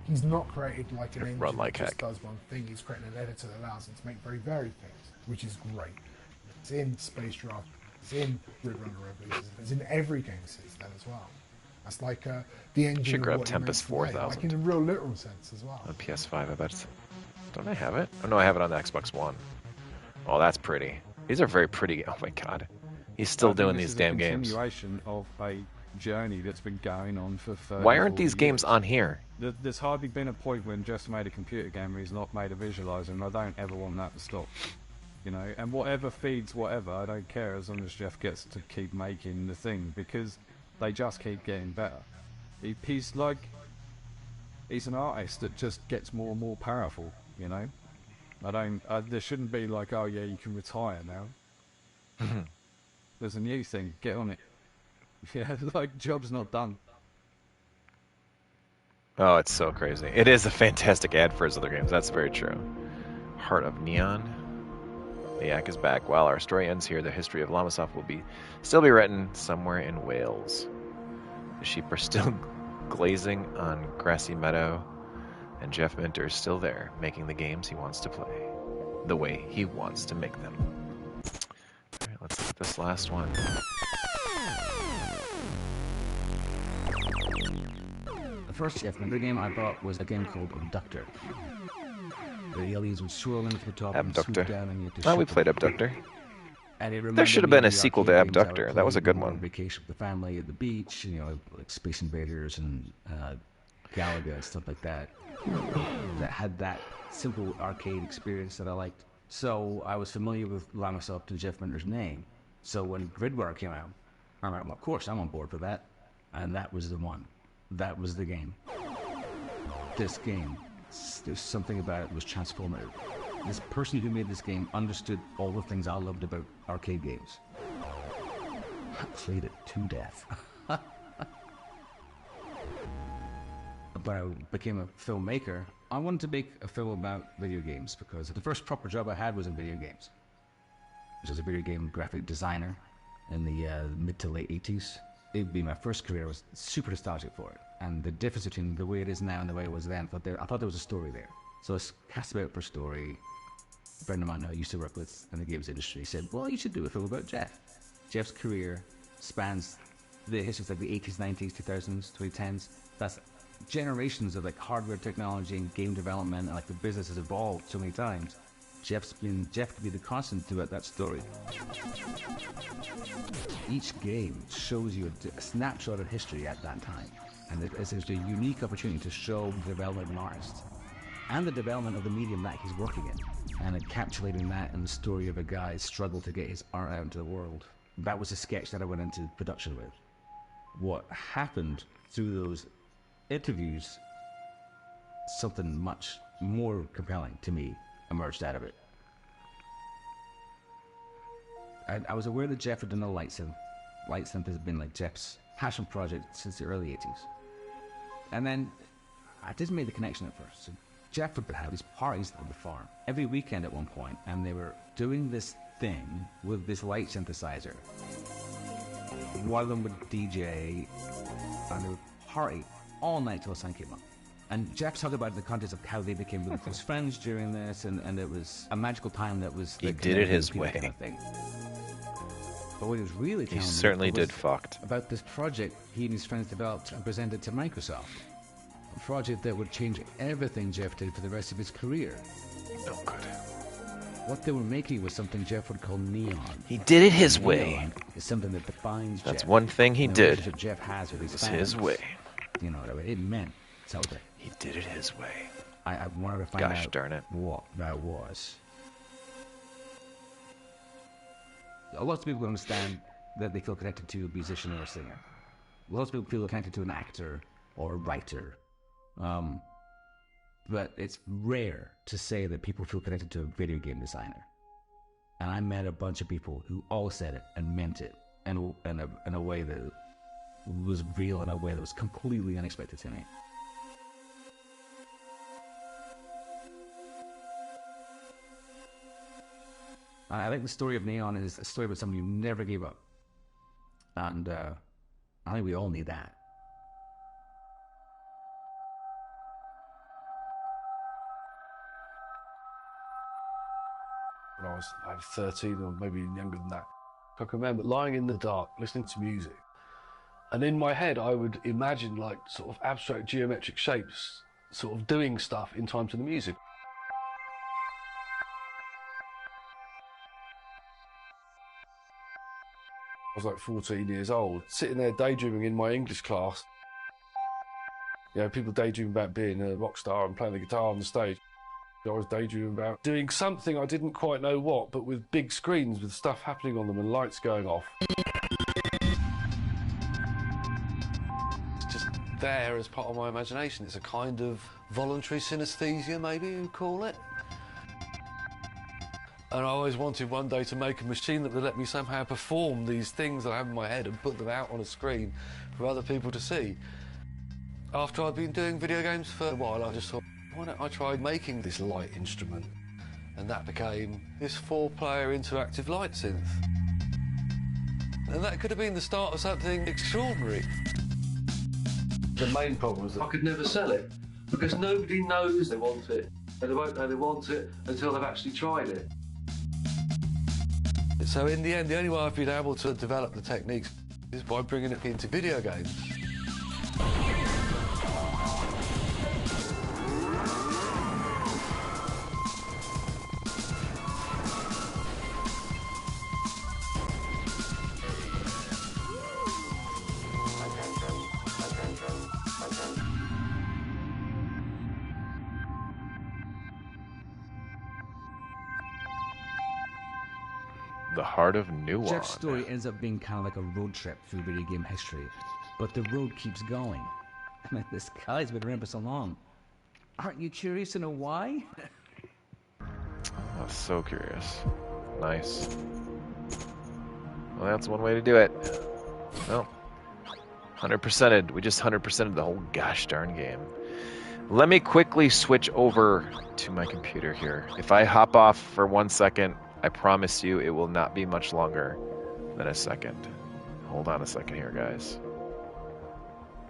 He's not created like an engine Run like that just heck. does one thing. He's created an editor that allows him to make very varied things, which is great. It's in Space Giraffe, it's in Grid Runner Revolution, it's in every game since then as well. That's like the engine Should of grab what he Tempest makes today, 4000. like in a real literal sense as well. On PS5, I bet it's... Don't I have it? Oh, no, I have it on the Xbox One. Oh, that's pretty. These are very pretty. Oh, my God. He's still doing these damn games. It's a continuation of a journey that's been going on for 30, Why aren't 40 these games years. on here? There's hardly been a point when Jeff's made a computer game where he's not made a visualizer, and I don't ever want that to stop. You know, and whatever feeds whatever, I don't care as long as Jeff gets to keep making the thing, because they just keep getting better. He's like, he's an artist that just gets more and more powerful, you know? There shouldn't be like, oh yeah, you can retire now. There's a new thing. Get on it. Yeah, like job's not done. Oh, it's so crazy. It is a fantastic ad for his other games. That's very true. Heart of Neon. The Yak is back. While our story ends here, the history of Llamasoft will still be written somewhere in Wales. The sheep are still glazing on grassy meadow, and Jeff Minter is still there, making the games he wants to play, the way he wants to make them. All right, let's look at this last one. The first Jeff Minter game I bought was a game called Abductor. The aliens would swirl into the top and swoop down, and you had to we shoot played them. Abductor. And There should have been a sequel to Abductor. That was a good one. Vacation with the family at the beach, like Space Invaders and Galaga and stuff like that. That had that simple arcade experience that I liked. So I was familiar with Llamasoft and Jeff Minter's name. So when Gridwire came out, I'm like, well, of course, I'm on board for that. And that was the one. That was the game. This game, there's something about it that was transformative. This person who made this game understood all the things I loved about arcade games. I played it to death. When I became a filmmaker, I wanted to make a film about video games because the first proper job I had was in video games. I was a video game graphic designer in the mid to late 80s. It would be my first career. I was super nostalgic for it. And the difference between the way it is now and the way it was then, I thought there was a story there. So I cast about for a story. A friend of mine who I used to work with in the games industry said, well, you should do a film about Jeff. Jeff's career spans the history of like the 80s, 90s, 2000s, 2010s. That's generations of like hardware technology and game development, and like the business has evolved so many times. Jeff could be the constant throughout that story. Each game shows you a snapshot of history at that time, and it's a unique opportunity to show the development of an artist and the development of the medium that he's working in, and encapsulating that in the story of a guy's struggle to get his art out into the world. That was a sketch that I went into production with. What happened through those interviews, something much more compelling to me emerged out of it. I was aware that Jeff had done a light synth. Light synth has been like Jeff's passion project since the early 80s. And then I didn't make the connection at first. So Jeff would have these parties at the farm every weekend at one point, and they were doing this thing with this light synthesizer. One of them would DJ, and they would party all night till the sun came up. And Jeff talked about it in the context of how they became really close friends during this, and it was a magical time that was... He did it his way. Kind of thing. But what he was really telling me... He certainly did fucked. ...about this project he and his friends developed and presented to Microsoft. A project that would change everything Jeff did for the rest of his career. Oh, good. What they were making was something Jeff would call neon. He did it his way. It's something that defines That's Jeff. one thing he did. That Jeff has with his It was fans. his way. You know, it meant something. He did it his way. I wanted to find Gosh out darn it. what that was. A lot of people understand that they feel connected to a musician or a singer. Lots of people feel connected to an actor or a writer. But it's rare to say that people feel connected to a video game designer. And I met a bunch of people who all said it and meant it in a way that was real, in a way that was completely unexpected to me. I think the story of Neon is a story about someone who never gave up. And I think we all need that. When I was 13 or maybe younger than that, I can remember lying in the dark, listening to music. And in my head, I would imagine like sort of abstract geometric shapes, sort of doing stuff in time to the music. I was like 14 years old, sitting there daydreaming in my English class. You know, people daydream about being a rock star and playing the guitar on the stage. I was daydreaming about doing something I didn't quite know what, but with big screens with stuff happening on them and lights going off. It's just there as part of my imagination. It's a kind of voluntary synesthesia, maybe you'd call it. And I always wanted one day to make a machine that would let me somehow perform these things that I have in my head and put them out on a screen for other people to see. After I'd been doing video games for a while, I just thought, why don't I try making this light instrument? And that became this 4-player interactive light synth. And that could have been the start of something extraordinary. The main problem was that I could never sell it, because nobody knows they want it, and they won't know they want it until they've actually tried it. So in the end, the only way I've been able to develop the techniques is by bringing it into video games. The heart of Nuon. Jeff's story ends up being kind of like a road trip through video game history, but the road keeps going. I mean, this guy's been around for so long. Aren't you curious to know why? Oh, so curious. Nice. Well, that's one way to do it. Well, 100%ed. We just 100%ed the whole gosh darn game. Let me quickly switch over to my computer here. If I hop off for 1 second, I promise you it will not be much longer than a second. Hold on a second here, guys.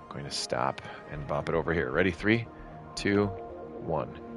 I'm going to stop and bop it over here. Ready? 3, 2, 1.